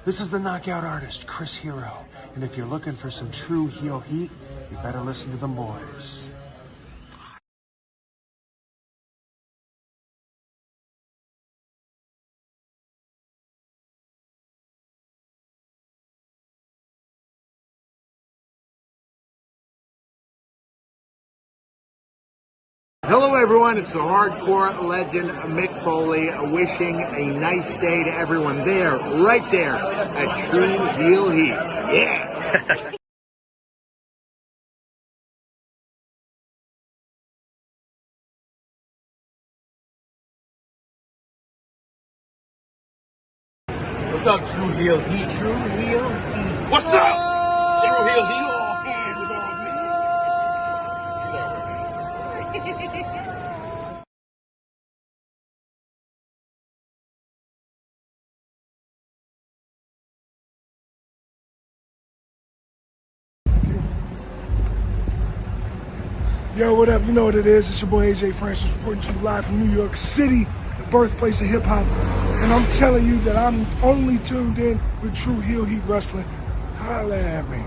This is the knockout artist, Chris Hero. And if you're looking for some true heel heat, you better listen to them boys. Hello everyone, it's the hardcore legend Mick Foley wishing a nice day to everyone there, right there at Tru Heel Heat. Yeah! What's up, Tru Heel Heat? Tru Heel Heat. What's up? Tru Heel Heat. Yo, what up? You know what it is. It's your boy AJ Francis reporting to you live from New York City, the birthplace of hip-hop. And I'm telling you that I'm only tuned in with Tru Heel Heat Wrestling. Holla at me.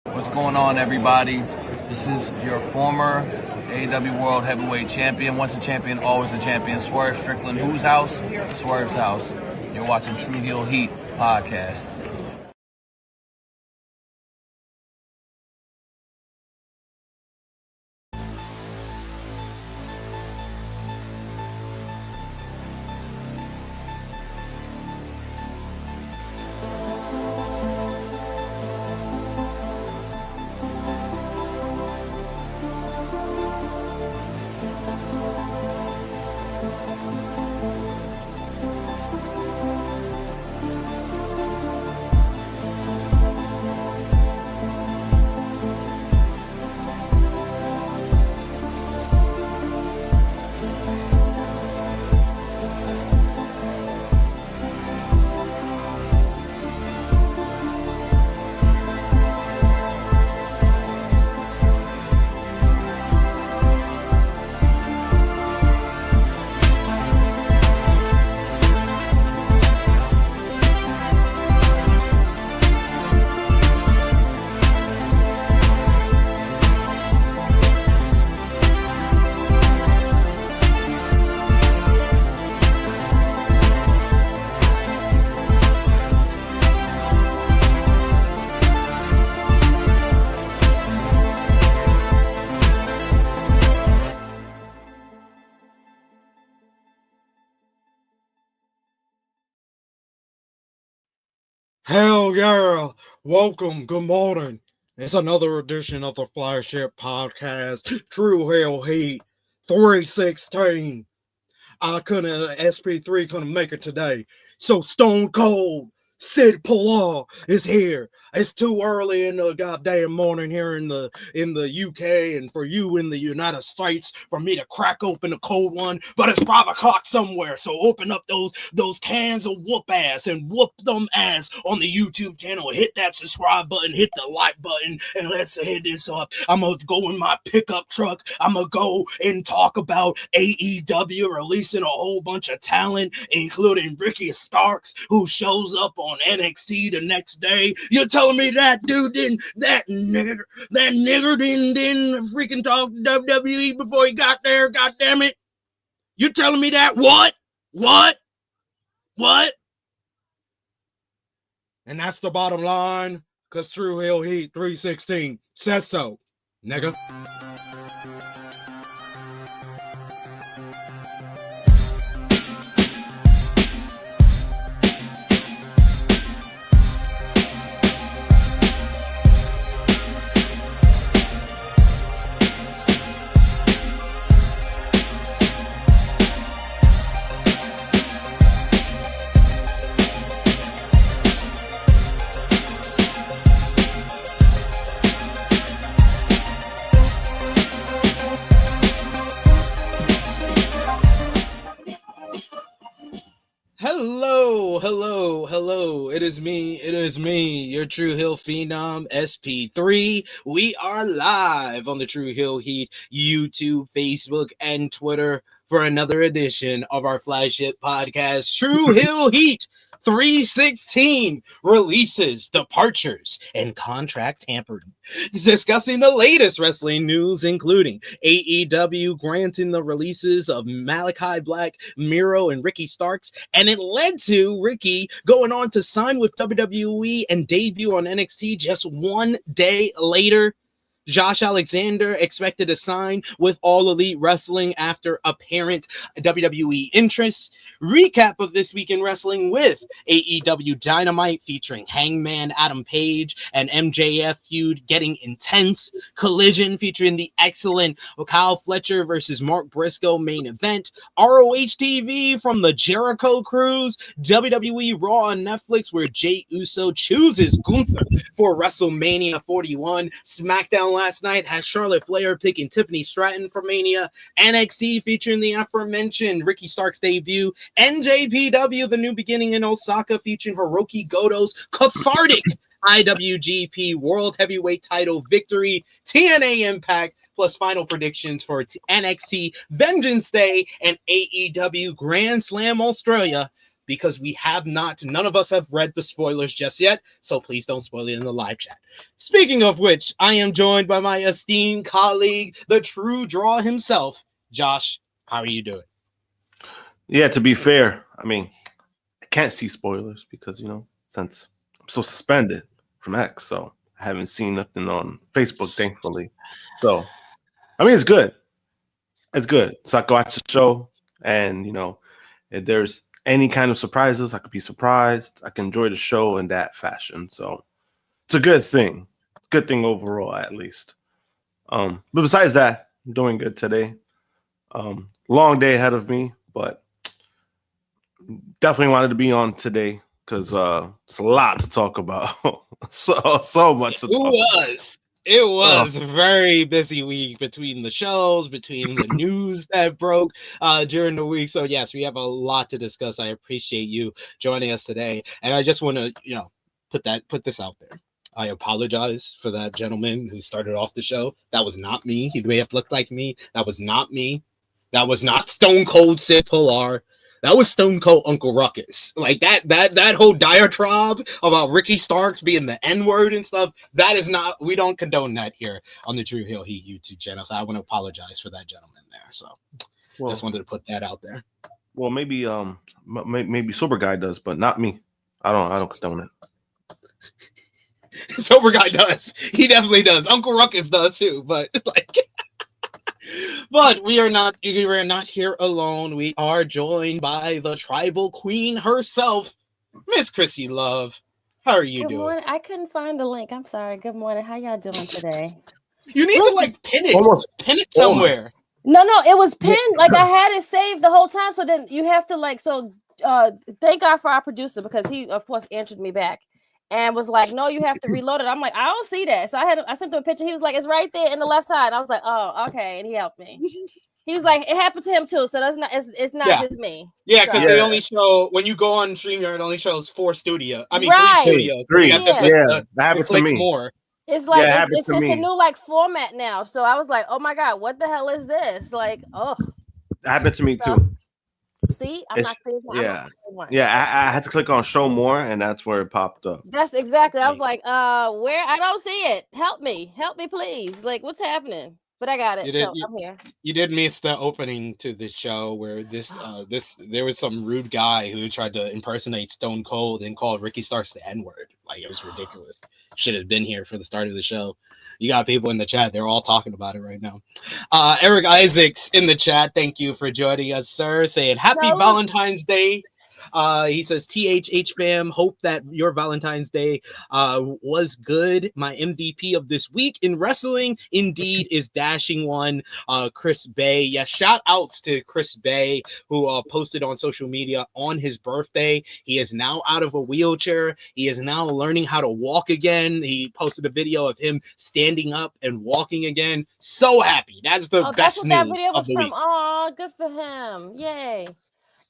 What's going on, everybody? This is your former AEW World Heavyweight Champion. Once a champion, always a champion. Swerve Strickland. Whose house? Swerve's house. You're watching Tru Heel Heat podcast. Hell yeah! Welcome, good morning. It's another edition of the flagship podcast, Tru Heel Heat 316. SP3 couldn't make it today. So Stone Cold Sid Pilar is here. It's too early in the goddamn morning here in the UK, and for you in the United States for me to crack open a cold one, but it's 5 o'clock somewhere. So open up those cans of whoop ass and whoop them ass on the YouTube channel. Hit that subscribe button, hit the like button, and let's hit this up. I'm gonna go in my pickup truck. I'm gonna go and talk about AEW releasing a whole bunch of talent, including Ricky Starks, who shows up on NXT the next day. You're telling me that dude didn't, that nigger didn't freaking talk WWE before he got there? God damn it! You're telling me that? What? And that's the bottom line, because Tru Heel Heat 316 says so, nigga. Hello, hello, hello. It is me, your Tru Heel Phenom, SP3. We are live on the Tru Heel Heat YouTube, Facebook, and Twitter for another edition of our flagship podcast, Tru Heel Heat 316, releases, departures, and contract tampering. Discussing the latest wrestling news, including AEW granting the releases of Malakai Black, Miro, and Ricky Starks, and it led to Ricky going on to sign with WWE and debut on NXT just one day later. Josh Alexander expected to sign with All Elite Wrestling after apparent WWE interest. Recap of this week in wrestling with AEW Dynamite featuring Hangman Adam Page and MJF feud getting intense. Collision featuring the excellent Kyle Fletcher versus Mark Briscoe main event. ROH TV from the Jericho Cruise. WWE Raw on Netflix where Jey Uso chooses Gunther for WrestleMania 41. SmackDown last night has Charlotte Flair picking Tiffany Stratton for Mania. NXT featuring the aforementioned Ricky Starks debut. NJPW, the new beginning in Osaka featuring Hirooki Goto's cathartic IWGP World Heavyweight title victory. TNA IMPACT plus final predictions for NXT Vengeance Day and AEW Grand Slam Australia. Because none of us have read the spoilers just yet, so please don't spoil it in the live chat. Speaking of which, I am joined by my esteemed colleague, the True Draw himself. Josh, how are you doing? Yeah, to be fair, I mean, I can't see spoilers because, since I'm still suspended from X, so I haven't seen nothing on Facebook, thankfully. So, I mean, it's good. It's good. So I can watch the show and, if there's any kind of surprises, I could be surprised. I can enjoy the show in that fashion. So it's a good thing. Good thing overall, at least. But besides that, I'm doing good today. Long day ahead of me, but definitely wanted to be on today because it's a lot to talk about. so much to talk about. It was a very busy week between the shows, between the news that broke during the week. So yes, we have a lot to discuss. I appreciate you joining us today. And I just want to, put this out there. I apologize for that gentleman who started off the show. That was not me. He may have looked like me. That was not me. That was not Stone Cold Sid Pilar. That was Stone Cold Uncle Ruckus. Like that whole diatribe about Ricky Starks being the N-word and stuff, that is not, we don't condone that here on the Tru Heel Heat YouTube channel. So I want to apologize for that gentleman there. So just wanted to put that out there. Well, maybe Sober Guy does, but not me. I don't condone it. Sober Guy does. He definitely does. Uncle Ruckus does too, but But we are not here alone. We are joined by the tribal queen herself, Miss Krssi Love. How are you doing? Morning. I couldn't find the link. I'm sorry. Good morning. How y'all doing today? You need to pin it. Pin it somewhere. No, it was pinned. Like I had it saved the whole time. So then you have to thank God for our producer because he of course answered me back. And was like, no, you have to reload it. I'm like, I don't see that. So I sent him a picture. He was like, it's right there in the left side. I was like, oh, okay. And he helped me. He was like, it happened to him too. So that's not, it's not just me. Yeah, because they only show, when you go on StreamYard, it only shows 3 studios. Three. That happened to me. More. It's like, it's a new format now. So I was like, oh my God, what the hell is this? Like, oh. That happened to me too. See, I'm not seeing one. I had to click on show more, and that's where it popped up. That's exactly. I was like, where? I don't see it. Help me, please. Like, what's happening? But I got it. I'm here. You did miss the opening to the show where there was some rude guy who tried to impersonate Stone Cold and called Ricky Starks the N-word. Like, it was ridiculous. Should have been here for the start of the show. You got people in the chat. They're all talking about it right now. Eric Isaacs in the chat. Thank you for joining us, sir. Saying happy Valentine's Day. He says, THH fam, hope that your Valentine's Day was good. My MVP of this week in wrestling indeed is Dashing One, Chris Bay. Yeah, shout outs to Chris Bay, who posted on social media on his birthday. He is now out of a wheelchair. He is now learning how to walk again. He posted a video of him standing up and walking again. So happy. That's the best news that video was of the from. week. Oh, good for him. Yay.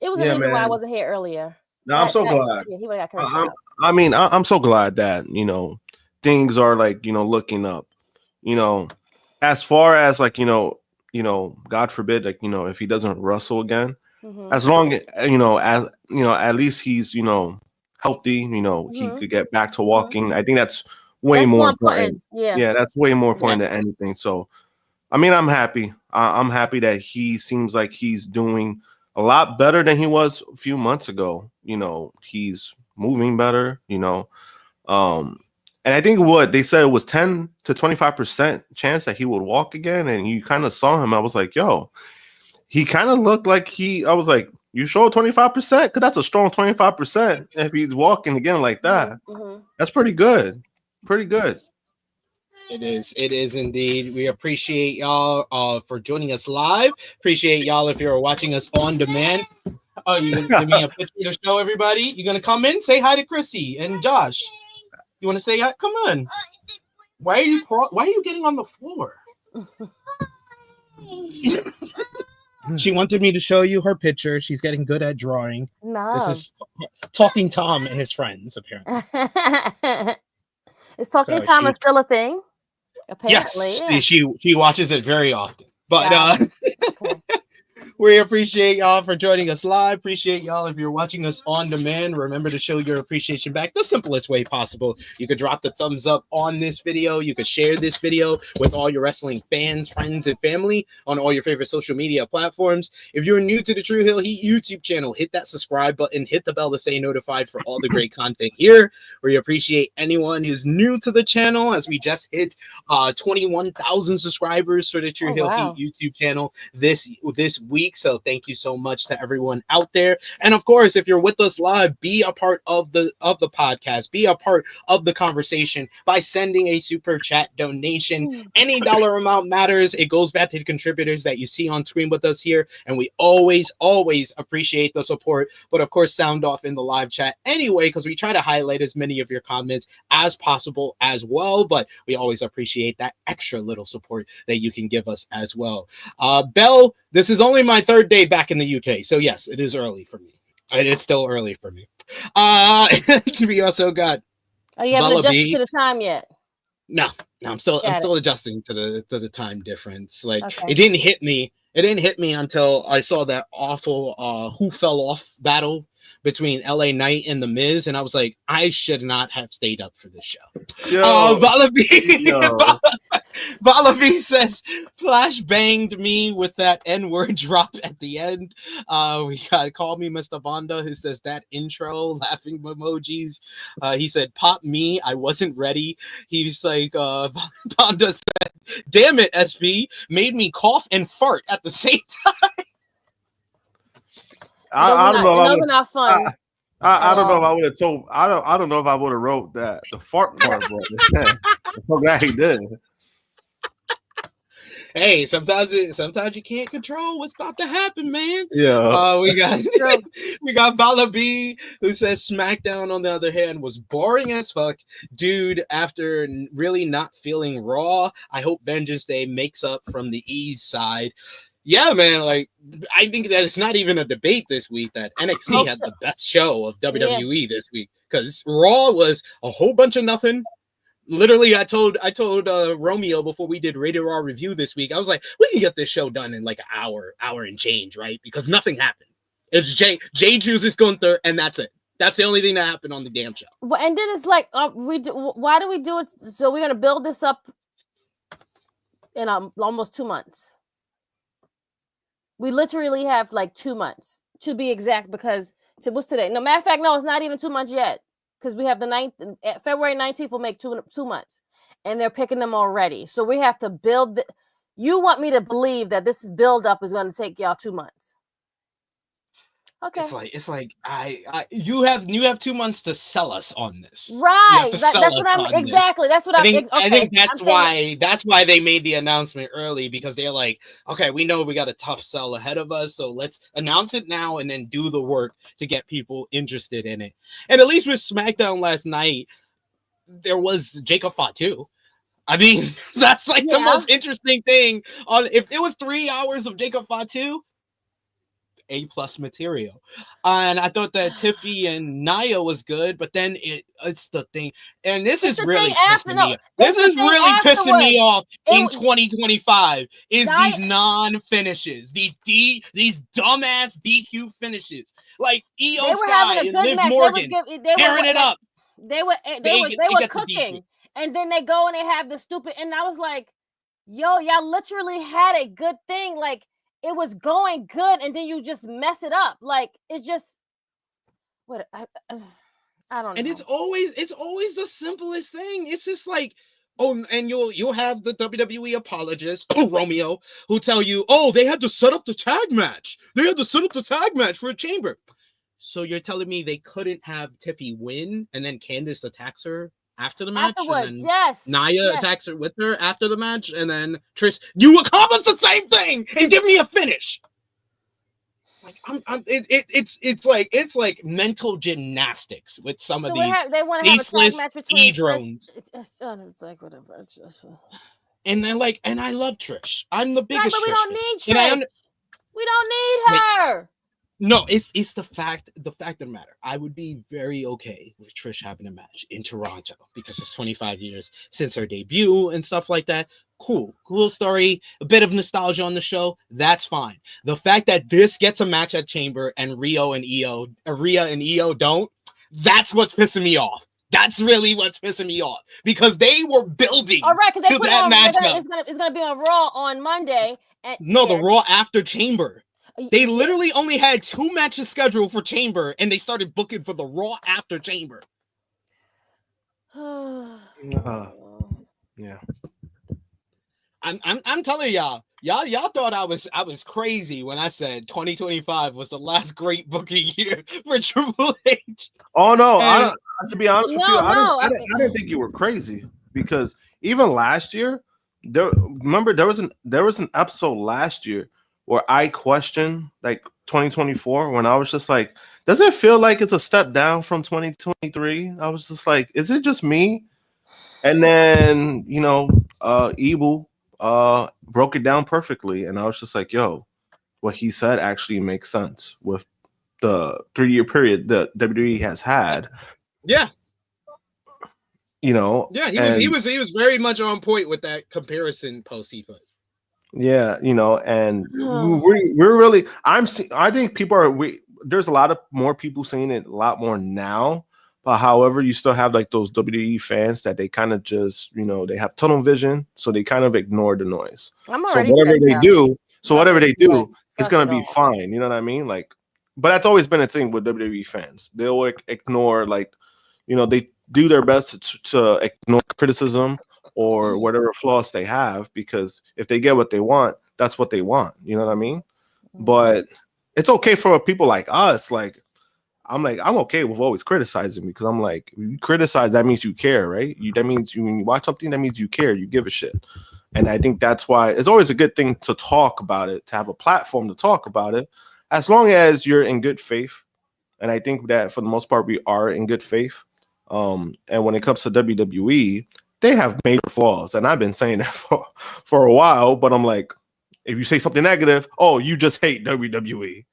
It was a reason why I wasn't here earlier. No, I'm so glad. Yeah, he would have got cursed out. I'm so glad that things are like looking up. As far as like God forbid, like if he doesn't wrestle again, as long as at least he's healthy. He could get back to walking. I think that's way more important. Yeah, that's way more important than anything. So, I'm happy. I'm happy that he seems like he's doing a lot better than he was a few months ago. He's moving better. And I think what they said it was 10 to 25% chance that he would walk again. And you kind of saw him. I was like, yo, he kind of looked like I was like, you sure 25%? Because that's a strong 25% if he's walking again like that. That's pretty good. Pretty good. It is indeed. We appreciate y'all for joining us live. Appreciate y'all if you're watching us on demand. Oh, you gonna give me a picture to show everybody? You gonna come in? Say hi to Krssi and Josh. You want to say hi? Come on. Why are you getting on the floor? She wanted me to show you her picture. She's getting good at drawing. No. This is Talking Tom and his friends, apparently. Is Talking Tom still a thing? Apparently. Yes, she watches it very often. But we appreciate y'all for joining us live. Appreciate y'all if you're watching us on demand. Remember to show your appreciation back the simplest way possible. You could drop the thumbs up on this video. You could share this video with all your wrestling fans, friends, and family on all your favorite social media platforms. If you're new to the Tru Heel Heat YouTube channel, hit that subscribe button, hit the bell to stay notified for all the great content here. We appreciate anyone who's new to the channel as we just hit 21,000 subscribers for the Tru Heel Heat YouTube channel this week. So thank you so much to everyone out there. And of course, if you're with us live, be a part of the podcast, be a part of the conversation by sending a super chat donation. Any dollar amount matters. It goes back to the contributors that you see on screen with us here. And we always appreciate the support. But of course, sound off in the live chat anyway, because we try to highlight as many of your comments as possible as well. But we always appreciate that extra little support that you can give us as well. Belle, this is only my third day back in the UK. So yes, it is early for me. It is still early for me. We also got you haven't adjusted to the time yet? No, I'm still adjusting to the time difference. Like it didn't hit me. It didn't hit me until I saw that awful who fell off battle between LA Knight and The Miz, and I was like, I should not have stayed up for this show. Valavi says, Flash banged me with that N-word drop at the end. We got Call Me Mr. Vonda, who says that intro, laughing emojis. He said, pop me, I wasn't ready. He's like, Vonda said, damn it, SB, made me cough and fart at the same time. I don't know. Those are not fun. I don't know if I would have told. I don't know if I would have wrote that the fart part, bro. I'm glad he did. Hey, sometimes you can't control what's about to happen, man. Yeah. We got Bala B, who says SmackDown, on the other hand, was boring as fuck. Dude, after really not feeling Raw, I hope Vengeance Day makes up from the E's side. Yeah, man, like, I think that it's not even a debate this week that NXT had the best show of WWE this week, because Raw was a whole bunch of nothing. Literally, I told Romeo before we did Rated Raw review this week, I was like, we can get this show done in like an hour and change, right? Because nothing happened. It's Jey chooses Gunther, and that's it. That's the only thing that happened on the damn show. Well, and then it's like, why do we do it? So we're gonna build this up in almost 2 months. We literally have like 2 months to be exact, because what's today? No, matter of fact, no, it's not even 2 months yet, because we have the 9th, February 19th will make 2 months, and they're picking them already. So we have to build. You want me to believe that this build up is going to take y'all 2 months? Okay. It's like you have 2 months to sell us on this. Right. That's what I'm exactly. That's what I think. I think that's why they made the announcement early, because they're like, okay, we know we got a tough sell ahead of us, so let's announce it now and then do the work to get people interested in it. And at least with SmackDown last night, there was Jacob Fatu. I mean, that's like the most interesting thing. If it was 3 hours of Jacob Fatu, A+ material. And I thought that Tiffy and Nia was good, but then it's the thing, and this is really pissing me off. This is really pissing me off in 2025 is these non-finishes, these dumbass DQ finishes, like Io Sky and Liv Morgan tearing it up. They were cooking, and then they go and they have the stupid, and I was like, yo, y'all literally had a good thing, like it was going good, and then you just mess it up. Like it's just what I don't know. And it's always the simplest thing. It's just like, oh, and you'll have the WWE apologists, Romeo, who tell you, oh, they had to set up the tag match. They had to set up the tag match for a chamber. So you're telling me they couldn't have Tiffy win and then Candice attacks her after the match? Afterwards, and yes. Nia attacks her with her after the match, and then Trish, you accomplish the same thing and give me a finish. Like it's like mental gymnastics with some of these they want to have a tag match between drones. It's like whatever. It's just... And then and I love Trish. I'm the biggest. Right, but we Trish don't need Trish. We don't need her. No, it's the fact of the matter. I would be very okay with Trish having a match in Toronto because it's 25 years since her debut and stuff like that. Cool story, a bit of nostalgia on the show. That's fine. The fact that this gets a match at Chamber and Rhea and Io don't, that's what's pissing me off. That's really what's pissing me off because they were building because they to put that matchup. It's gonna be on Raw on Monday. The Raw after Chamber. They literally only had 2 matches scheduled for Chamber, and they started booking for the Raw after Chamber. Yeah. I'm telling y'all thought I was crazy when I said 2025 was the last great booking year for Triple H. Oh no, to be honest with you, I didn't think you were crazy because even last year, there was an episode last year where I questioned like 2024 when I was just like, does it feel like it's a step down from 2023? I was just like, is it just me? And then Ibu broke it down perfectly, and I was just like, yo, what he said actually makes sense with the 3-year period that WWE has had. Yeah. Yeah, he was very much on point with that comparison post he put. Yeah, and we're really I think there's a lot of more people seeing it a lot more now, but however you still have like those WWE fans that they kind of just they have tunnel vision, so they kind of ignore the noise. So whatever they do, it's gonna be fine. You know what I mean? Like, but that's always been a thing with WWE fans. They'll ignore they do their best to ignore criticism or whatever flaws they have, because if they get what they want, that's what they want. You know what I mean? But it's okay for people like us. Like, I'm okay with always criticizing, because I'm like, you criticize, that means you care, right? That means when you watch something, that means you care, you give a shit. And I think that's why it's always a good thing to talk about it, to have a platform to talk about it, as long as you're in good faith. And I think that for the most part, we are in good faith. And when it comes to WWE, they have major flaws, and I've been saying that for a while. But I'm like, if you say something negative, oh, you just hate WWE.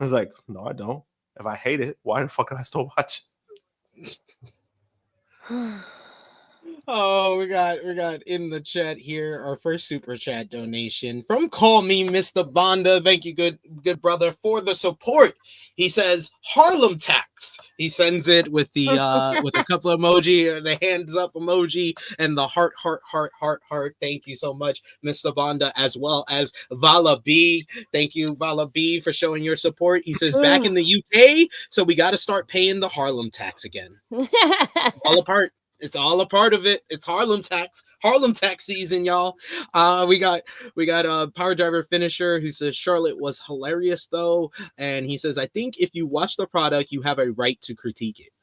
I was like, no, I don't. If I hate it, why the fuck am I still watching? Oh, we got in the chat here our first super chat donation from Call Me Mr. Bonda. Thank you, good brother, for the support. He says Harlem tax. He sends it with the with a couple of emoji, the hands up emoji, and the heart. Thank you so much, Mr. Bonda, as well as Vala B. Thank you, Vala B, for showing your support. He says back in the UK, so we got to start paying the Harlem tax again. All apart. It's all a part of it. It's Harlem tax season, y'all. We got a Power Driver finisher who says Charlotte was hilarious though, and he says I think if you watch the product, you have a right to critique it.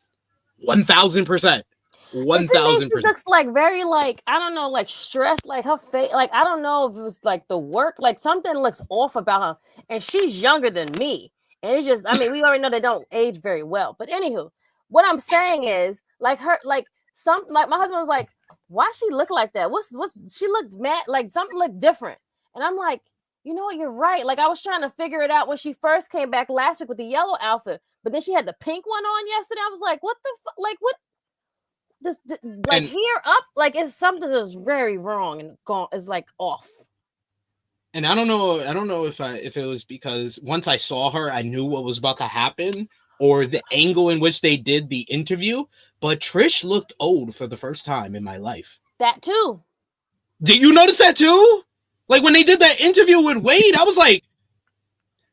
1,000%. 1,000%. She looks like very I don't know, like stressed, like her face, like I don't know if it was like the work, like something looks off about her, and she's younger than me, and it's just, I mean, we already know they don't age very well, but anywho, what I'm saying is like her, like my husband was like, why she look like that? What's she looked mad, like something looked different. And I'm like, You know what? You're right. Like I was trying to figure it out when she first came back last week with the yellow outfit, but then she had the pink one on yesterday. I was like, what the fuck? Like what? This like And- here up like it's something that's very wrong and gone is like off. And I don't know if it was because once I saw her, I knew what was about to happen, or the angle in which they did the interview. But Trish looked old for the first time in my life. That too. Did you notice that too? Like when they did that interview with Wade, I was like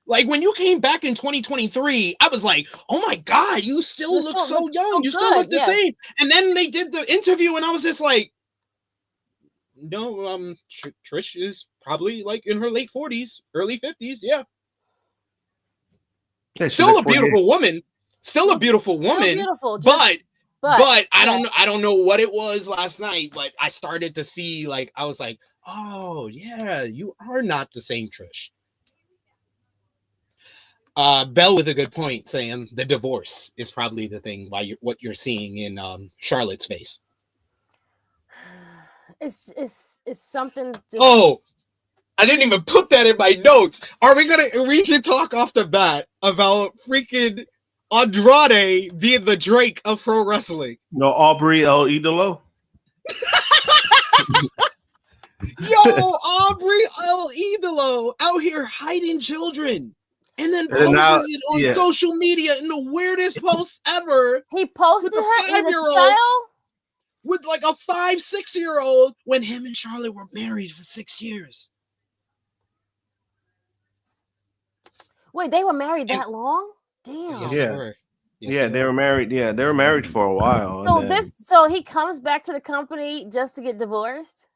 when you came back in 2023, I was like, oh my God, you still look so young. You still look the same. And then they did the interview and I was just like, no, Trish is probably like in her late 40s, early 50s. Yeah. Still a beautiful woman. Still a beautiful woman. Beautiful, but I don't know what it was last night, but I started to see I was like, oh yeah, you are not the same Trish. Bell with a good point saying the divorce is probably the thing what you're seeing in Charlotte's face. It's something. Oh, I didn't even put that in my notes. We should talk off the bat about freaking Andrade being the Drake of pro wrestling. No, Aubrey El Idolo. Yo, Aubrey El Idolo out here hiding children. And then posts it on social media in the weirdest post ever. He posted her as a child with like a 5-6-year-old when him and Charlotte were married for 6 years. Wait, they were married that long? Damn. Yeah, they were married. Yeah, they were married for a while. So he comes back to the company just to get divorced.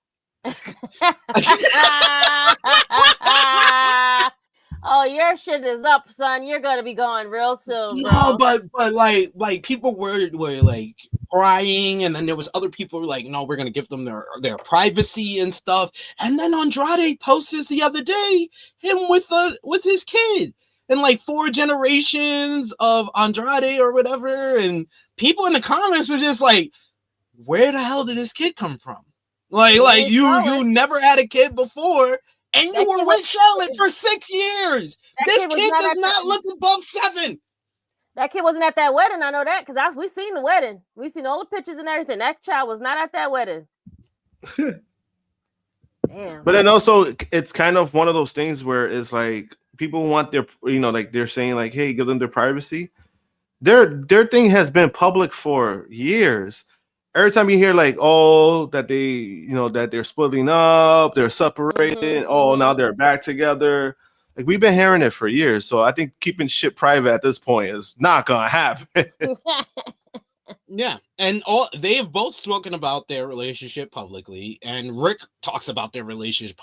Oh, your shit is up, son. You're gonna be going real soon, bro. No, but like people were like crying, and then there was other people who were like, no, we're gonna give them their privacy and stuff. And then Andrade posted the other day him with his kid and like 4 generations of Andrade or whatever, and people in the comments were just like, where the hell did this kid come from? Like you never had a kid before. And you were with Charlotte for 6 years. This kid does not look above 7. That kid wasn't at that wedding. I know that because we seen the wedding. We seen all the pictures and everything. That child was not at that wedding. Damn. But then also, it's kind of one of those things where it's like people want their, like they're saying like, hey, give them their privacy. Their thing has been public for years. Every time you hear like, oh, that they, that they're splitting up, they're separated, now they're back together. Like we've been hearing it for years. So I think keeping shit private at this point is not gonna happen. Yeah, and they have both spoken about their relationship publicly, and Rick talks about their relationship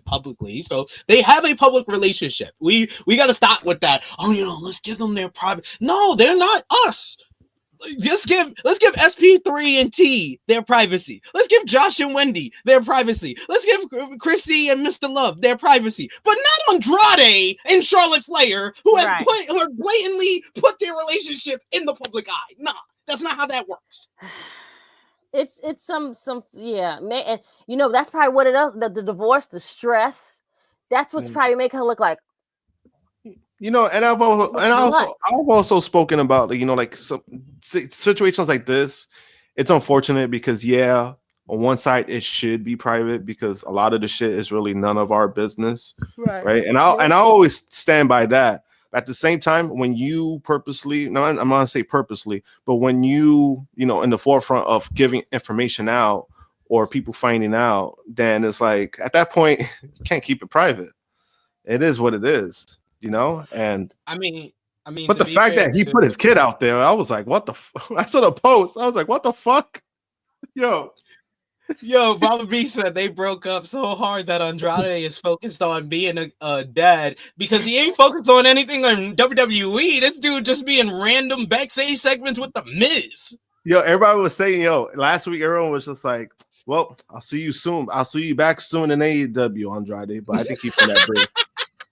publicly. So they have a public relationship. We got to stop with that. Oh, let's give them their private. No, they're not us. Let's give SP3 and T their privacy. Let's give Josh and Wendy their privacy. Let's give Krssi and Mr. Love their privacy. But not Andrade and Charlotte Flair, who have blatantly put their relationship in the public eye. Nah, that's not how that works. It's some and that's probably what it is. The divorce, the stress. That's what's probably making her look like. And I've also spoken about like some situations like this. It's unfortunate because on one side it should be private because a lot of the shit is really none of our business, right? And I always stand by that. At the same time, when you purposely, no, I'm not gonna say purposely, but when you in the forefront of giving information out or people finding out, then it's like at that point you can't keep it private. It is what it is. And I mean, but the fact that he put his kid out there, I was like, what the I saw the post. I was like, what the fuck? Yo, Baba B said they broke up so hard that Andrade is focused on being a dad because he ain't focused on anything on WWE. This dude just being random backstage segments with the Miz. Everybody was saying, last week everyone was just like, well, I'll see you soon. I'll see you back soon in AEW, Andrade. But I think he put that bridge.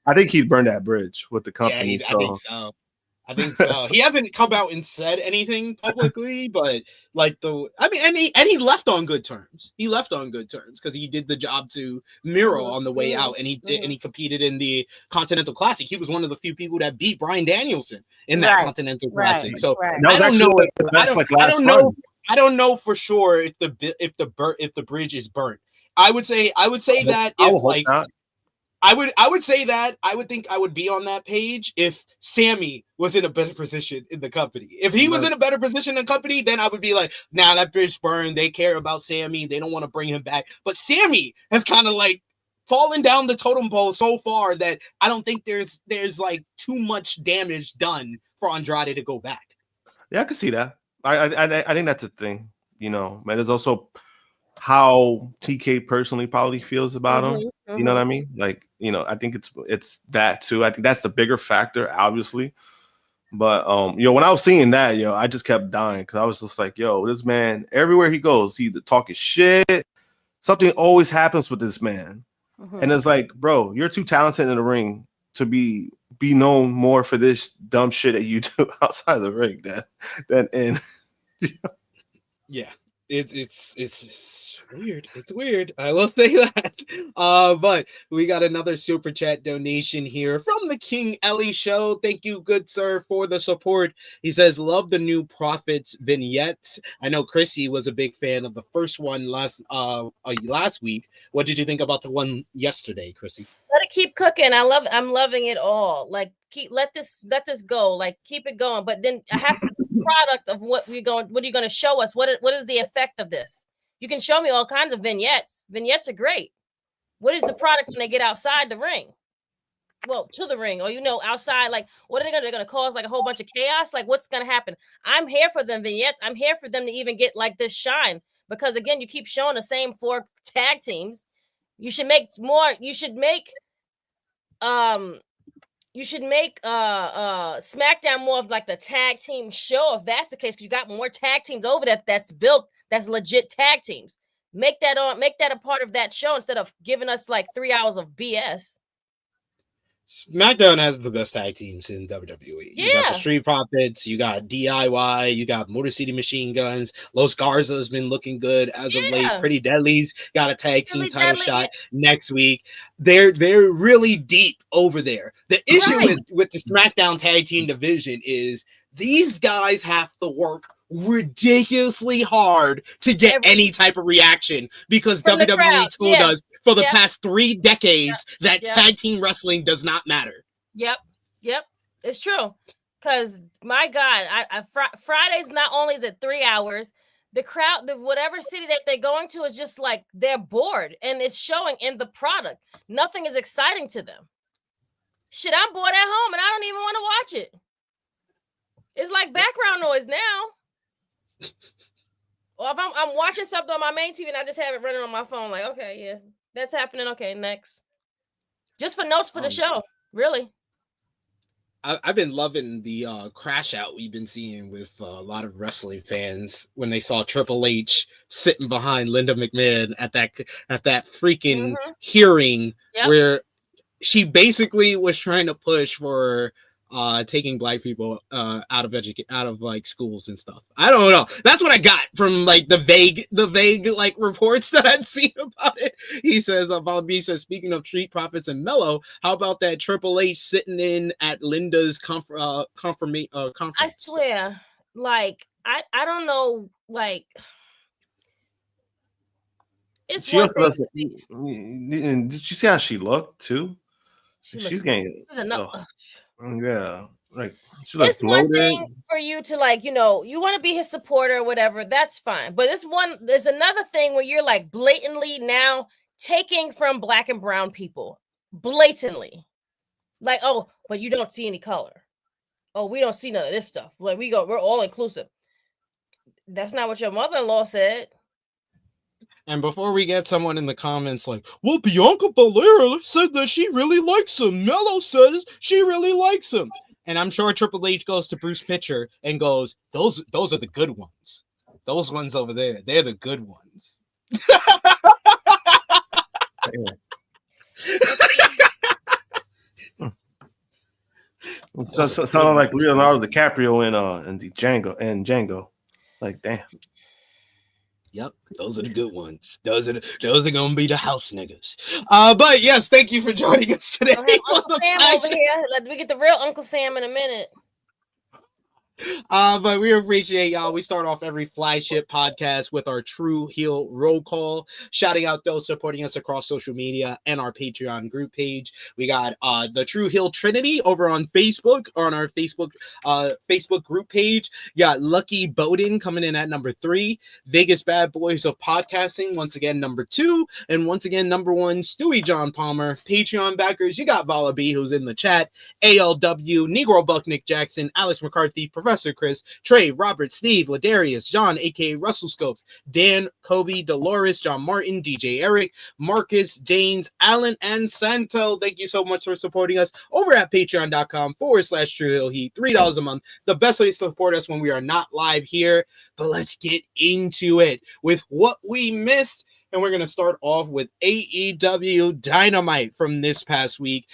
I think he'd burn that bridge with the company. I think so. I think he hasn't come out and said anything publicly, but and he left on good terms. He left on good terms because he did the job to Miro on the way out, and he competed in the Continental Classic. He was one of the few people that beat Bryan Danielson in that Continental Classic. So I don't know. I don't know for sure if the bridge is burnt. I would say that if I would say that I would think I would be on that page if Sammy was in a better position in the company. If he was in a better position in the company, then I would be like, nah, that bridge burned. They care about Sammy. They don't want to bring him back. But Sammy has kind of like fallen down the totem pole so far that I don't think there's like too much damage done for Andrade to go back. Yeah, I can see that. I think that's a thing. You know, man, there's also how TK personally probably feels about him. You know what I mean? Like, you know, I think it's that too. I think that's the bigger factor, obviously. But when I was seeing that, I just kept dying because I was just like, this man, everywhere he goes, he's either talking shit. Something always happens with this man. And it's like, bro, you're too talented in the ring to be known more for this dumb shit that you do outside of the ring than in. Yeah. It's weird. It's weird. I will say that. But we got another super chat donation here from the King Ellie Show. Thank you, good sir, for the support. He says, love the new Prophets vignettes. I know Krssi was a big fan of the first one last week. What did you think about the one yesterday, Krssi? Let it keep cooking. I'm loving it all. Like let this go. Like keep it going. But then I have to product of what are you going to show us? What is the effect of this? You can show me all kinds of vignettes. Vignettes are great. What is the product when they get outside the ring? Well, to the ring, or outside, like what are they going to cause like a whole bunch of chaos? Like what's going to happen? I'm here for them vignettes. I'm here for them to even get like this shine, because again, you keep showing the same 4 tag teams. You should make more. You should make SmackDown more of like the tag team show, if that's the case, because you got more tag teams over that's built, that's legit tag teams. Make that a part of that show instead of giving us like 3 hours of BS. SmackDown has the best tag teams in WWE. Yeah. You got the Street Profits, you got DIY, you got Motor City Machine Guns. Los Garza's been looking good as of late. Pretty Deadly's got a tag team title shot next week. They're really deep over there. The issue with the SmackDown tag team division is these guys have to work ridiculously hard to get any type of reaction, because WWE told us for the past 3 decades that tag team wrestling does not matter. Yep, it's true. Because my God, Fridays, not only is it 3 hours, the crowd, whatever city that they're going to, is just like they're bored, and it's showing in the product. Nothing is exciting to them. Shit, I'm bored at home, and I don't even want to watch it. It's like background noise now. Or if I'm watching something on my main TV and I just have it running on my phone, like, okay, yeah, that's happening. Okay, next. Just for notes for the show, really. I've been loving the crash out we've been seeing with a lot of wrestling fans when they saw Triple H sitting behind Linda McMahon at that freaking hearing where she basically was trying to push for taking black people out of like schools and stuff. I don't know. That's what I got from like the vague like reports that I'd seen about it. He says, speaking of Street Profits and Mello, how about that Triple H sitting in at Linda's conference? I swear, like I don't know, like it's she also doesn't. Did you see how she looked too? She's getting. Yeah, like it's one thing for you to like, you want to be his supporter or whatever, that's fine. But there's another thing where you're like blatantly now taking from black and brown people, blatantly, like, oh, but you don't see any color. Oh, we don't see none of this stuff. Like we're all inclusive. That's not what your mother-in-law said. And before we get someone in the comments like, well, Bianca Belair said that she really likes him. Mello says she really likes him. And I'm sure Triple H goes to Bruce Pitcher and goes, those are the good ones. Those ones over there, they're the good ones. It sounded like Leonardo DiCaprio in the Django. Like, damn. Yep, those are the good ones. Those are gonna be the house niggas. But yes, thank you for joining us today. Uncle Sam over here. Let me get the real Uncle Sam in a minute. But we appreciate y'all. We start off every flagship podcast with our Tru Heel roll call, shouting out those supporting us across social media and our Patreon group page. We got the Tru Heel Trinity over on Facebook, on our Facebook group page. You got Lucky Bowden coming in at number 3, Vegas Bad Boys of Podcasting once again number 2, and once again number 1, Stewie John Palmer. Patreon backers, you got Vala B, who's in the chat, ALW, Negro Buck Nick Jackson, Alex McCarthy, Professor Chris, Trey, Robert, Steve, Ladarius, John, aka Russell Scopes, Dan, Kobe, Dolores, John Martin, DJ Eric, Marcus, James, Alan, and Santo. Thank you so much for supporting us over at patreon.com/Tru Heel Heat. $3 a month. The best way to support us when we are not live here. But let's get into it with what we missed. And we're going to start off with AEW Dynamite from this past week.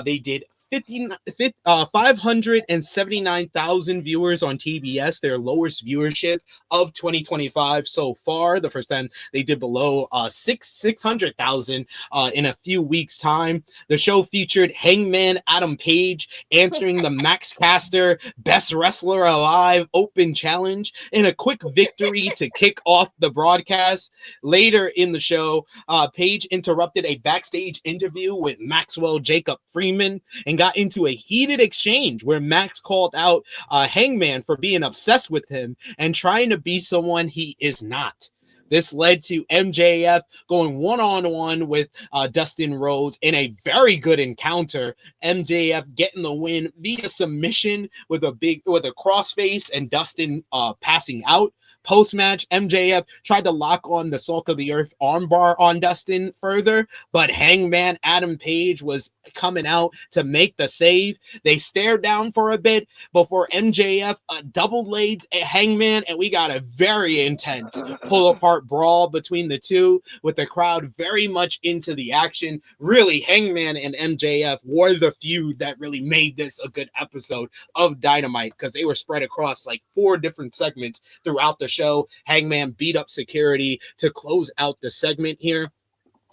They did 579,000 viewers on TBS, their lowest viewership of 2025 so far. The first time they did below 600,000 in a few weeks' time. The show featured Hangman Adam Page answering the Max Caster Best Wrestler Alive Open Challenge in a quick victory to kick off the broadcast. Later in the show, Page interrupted a backstage interview with Maxwell Jacob Freeman and got into a heated exchange where Max called out Hangman for being obsessed with him and trying to be someone he is not. This led to MJF going one-on-one with Dustin Rhodes in a very good encounter. MJF getting the win via submission with a crossface and Dustin passing out. Post-match, MJF tried to lock on the Salt of the Earth armbar on Dustin further, but Hangman Adam Page was coming out to make the save. They stared down for a bit before MJF double-laid Hangman, and we got a very intense pull-apart brawl between the two, with the crowd very much into the action. Really, Hangman and MJF were the feud that really made this a good episode of Dynamite, because they were spread across like 4 different segments throughout the show. Hangman beat up security to close out the segment here.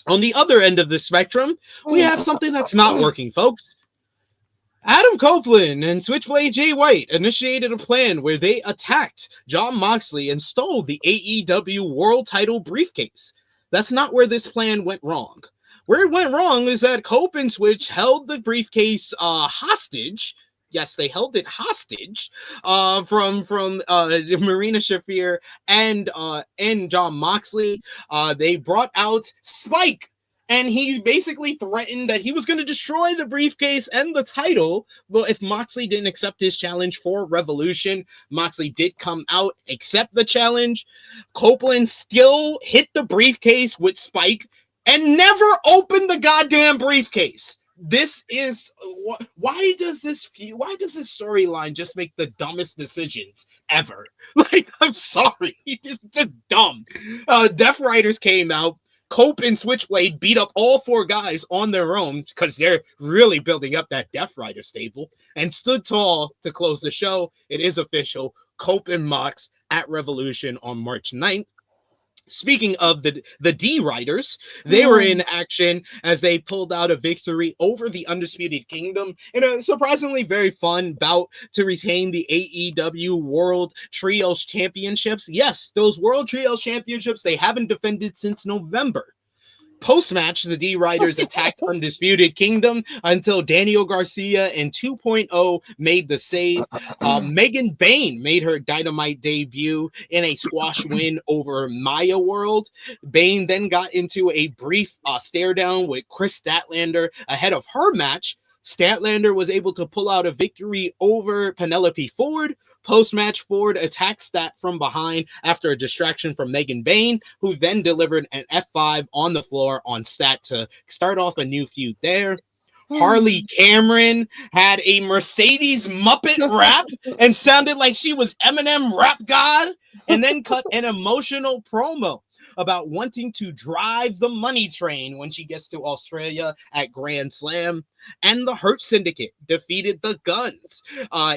On the other end of the spectrum, we have something that's not working, folks. Adam Copeland and Switchblade Jay White initiated a plan where they attacked Jon Moxley and stole the AEW World Title briefcase. That's not where this plan went wrong. Where it went wrong is that Cope and Switch held the briefcase hostage. Yes, they held it hostage from Marina Shafir and Jon Moxley. They brought out Spike, and he basically threatened that he was going to destroy the briefcase and the title. Well, if Moxley didn't accept his challenge for Revolution, Moxley did come out, accept the challenge. Copeland still hit the briefcase with Spike and never opened the goddamn briefcase. This is why does this storyline just make the dumbest decisions ever? Like, I'm sorry, it's just dumb. Death Riders came out. Cope and Switchblade beat up all 4 guys on their own because they're really building up that Death Rider stable, and stood tall to close the show. It is official. Cope and Mox at Revolution on March 9th. Speaking of the D-Riders, they were in action as they pulled out a victory over the Undisputed Kingdom in a surprisingly very fun bout to retain the AEW World Trios Championships. Yes, those World Trios Championships, they haven't defended since November. Post-match, the D-Riders attacked Undisputed Kingdom until Daniel Garcia and 2.0 made the save. Megan Bayne made her Dynamite debut in a squash win over Maya World. Bayne then got into a brief stare down with Chris Statlander ahead of her match. Statlander was able to pull out a victory over Penelope Ford. Post-match, Ford attacked Stat from behind after a distraction from Megan Bayne, who then delivered an F5 on the floor on Stat to start off a new feud there. Harley Cameron had a Mercedes Muppet rap and sounded like she was Eminem Rap God, and then cut an emotional promo. about wanting to drive the money train when she gets to Australia at Grand Slam. And the Hurt Syndicate defeated the Guns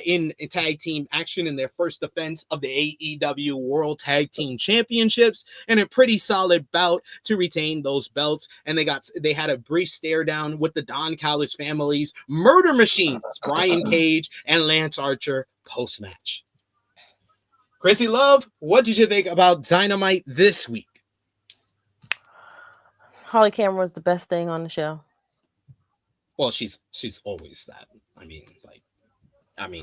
in tag team action in their first defense of the AEW World Tag Team Championships, and a pretty solid bout to retain those belts. And they had a brief stare down with the Don Callis family's murder machines, Brian Cage and Lance Archer, post-match. Krssi Love, what did you think about Dynamite this week? Holly Cameron was the best thing on the show. Well, she's always that.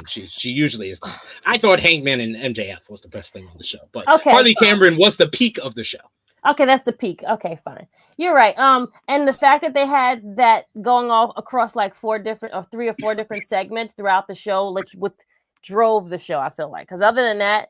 She usually is that. I thought Hangman and MJF was the best thing on the show, but okay, Harley Cameron was the peak of the show. Okay, that's the peak. Okay, fine. You're right. And the fact that they had that going all across like 3 or 4 different segments throughout the show, drove the show, I feel like. Because other than that,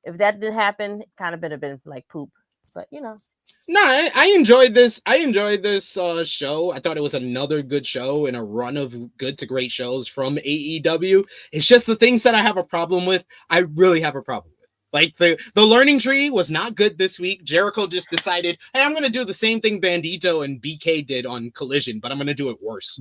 if that didn't happen, it kind of would have been like poop. But No, I enjoyed this. I enjoyed this show. I thought it was another good show in a run of good to great shows from AEW. It's just the things that I have a problem with. I really have a problem with. Like the learning tree was not good this week. Jericho just decided, hey, I'm going to do the same thing Bandito and BK did on Collision, but I'm going to do it worse.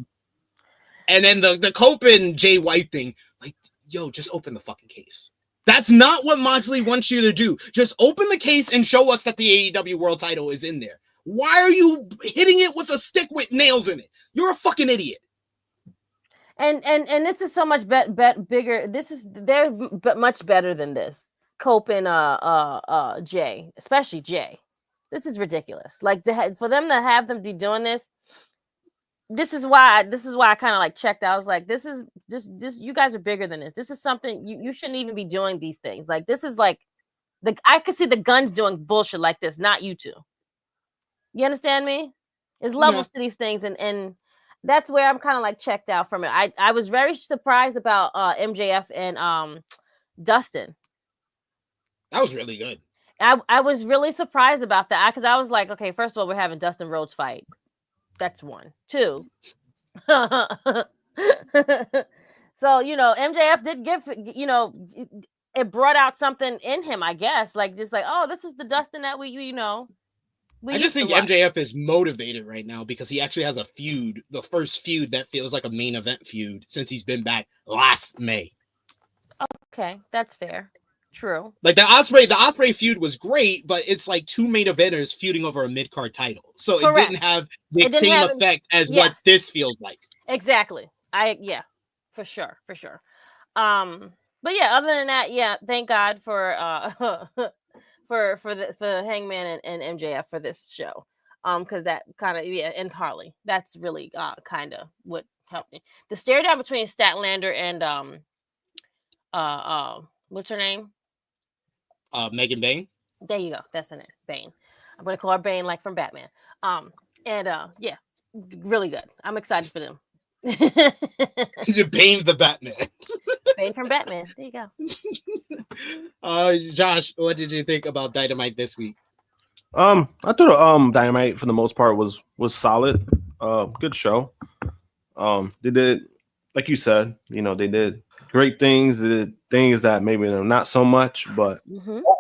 And then the Cope and Jay White thing, like, yo, just open the fucking case. That's not what Moxley wants you to do. Just open the case and show us that the AEW World title is in there. Why are you hitting it with a stick with nails in it? You're a fucking idiot. And this is so much bigger. They're much better than this. Cope and Jay, especially Jay. This is ridiculous. Like for them to have them be doing this. This is why I kind of like checked out. I was like, this you guys are bigger than this. This is something you shouldn't even be doing these things. Like this is like I could see the Guns doing bullshit like this, not you two. You understand me? There's levels to these things, and that's where I'm kind of like checked out from it. I was very surprised about MJF and Dustin. That was really good. I was really surprised about that because I was like, okay, first of all, we're having Dustin Rhodes fight. That's 1. 2. So, MJF did give, it brought out something in him, I guess. Like, just like, oh, this is the Dustin that I just think MJF is motivated right now because he actually has a feud, the first feud that feels like a main event feud since he's been back last May. Okay, that's fair. True. Like the Ospreay feud was great, but it's like 2 main eventers feuding over a mid-card title. So Correct. It didn't have the same effect as what this feels like. Exactly. For sure. But yeah, other than that, thank God for for Hangman and MJF for this show. Because that kind of and Harley. That's really kind of what helped me. The stare down between Statlander and what's her name? Megan Bane. There you go. That's her name. Bane. I'm gonna call her Bane, like from Batman. Really good. I'm excited for them. Bane the Batman. Bane from Batman. There you go. Josh, what did you think about Dynamite this week? I thought Dynamite for the most part was solid. Good show. They did, like you said, they did great things, they did things that maybe not so much, but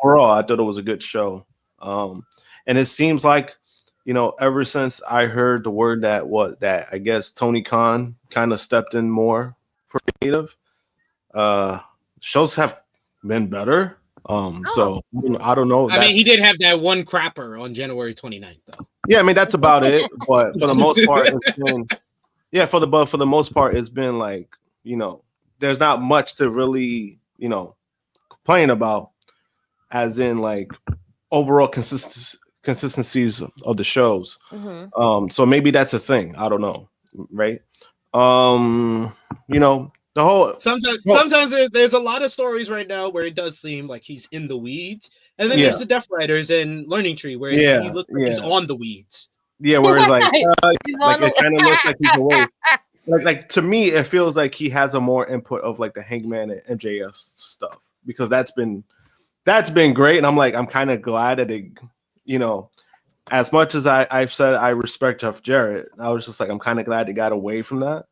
overall I thought it was a good show. And it seems like, ever since I heard the word that I guess Tony Khan kind of stepped in more for creative, shows have been better. So I don't know. I mean, he did have that one crapper on January 29th, though. Yeah, I mean that's about it. But for the most part, it's been for the most part, it's been like, there's not much to really, complain about, as in like overall consistencies of the shows. So maybe that's a thing. I don't know, right? The whole sometimes there's a lot of stories right now where it does seem like he's in the weeds, and then there's the Death Riders and Learning Tree where he looks like he's on the weeds. Yeah, where it's like it kind of looks like he's away. Like to me, it feels like he has a more input of like the Hangman and MJF stuff, because that's been great, and I'm kind of glad that it, as much as I've said I respect Jeff Jarrett, I was just like I'm kind of glad they got away from that,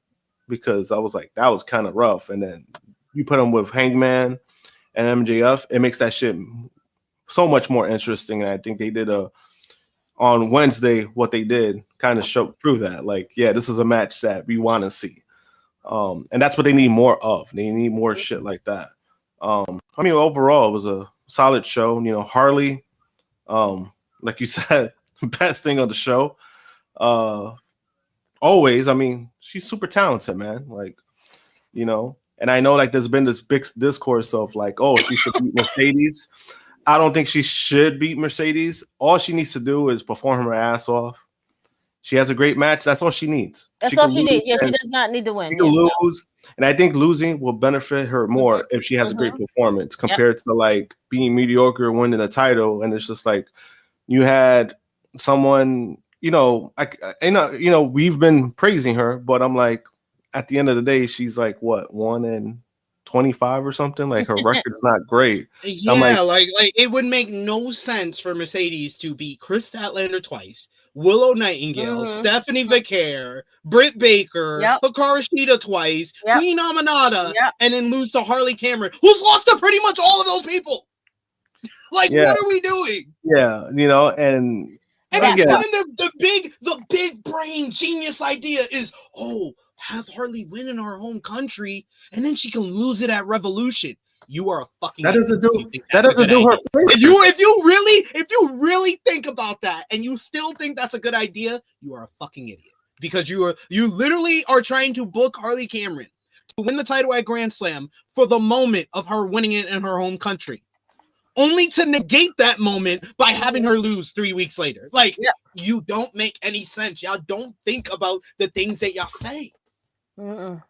because I was like that was kind of rough, and then you put him with Hangman and MJF, it makes that shit so much more interesting, and I think they did a on Wednesday, what they did kind of showed through that. Like, yeah, this is a match that we want to see. And that's what they need more of. They need more shit like that. I mean, overall, it was a solid show. You know, Harley, like you said, best thing on the show. Always, I mean, she's super talented, man. Like, you know, and I know like there's been this big discourse of like, oh, she should beat Mercedes. I don't think she should beat Mercedes. All she needs to do is perform her ass off. She has a great match. That's all she needs. That's all she needs. Yeah, she does not need to win. She can lose, and I think losing will benefit her more if she has a great performance compared to like being mediocre, winning a title, and it's just like you had someone. You know, we've been praising her, but I'm like, at the end of the day, she's like what 1-25 or something. Like her record's not great. Yeah, like it would make no sense for Mercedes to beat Chris Statlander twice, Willow Nightingale, Stephanie Vicaire, Britt Baker, Hikaru Shida twice, Queen Amanada, and then lose to Harley Cameron, who's lost to pretty much all of those people. Like, what are we doing? Yeah, you know, and again, the big brain genius idea is, have Harley win in our home country, and then she can lose it at Revolution. You are a fucking that doesn't do her favor. If you really think about that and you still think that's a good idea, you are a fucking idiot. Because you literally are trying to book Harley Cameron to win the title at Grand Slam for the moment of her winning it in her home country, only to negate that moment by having her lose 3 weeks later. Like, you don't make any sense. Y'all don't think about the things that y'all say.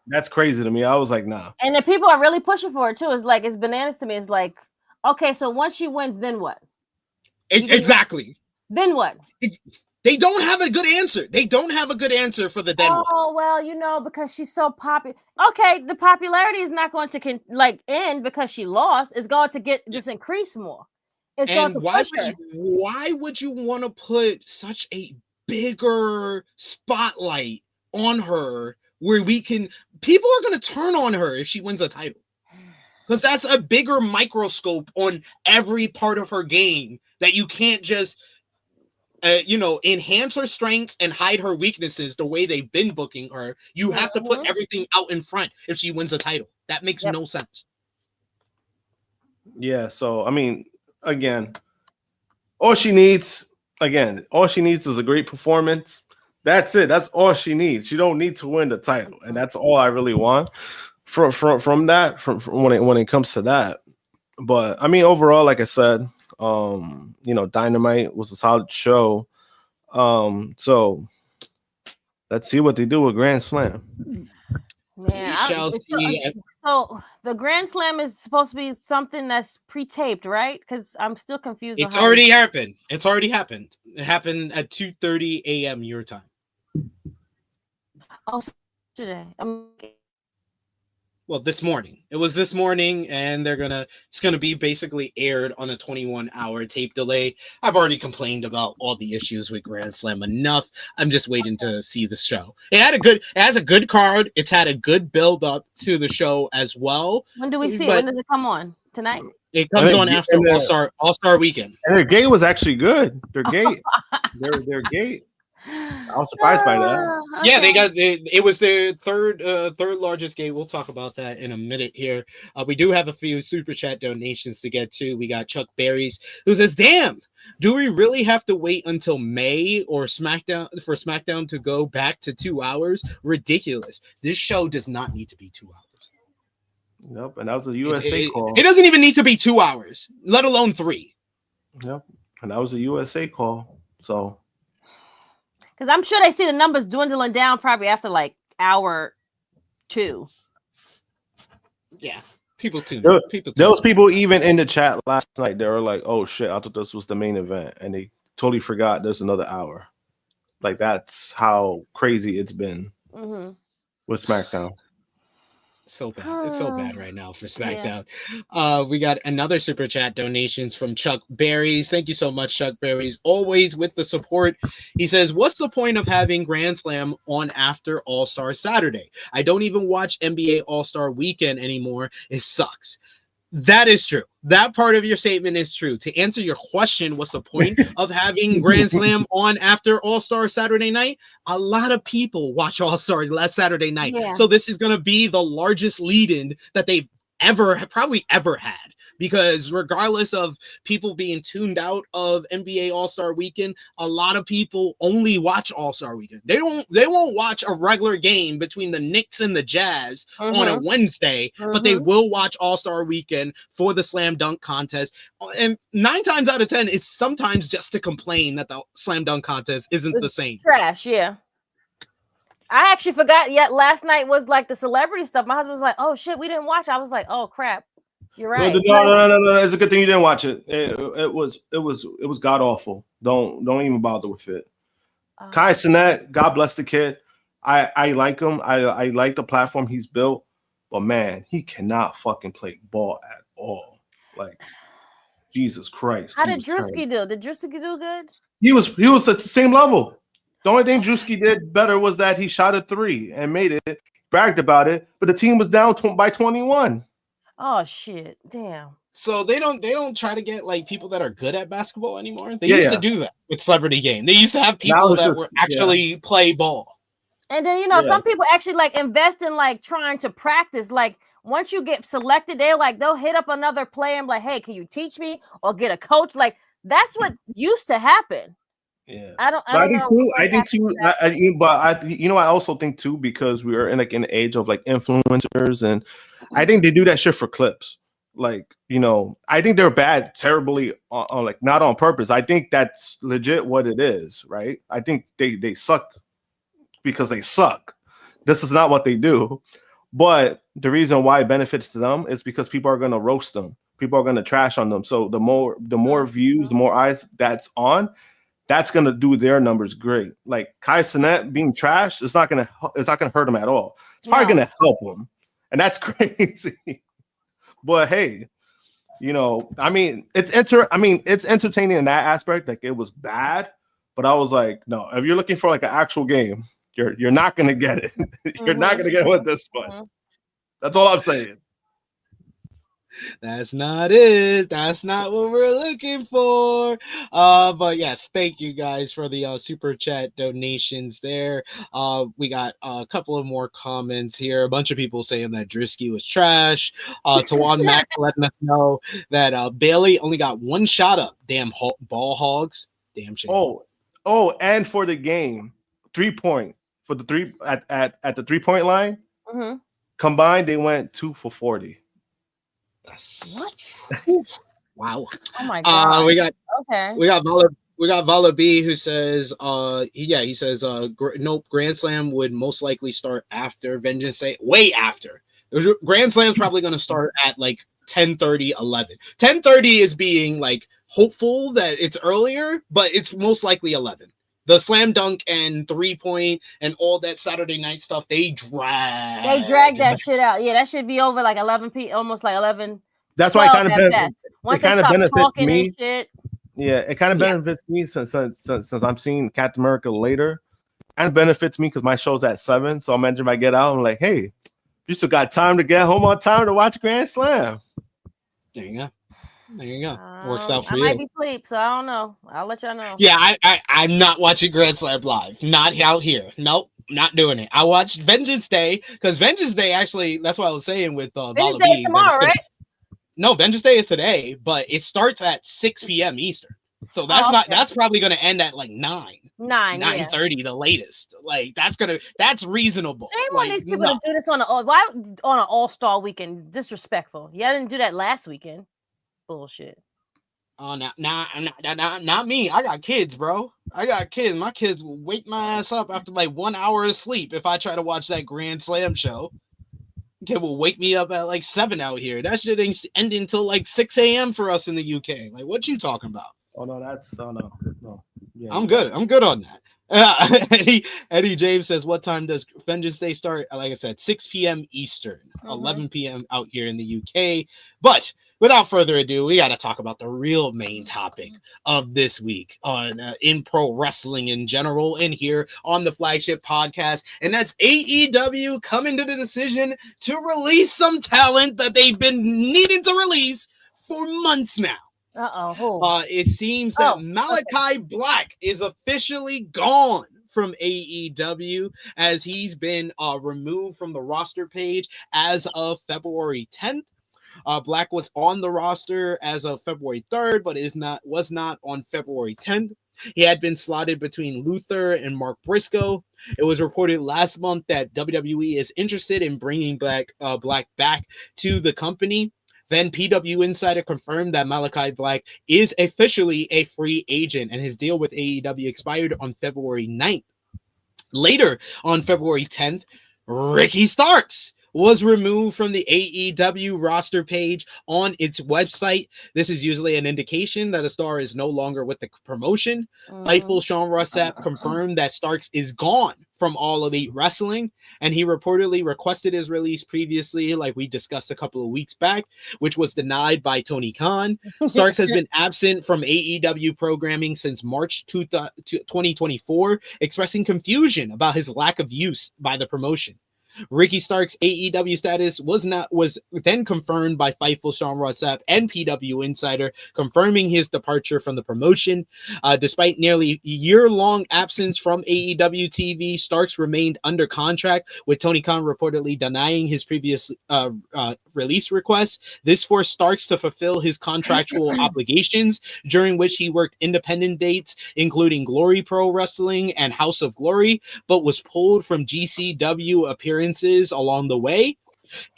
That's crazy to me. I was like, nah. And the people are really pushing for it too. It's like, it's bananas to me. It's like, okay, so once she wins, then what? Exactly. Then what? They don't have a good answer. They don't have a good answer for the then what. Oh, well, you know, because she's so popular. Okay, the popularity is not going to end because she lost. It's going to just increase more. It's going to push her. Why would you want to put such a bigger spotlight on her where people are going to turn on her if she wins a title? Because that's a bigger microscope on every part of her game that you can't just enhance her strengths and hide her weaknesses the way they've been booking her. You have to put everything out in front if she wins a title. That makes no sense. Yeah, so I mean, again, all she needs is a great performance. That's it. That's all she needs. She don't need to win the title, and that's all I really want from when it comes to that. But I mean, overall, like I said, Dynamite was a solid show. So let's see what they do with Grand Slam. Man, so the Grand Slam is supposed to be something that's pre-taped, right? Because I'm still confused. It's already happened. It happened at 2:30 a.m. your time. Oh, today. Well, this morning. It was this morning, and it's gonna be basically aired on a 21-hour tape delay. I've already complained about all the issues with Grand Slam enough. I'm just waiting to see the show. It has a good card. It's had a good build up to the show as well. When do we see it? When does it come on? Tonight? It comes on after All-Star Weekend. And their gate was actually good. Their gate. their gate. I was surprised by that. Okay. Yeah, it was their third largest gate. We'll talk about that in a minute here. We do have a few super chat donations to get to. We got Chuck Berries who says, "Damn, do we really have to wait until May or SmackDown to go back to 2 hours? Ridiculous. This show does not need to be 2 hours." Nope, and that was a USA call. It doesn't even need to be 2 hours, let alone 3. Yep, and that was a USA call. So. Because I'm sure they see the numbers dwindling down probably after like hour 2. Yeah, people tune. Those people even in the chat last night, they were like, "Oh shit, I thought this was the main event," and they totally forgot there's another hour. Like that's how crazy it's been with SmackDown. So bad. It's so bad right now for SmackDown. We got another super chat donations from Chuck Berries. Thank you so much, Chuck Berries. Always with the support. He says, "What's the point of having Grand Slam on after All-Star Saturday? I don't even watch NBA All-Star Weekend anymore. It sucks." That is true. That part of your statement is true. To answer your question, what's the point of having Grand Slam on after All-Star Saturday night? A lot of people watch All-Star last Saturday night. Yeah. So this is going to be the largest lead-in that they've probably ever had. Because regardless of people being tuned out of NBA All-Star Weekend, a lot of people only watch All-Star Weekend. They won't watch a regular game between the Knicks and the Jazz on a Wednesday, but they will watch All-Star Weekend for the slam dunk contest. And 9 times out of 10, it's sometimes just to complain that the slam dunk contest isn't the same. Trash, yeah. I actually forgot. Yet last night was like the celebrity stuff. My husband was like, "Oh shit, we didn't watch." I was like, "Oh crap." You're right. No. It's a good thing you didn't watch it. It was god awful. Don't even bother with it. Kai Cenat, God bless the kid. I like him. I like the platform he's built, but man, he cannot fucking play ball at all. Like Jesus Christ. How did Drewski do? Did Drewski do good? He was at the same level. The only thing Drewski did better was that he shot a 3 and made it, bragged about it, but the team was down by 21. Oh shit! Damn. So they don't try to get like people that are good at basketball anymore. They used to do that with Celebrity Game. They used to have people that were actually play ball. And then some people actually like invest in like trying to practice. Like once you get selected, they'll hit up another player and be like, "Hey, can you teach me?" Or get a coach. Like that's what used to happen. Yeah, I think too. I also think too, because we are in like an age of like influencers, and I think they do that shit for clips. Like, I think they're bad, terribly on like not on purpose. I think that's legit what it is, right? I think they suck because they suck. This is not what they do. But the reason why it benefits to them is because people are gonna roast them. People are gonna trash on them. So the more views, the more eyes that's on, that's gonna do their numbers great. Like Kai Cenat being trashed, it's not gonna hurt him at all. It's probably gonna help him, and that's crazy. But hey, it's entertaining in that aspect. Like it was bad, but I was like, no, if you're looking for like an actual game, you're not gonna get it. You're not gonna get it with this one. That's all I'm saying. That's not it. That's not what we're looking for. But yes, thank you guys for the super chat donations there. We got a couple of more comments here. A bunch of people saying that Drewski was trash. Tawan Mac letting us know that Bailey only got 1 shot up. Damn ball hogs. Damn shit. Oh, and for the game, 3-point for the 3 at the 3-point line. Combined, they went 2 for 40. What? Wow. Oh my god. We got Vala B who says he says nope, Grand Slam would most likely start after Vengeance Day. Way after. Grand Slam's probably going to start at like 10:30, 11. 10:30 is being like hopeful that it's earlier, but it's most likely 11. The slam dunk and 3-point and all that Saturday night stuff, they drag that shit out. Yeah, that should be over like 11 almost like 11. That's why it kind of benefits me. Yeah, it kind of benefits me since I'm seeing Captain America later. And benefits me because my show's at 7. So imagine if I get out, I'm like, hey, you still got time to get home on time to watch Grand Slam. There you go. Works out for you. I might be asleep, so I don't know. I'll let y'all know. Yeah, I'm not watching Grand Slam live. Not out here. Nope, not doing it. I watched Vengeance Day because Vengeance Day actually. That's what I was saying with Vengeance Day is tomorrow, right? No, Vengeance Day is today, but it starts at 6 p.m. Eastern. So that's that's probably going to end at like 9:30, the latest. Like that's reasonable. Shame on these people to do this on an All-Star weekend. Disrespectful. Y'all didn't do that last weekend. Bullshit. Oh, not me. I got kids, bro. I got kids. My kids will wake my ass up after like 1 hour of sleep if I try to watch that Grand Slam show. Kid will wake me up at like 7 out here. That shit ain't ending until like 6 a.m. for us in the UK. Like, what you talking about? Oh no, no. Yeah, I'm good. I'm good on that. Eddie James says, what time does Vengeance Day start? Like I said, 6 p.m. Eastern, 11 p.m. out here in the UK. But without further ado, we got to talk about the real main topic of this week on in pro wrestling in general and here on the flagship podcast. And that's AEW coming to the decision to release some talent that they've been needing to release for months now. It seems that Malakai Black is officially gone from AEW as he's been removed from the roster page as of February 10th. Black was on the roster as of February 3rd, but was not on February 10th. He had been slotted between Luther and Mark Briscoe. It was reported last month that WWE is interested in bringing Black back to the company. Then PW Insider confirmed that Malakai Black is officially a free agent and his deal with AEW expired on February 9th. Later on February 10th, Ricky Starks was removed from the AEW roster page on its website. This is usually an indication that a star is no longer with the promotion. Fightful Sean Ross Sapp confirmed that Starks is gone from All Elite Wrestling, and he reportedly requested his release previously, like we discussed a couple of weeks back, which was denied by Tony Khan. Starks has been absent from AEW programming since March 2024, expressing confusion about his lack of use by the promotion. Ricky Starks' AEW status was then confirmed by Fightful Sean Ross Sapp and PW Insider, confirming his departure from the promotion. Despite nearly a year-long absence from AEW TV, Starks remained under contract, with Tony Khan reportedly denying his previous release request. This forced Starks to fulfill his contractual obligations, during which he worked independent dates, including Glory Pro Wrestling and House of Glory, but was pulled from GCW appearances along the way.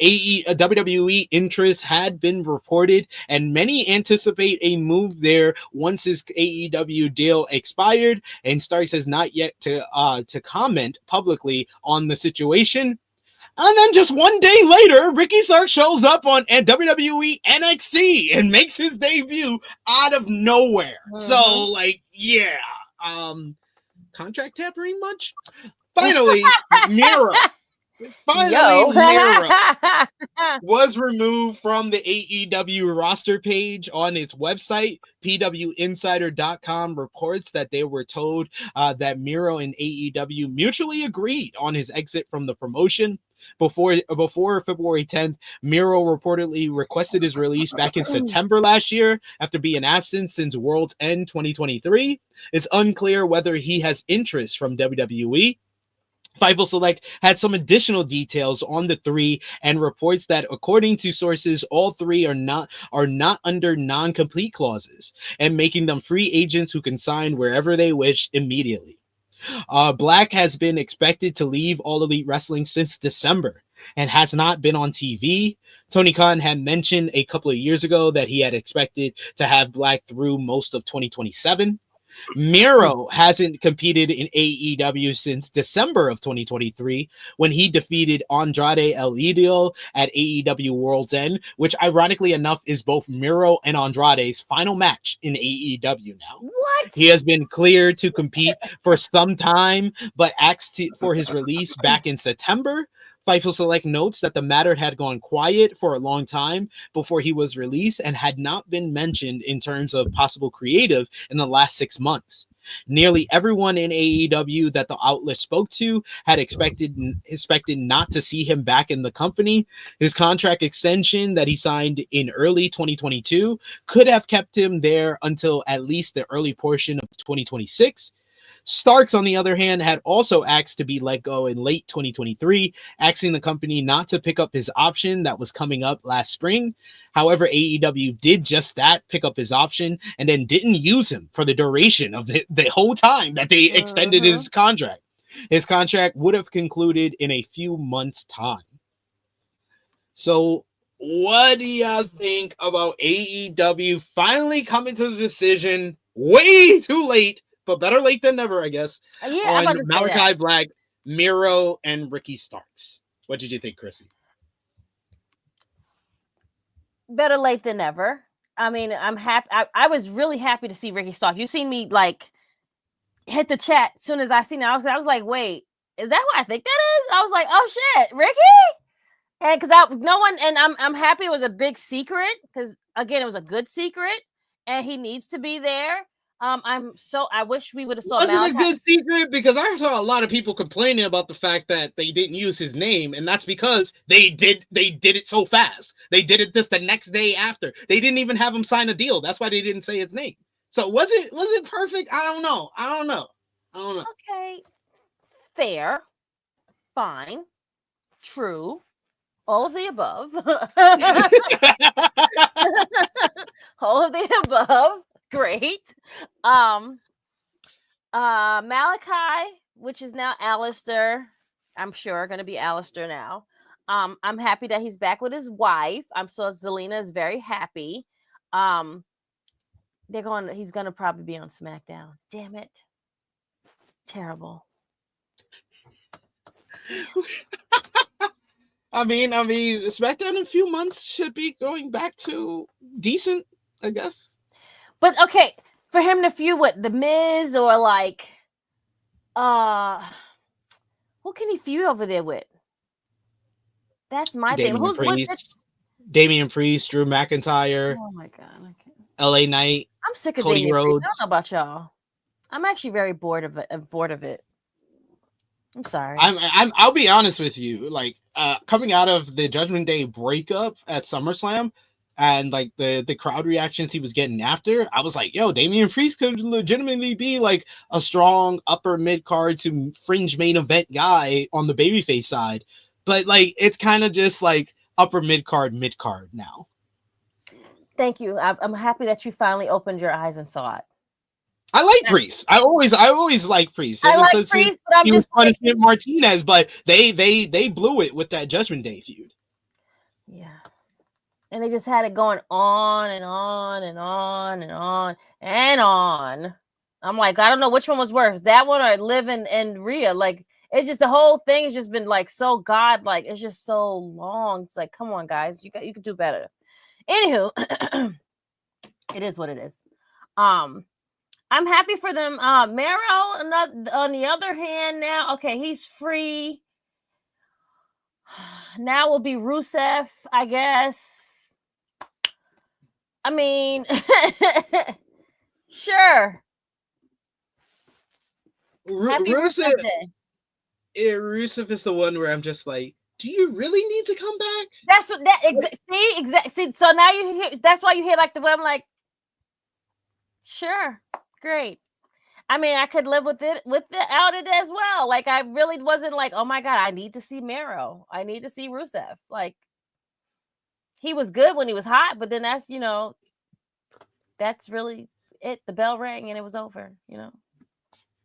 WWE interest had been reported, and many anticipate a move there once his AEW deal expired, and Starks has not yet to comment publicly on the situation. And then just one day later, Ricky Starks shows up on WWE NXT and makes his debut out of nowhere. So, like, yeah. Contract tampering much? Finally, Miro. Miro was removed from the AEW roster page on its website. PWInsider.com reports that they were told that Miro and AEW mutually agreed on his exit from the promotion. Before February 10th, Miro reportedly requested his release back in September last year after being absent since World's End 2023. It's unclear whether he has interest from WWE. Fightful Select had some additional details on the three and reports that, according to sources, all three are not under non-compete clauses and making them free agents who can sign wherever they wish immediately. Black has been expected to leave All Elite Wrestling since December and has not been on TV. Tony Khan had mentioned a couple of years ago that he had expected to have Black through most of 2027. Miro hasn't competed in AEW since December of 2023 when he defeated Andrade El Idolo at AEW World's End, which ironically enough is both Miro and Andrade's final match in AEW now. What? He has been cleared to compete for some time, but asked for his release back in September. Fightful Select notes that the matter had gone quiet for a long time before he was released and had not been mentioned in terms of possible creative in the last 6 months. Nearly everyone in AEW that the outlet spoke to had expected not to see him back in the company. His contract extension that he signed in early 2022 could have kept him there until at least the early portion of 2026. Starks, on the other hand, had also asked to be let go in late 2023, asking the company not to pick up his option that was coming up last spring. However, AEW did just that, pick up his option, and then didn't use him for the duration of the whole time that they extended his contract. His contract would have concluded in a few months' time. So, what do y'all think about AEW finally coming to the decision way too late, but better late than never, I guess, on Malakai Black, Miro, and Ricky Starks? What did you think, Krssi? Better late than never. I mean, I'm happy. I was really happy to see Ricky Starks. You've seen me like hit the chat as soon as I seen it. I was like, wait, is that who I think that is? I was like, oh shit, Ricky. And because no one, and I'm happy it was a big secret, because again, it was a good secret, and he needs to be there. I wish we would have saw. Wasn't a good secret, because I saw a lot of people complaining about the fact that they didn't use his name, and that's because they did it so fast. They did it just the next day after. They didn't even have him sign a deal. That's why they didn't say his name. So was it perfect? I don't know. Okay, fair, fine, true, all of the above. All of the above. Great. Malakai, which is now Alistair, I'm sure going to be Alistair now. I'm happy that he's back with his wife. I'm sure Zelina is very happy. He's going to probably be on SmackDown. Damn it. Terrible. I mean, SmackDown in a few months should be going back to decent, I guess. But okay, for him to feud with The Miz or like, who can he feud over there with? That's my thing. Damian Priest, Drew McIntyre. Oh my god! LA Knight. I'm sick of Cody Damian Rhodes. Priest. I don't know about y'all. I'm actually very bored of it. I'm sorry. I'll be honest with you. Like, coming out of the Judgment Day breakup at SummerSlam, and like the crowd reactions he was getting after, I was like, yo, Damian Priest could legitimately be like a strong upper mid card to fringe main event guy on the babyface side. But like, it's kind of just like upper mid card now. Thank you. I'm happy that you finally opened your eyes and saw it. I like Priest. I always like Priest. I like Priest, but I'm just punishing Martinez, but they blew it with that Judgment Day feud. Yeah. And they just had it going on and on and on and on and on. I'm like, I don't know which one was worse, that one or Liv and Rhea. Like, it's just the whole thing has just been like so godlike. It's just so long. It's like, come on, guys, you could do better. Anywho, it is what it is. I'm happy for them. Miro, on the other hand, now, okay, he's free. Now will be Rusev, I guess. I mean, sure. Rusev is the one where I'm just like, do you really need to come back? That's what see. So now you hear. That's why you hear like the way I'm like, sure, great. I mean, I could live with it without it as well. Like, I really wasn't like, oh my god, I need to see Miro. I need to see Rusev. Like, he was good when he was hot, but then that's really it. The bell rang and it was over.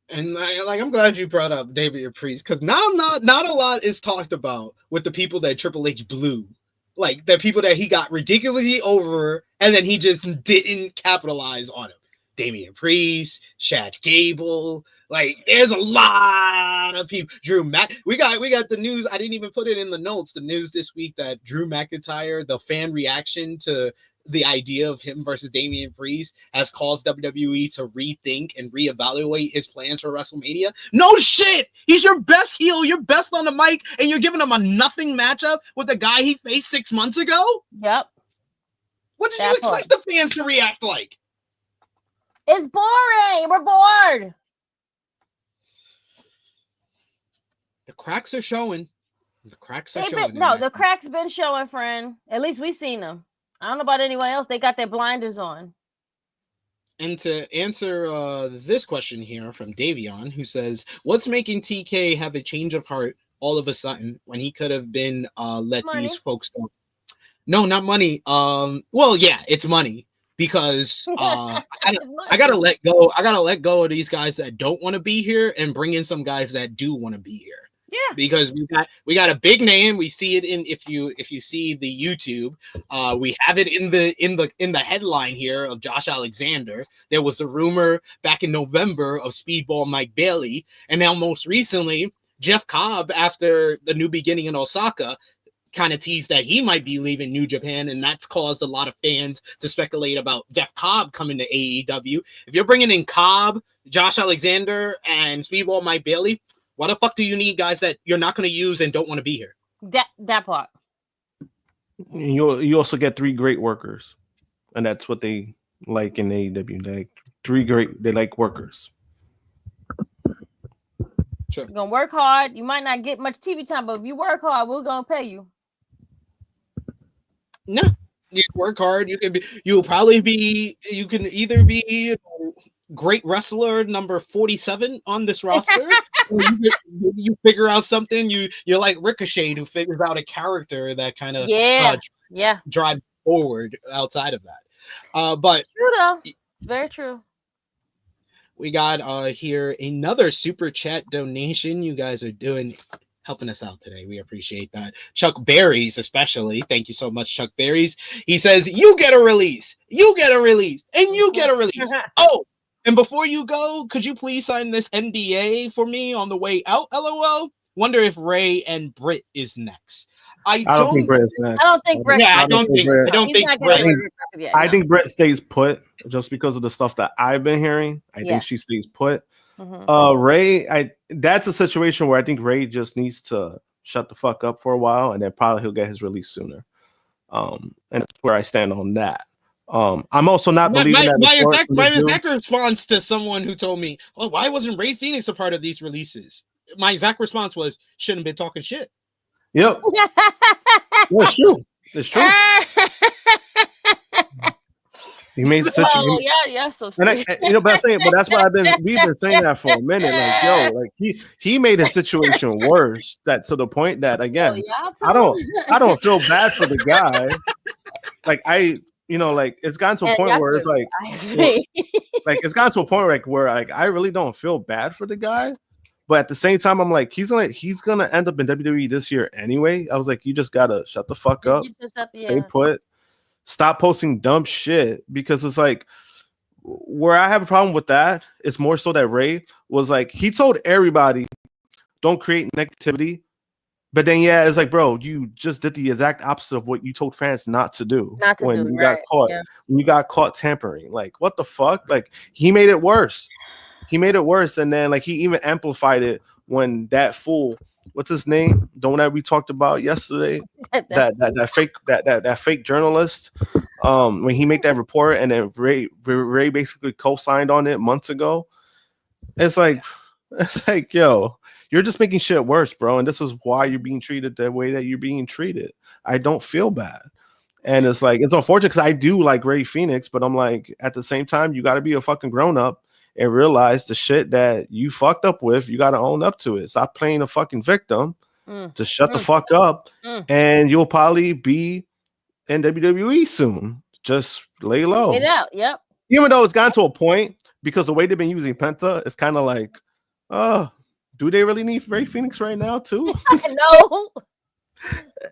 And I'm glad you brought up Damian Priest, because not a lot is talked about with the people that Triple H blew, like the people that he got ridiculously over, and then he just didn't capitalize on him. Damian Priest, Chad Gable, like there's a lot of people. Drew we got the news. I didn't even put it in the notes. The news this week that Drew McIntyre, the fan reaction to the idea of him versus Damian Priest, has caused WWE to rethink and reevaluate his plans for WrestleMania. No shit! He's your best heel, your best on the mic, and you're giving him a nothing matchup with the guy he faced 6 months ago? Yep. What did you expect the fans to react like? It's boring. We're bored. The cracks are showing. The cracks been showing, friend. At least we seen them. I don't know about anyone else. They got their blinders on. And to answer this question here from Davion, who says, what's making TK have a change of heart all of a sudden when he could have been let money. These folks go? No, not money. Well, yeah, it's money. Because I gotta let go. I gotta let go of these guys that don't want to be here and bring in some guys that do want to be here. Yeah, because we got a big name. We see it in if you see the YouTube, we have it in the headline here of Josh Alexander. There was a rumor back in November of Speedball Mike Bailey, and now most recently Jeff Cobb after the New Beginning in Osaka. kind of teased that he might be leaving New Japan, and that's caused a lot of fans to speculate about Jeff Cobb coming to AEW. If you're bringing in Cobb, Josh Alexander, and Speedball Mike Bailey, why the fuck do you need guys that you're not going to use and don't want to be here? That part. And you also get 3 great workers, and that's what they like in AEW. They like workers. Sure. You're gonna work hard. You might not get much TV time, but if you work hard, we're gonna pay you. No, you work hard. You can either be great wrestler number 47 on this roster, or you figure out something. You're like Ricochet, who figures out a character that kind of drives forward outside of that. But true though. It's very true. We got here another super chat donation. You guys are helping us out today. We appreciate that. Chuck Berries, especially. Thank you so much, Chuck Berries. He says, you get a release, you get a release, and you get a release. Oh, and before you go, could you please sign this NDA for me on the way out? LOL. Wonder if Ray and Britt is next. I don't think Britt is next. I don't think Britt. Yeah, I don't think Britt. I think Britt stays put just because of the stuff that I've been hearing. I think she stays put. Ray, that's a situation where I think Ray just needs to shut the fuck up for a while, and then probably he'll get his release sooner. And that's where I stand on that. I'm also not believing that my exact response to someone who told me, "Oh, why wasn't Ray Phoenix a part of these releases?" My exact response was, "Shouldn't be talking shit." Yep. It's true. It's true. He made such so but that's what we've been saying that for a minute. Like, he made a situation worse that to the point that again, I don't feel bad for the guy. It's gotten to a point where it's it's gotten to a point where I really don't feel bad for the guy. But at the same time, I'm like, he's gonna end up in WWE this year anyway. I was like, you just gotta shut the fuck up, stay put, stop posting dumb shit, because it's like where I have a problem with that. It's more so that Ray was like, he told everybody, don't create negativity, but then it's like, bro, you just did the exact opposite of what you told fans not to do when you got caught. When you got caught tampering, like what the fuck? Like he made it worse. And then he even amplified it when that fool, what's his name, the one that we talked about yesterday, that fake journalist, when he made that report and then Ray basically co-signed on it months ago. It's like, yo, you're just making shit worse, bro, and this is why you're being treated the way that you're being treated. I don't feel bad. And it's like, it's unfortunate because I do like Ray Phoenix, but I'm like, at the same time, you got to be a fucking grown up and realize the shit that you fucked up with, you got to own up to it. Stop playing a fucking victim. Just shut the fuck up, and you'll probably be in WWE soon. Just lay low. Get out. Yep. Even though it's gotten to a point, because the way they've been using Penta, it's kind of like, do they really need Ray Phoenix right now too? No.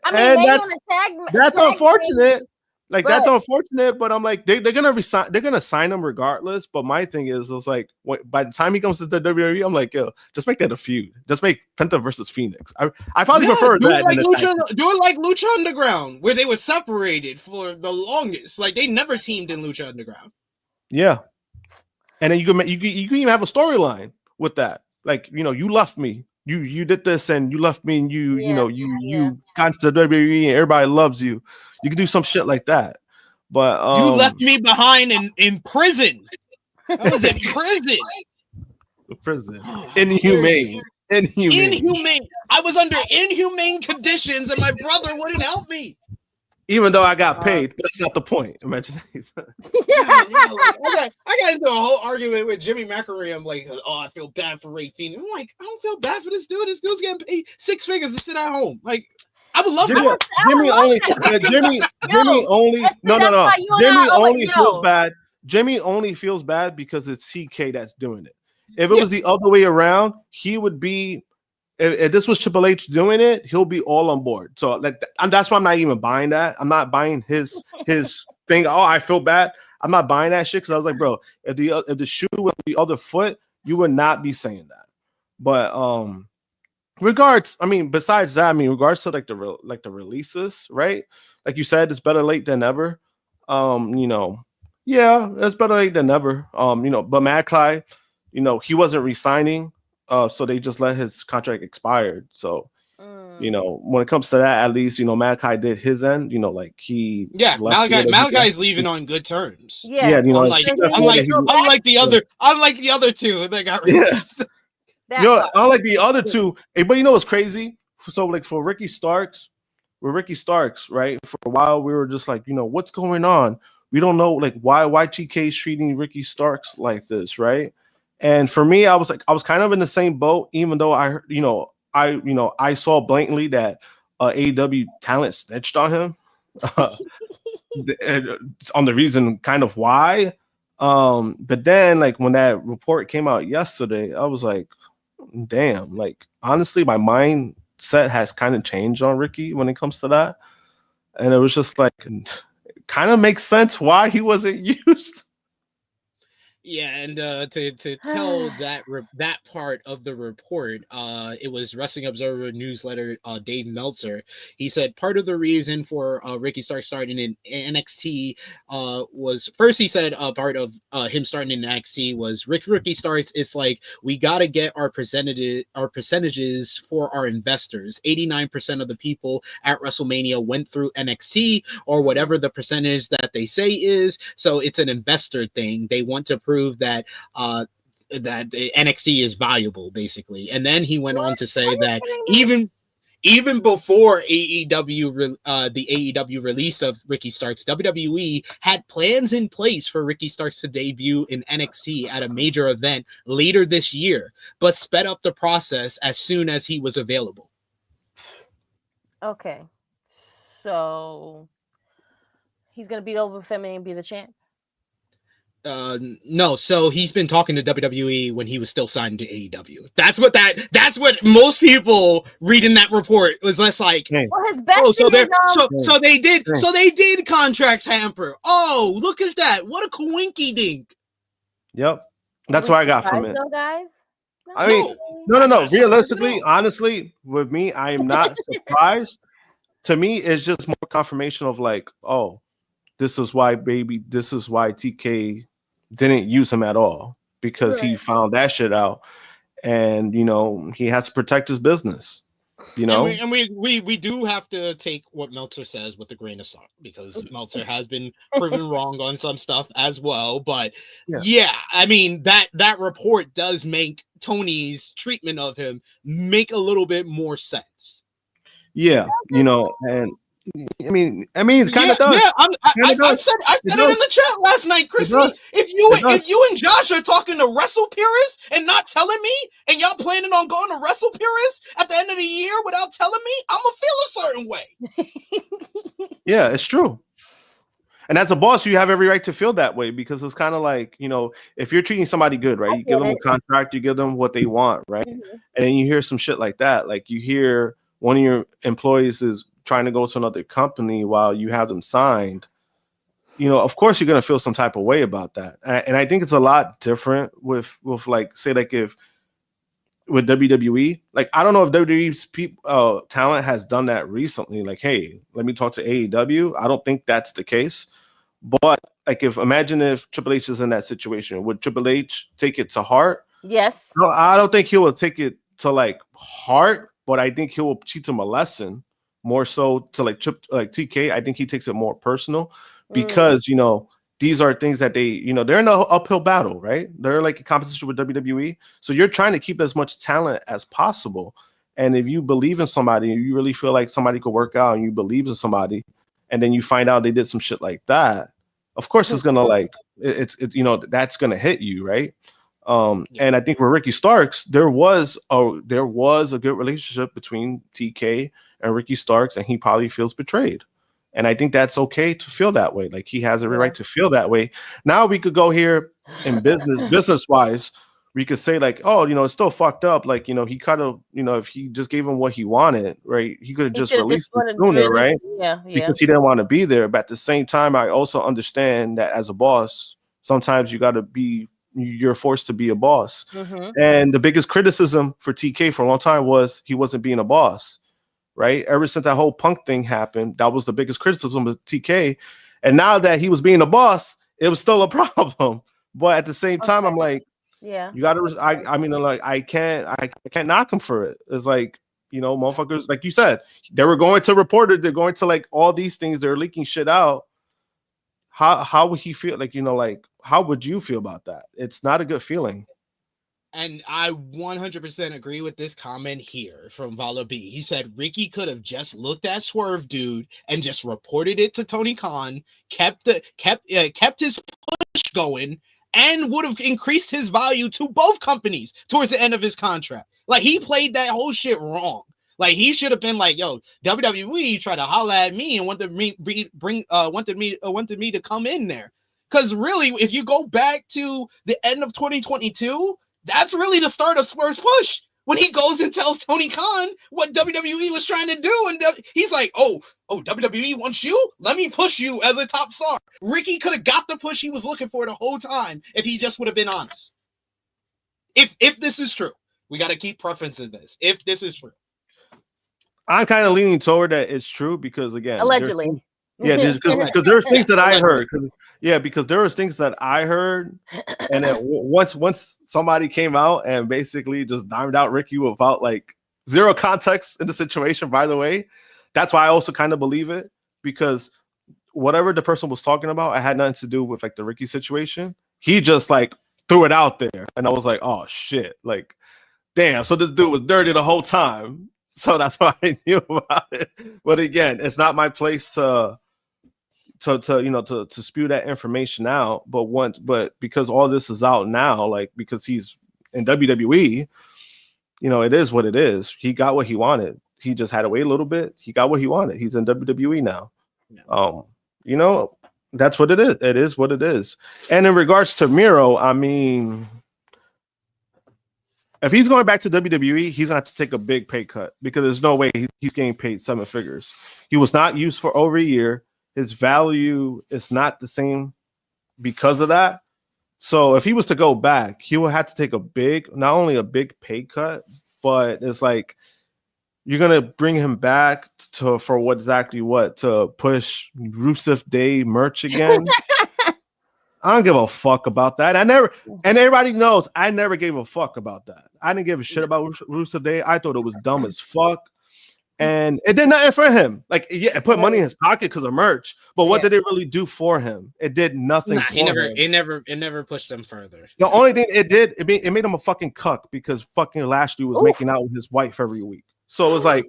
I mean, that's unfortunate. That's unfortunate, but I'm like, they're gonna sign him regardless. But my thing is like, by the time he comes to the WWE, I'm like, yo, just make that a feud. Just make Penta versus Phoenix. I probably prefer that. Do it like Lucha Underground, where they were separated for the longest. Like they never teamed in Lucha Underground. Yeah, and then you can even have a storyline with that. Like, you left me. You did this and you left me, and you got to the WWE and everybody loves you. You can do some shit like that. But you left me behind in prison. I was in prison. Inhumane. I was under inhumane conditions and my brother wouldn't help me. Even though I got paid, but that's not the point. Imagine I got into a whole argument with Jimmy McElroy. I'm like, oh, I feel bad for Ray Phoenix. I'm like, I don't feel bad for this dude. This dude's getting paid 6 figures to sit at home. Like, I would love Jimmy only feels bad because it's CK that's doing it. If it was the other way around, he would be. If this was Triple H doing it, he'll be all on board. So and that's why I'm not even buying that. I'm not buying his thing. Oh, I feel bad. I'm not buying that shit, because I was like, bro, if the shoe was the other foot, you would not be saying that. But besides that, regards to like the releases, right? Like you said, it's better late than never. Yeah, it's better late than never. But Malakai, he wasn't resigning, so they just let his contract expired. So, when it comes to that, at least Malakai did his end. Like he Malakai's leaving on good terms. Yeah, unlike the other two that got released. Unlike the other two, but what's crazy? So like for Ricky Starks, right? For a while we were just like, what's going on? We don't know like why TK is treating Ricky Starks like this, right? And for me, I was kind of in the same boat, even though I saw blatantly that AEW talent snitched on him on the reason kind of why. But then like when that report came out yesterday, I was like, damn, like honestly, my mindset has kind of changed on Ricky when it comes to that. And it was just like, it kind of makes sense why he wasn't used. Yeah, and to tell that part of the report, it was Wrestling Observer newsletter Dave Meltzer. He said part of the reason for Ricky Starks starting in NXT was first he said part of him starting in NXT was Ricky Starks. It's like we got to get our percentages for our investors. 89% of the people at WrestleMania went through NXT or whatever the percentage that they say is. So it's an investor thing. They want to prove that that NXT is valuable, basically. And then he went on to say that even before the AEW release of Ricky Starks, WWE had plans in place for Ricky Starks to debut in NXT at a major event later this year, but sped up the process as soon as he was available. Okay, so he's gonna beat over Femi and be the champ. No, so he's been talking to WWE when he was still signed to AEW. That's what most people reading that report was less like. Well, his best so they did contracts hamper. Oh, look at that! What a coinky dink. Yep, that's what I got from it. Though, guys? No. Realistically, honestly, with me, I am not surprised. To me, it's just more confirmation of like, oh, this is why TK didn't use him at all, because he found that shit out, and he has to protect his business. And we do have to take what Meltzer says with a grain of salt, because Meltzer has been proven wrong on some stuff as well. But that report does make Tony's treatment of him make a little bit more sense. Yeah, and it kind of does. Yeah, I said it in the chat last night, Krssi. If you and Josh are talking to Wrestle Purists and not telling me, and y'all planning on going to Wrestle Purists at the end of the year without telling me, I'm gonna feel a certain way. Yeah, it's true. And as a boss, you have every right to feel that way, because it's kind of like, if you're treating somebody good, right? You give them a contract, you give them what they want, right? Mm-hmm. And then you hear some shit like that. Like you hear one of your employees is trying to go to another company while you have them signed, of course you're going to feel some type of way about that. And I think it's a lot different with like, say, like if with WWE, like, I don't know if WWE's talent has done that recently. Like, hey, let me talk to AEW. I don't think that's the case. But like, imagine if Triple H is in that situation, would Triple H take it to heart? Yes. No, I don't think he will take it to like heart, but I think he will teach him a lesson. More so to like TK, I think he takes it more personal, because these are things that they they're in an uphill battle, right? They're like a competition with WWE, so you're trying to keep as much talent as possible. And if you believe in somebody, and you really feel like somebody could work out, and you believe in somebody, and then you find out they did some shit like that, of course it's gonna like it's that's gonna hit you, right? And I think with Ricky Starks, there was a good relationship between TK and Ricky Starks, and he probably feels betrayed. And I think that's okay to feel that way. Like, he has every right to feel that way. Now we could go here in business wise, we could say like, oh, it's still fucked up. Like, he could have, if he just gave him what he wanted, right? He could have just released him sooner, right? Yeah. Because he didn't want to be there. But at the same time, I also understand that as a boss, sometimes you got to be you're forced to be a boss. And the biggest criticism for TK for a long time was he wasn't being a boss, right? Ever since that whole Punk thing happened, that was the biggest criticism of TK. And now that he was being a boss, it was still a problem. But at the same time, I'm like, yeah, you gotta. I mean, like, I can't knock him for it. It's like, motherfuckers, like you said, they were going to report it. They're going to like all these things. They're leaking shit out. How would he feel? Like, like, how would you feel about that? It's not a good feeling. And I 100% agree with this comment here from Vala B. He said Ricky could have just looked at Swerve Dude and just reported it to Tony Khan, kept his push going, and would have increased his value to both companies towards the end of his contract. Like, he played that whole shit wrong. Like, he should have been like, "Yo, WWE tried to holler at me and wanted me to come in there." Because really, if you go back to the end of 2022. That's really the start of Swerve's push when he goes and tells Tony Khan what WWE was trying to do. And he's like, oh, WWE wants you? Let me push you as a top star. Ricky could have got the push he was looking for the whole time if he just would have been honest. If this is true, we got to keep preferencing this. If this is true. I'm kind of leaning toward that it's true because, again, allegedly. Because there's things that I heard. Because there was things that I heard, and then once somebody came out and basically just dimed out Ricky without like zero context in the situation. By the way, that's why I also kind of believe it, because whatever the person was talking about, it had nothing to do with like the Ricky situation. He just like threw it out there, and I was like, oh shit, like damn. So this dude was dirty the whole time. So that's why I knew about it. But again, it's not my place to spew that information out. But because all this is out now, like because he's in WWE, it is what it is. He got what he wanted. He just had to wait a little bit. He got what he wanted. He's in WWE now. Yeah. That's what it is. It is what it is. And in regards to Miro, I mean, if he's going back to WWE, he's gonna have to take a big pay cut because there's no way he's getting paid 7 figures. He was not used for over a year. His value is not the same because of that. So if he was to go back, he would have to take not only a big pay cut, but it's like you're gonna bring him back to push Rusev Day merch again. I don't give a fuck about that. And everybody knows I never gave a fuck about that. I didn't give a shit about Rusev Day. I thought it was dumb as fuck. And it did nothing for him. Like, yeah, it put money in his pocket because of merch. But what did it really do for him? It did nothing for him. It never pushed him further. The only thing it did, it made him a fucking cuck because fucking Lashley was making out with his wife every week. So it was like,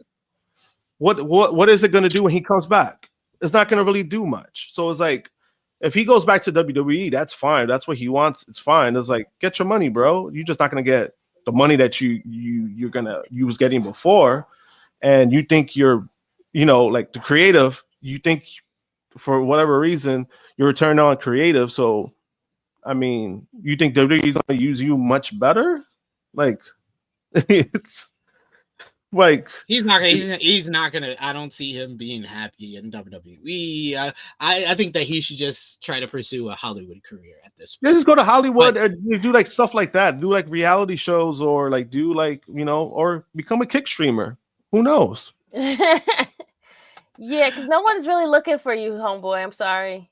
what is it going to do when he comes back? It's not going to really do much. So it's like, if he goes back to WWE, that's fine. That's what he wants. It's fine. It's like, get your money, bro. You're just not going to get the money that you was getting before. And you think you're, like the creative, you think for whatever reason, you're returning on creative. So, I mean, you think WWE is going to use you much better? Like, it's like he's not gonna. I don't see him being happy in WWE. I think that he should just try to pursue a Hollywood career at this point. Yeah, just go to Hollywood and do like stuff like that. Do like reality shows or like do like or become a kick streamer. Who knows? Yeah, because no one's really looking for you, homeboy. I'm sorry.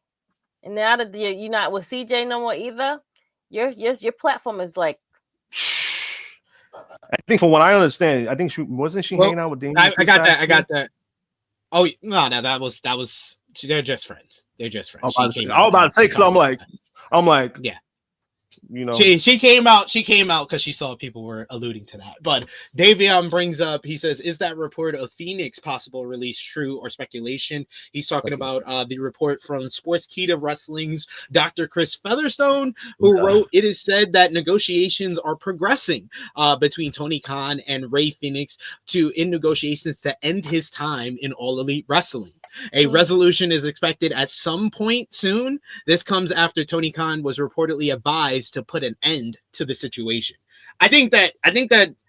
And now that you're not with CJ no more either, your platform is like. I think from what I understand, I think she hanging out with Damian. I got that. Oh no, that was they're just friends. They're just friends. I was about to say because I'm like yeah. She came out because she saw people were alluding to that. But Davion brings up, he says, is that report of Phoenix possible release true or speculation? He's talking about the report from Sportskeeda Wrestling's Dr. Chris Featherstone, who wrote, it is said that negotiations are progressing between Tony Khan and Ray Phoenix in negotiations to end his time in All Elite Wrestling. A resolution is expected at some point soon. This comes after Tony Khan was reportedly advised to put an end to the situation. I think that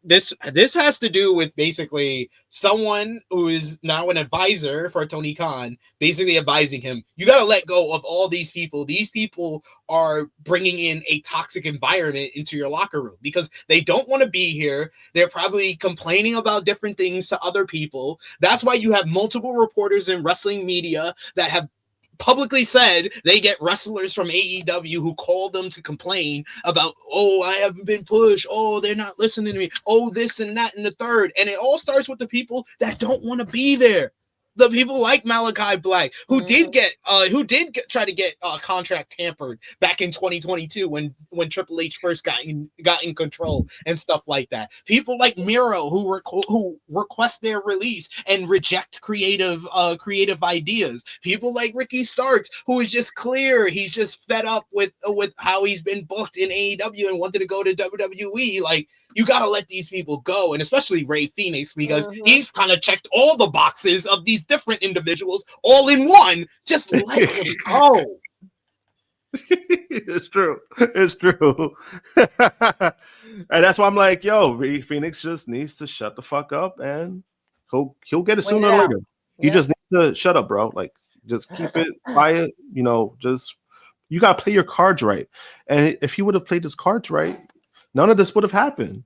this has to do with basically someone who is now an advisor for Tony Khan, basically advising him, you got to let go of all these people. These people are bringing in a toxic environment into your locker room because they don't want to be here. They're probably complaining about different things to other people. That's why you have multiple reporters in wrestling media that have publicly said they get wrestlers from AEW who call them to complain about, oh, I haven't been pushed, oh, they're not listening to me, oh, this and that and the third. And it all starts with the people that don't want to be there. The people like Malakai Black, who did try to get contract tampered back in 2022 when Triple H first got in control and stuff like that. People like Miro who request their release and reject creative ideas. People like Ricky Starks, who is just clear he's just fed up with how he's been booked in AEW and wanted to go to WWE. Like, you got to let these people go, and especially Ray Phoenix, because he's kind of checked all the boxes of these different individuals all in one. Just let him go. It's true. It's true. And that's why I'm like, yo, Ray Phoenix just needs to shut the fuck up, and he'll get it sooner or later. He just needs to shut up, bro. Like, just keep it quiet. You know, just you got to play your cards right. And if he would have played his cards right, none of this would have happened.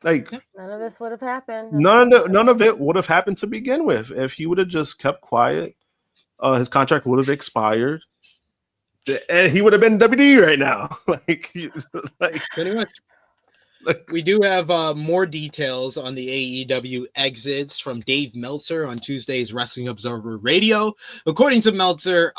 Like, none of this would have happened. None of it would have happened to begin with. If he would have just kept quiet, his contract would have expired, and he would have been WWE right now. like pretty much. We do have more details on the AEW exits from Dave Meltzer on Tuesday's Wrestling Observer Radio. According to Meltzer,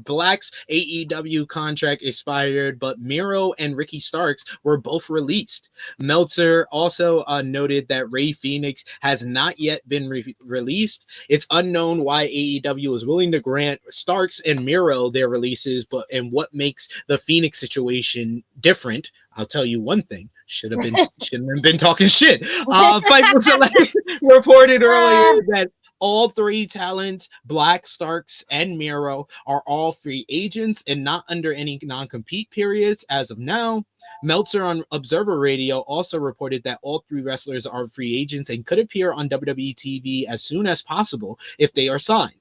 Black's AEW contract expired, but Miro and Ricky Starks were both released. Meltzer also noted that Ray Phoenix has not yet been released. It's unknown why AEW is willing to grant Starks and Miro their releases, and what makes the Phoenix situation different. I'll tell you one thing. Shouldn't have been talking shit. Fightful Select reported earlier that all three talents, Black, Starks, and Miro, are all free agents and not under any non-compete periods as of now. Meltzer on Observer Radio also reported that all three wrestlers are free agents and could appear on WWE TV as soon as possible if they are signed.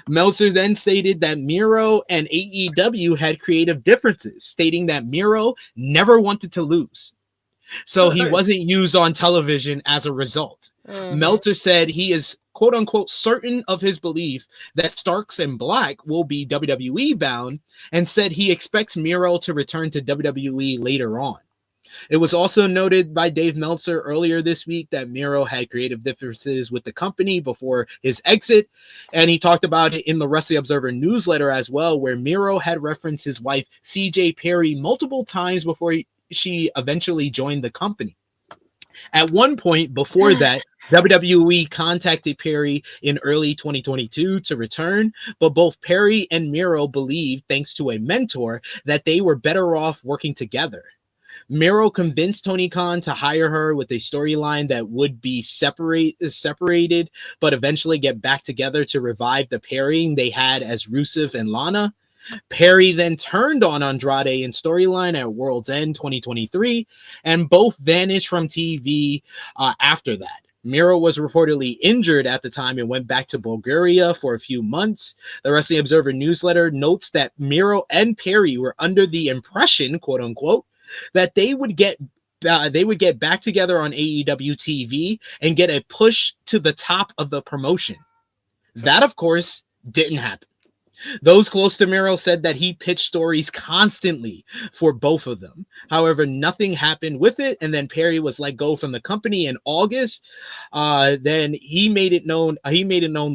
Meltzer then stated that Miro and AEW had creative differences, stating that Miro never wanted to lose, so he wasn't used on television as a result. Meltzer said he is, quote unquote, certain of his belief that Starks and Black will be WWE bound, and said he expects Miro to return to WWE later on. It was also noted by Dave Meltzer earlier this week that Miro had creative differences with the company before his exit, and he talked about it in the Wrestling Observer newsletter as well, where Miro had referenced his wife CJ Perry multiple times before she eventually joined the company. At one point before that, WWE contacted Perry in early 2022 to return, but both Perry and Miro believed, thanks to a mentor, that they were better off working together. Miro convinced Tony Khan to hire her with a storyline that would be separated, but eventually get back together to revive the pairing they had as Rusev and Lana. Perry then turned on Andrade in storyline at World's End 2023, and both vanished from TV after that. Miro was reportedly injured at the time and went back to Bulgaria for a few months. The Wrestling Observer newsletter notes that Miro and Perry were under the impression, quote unquote, that they would get back together on AEW TV and get a push to the top of the promotion. That, of course, didn't happen. Those close to Miro said that he pitched stories constantly for both of them. However, nothing happened with it, and then Perry was let go from the company in August. Then he made it known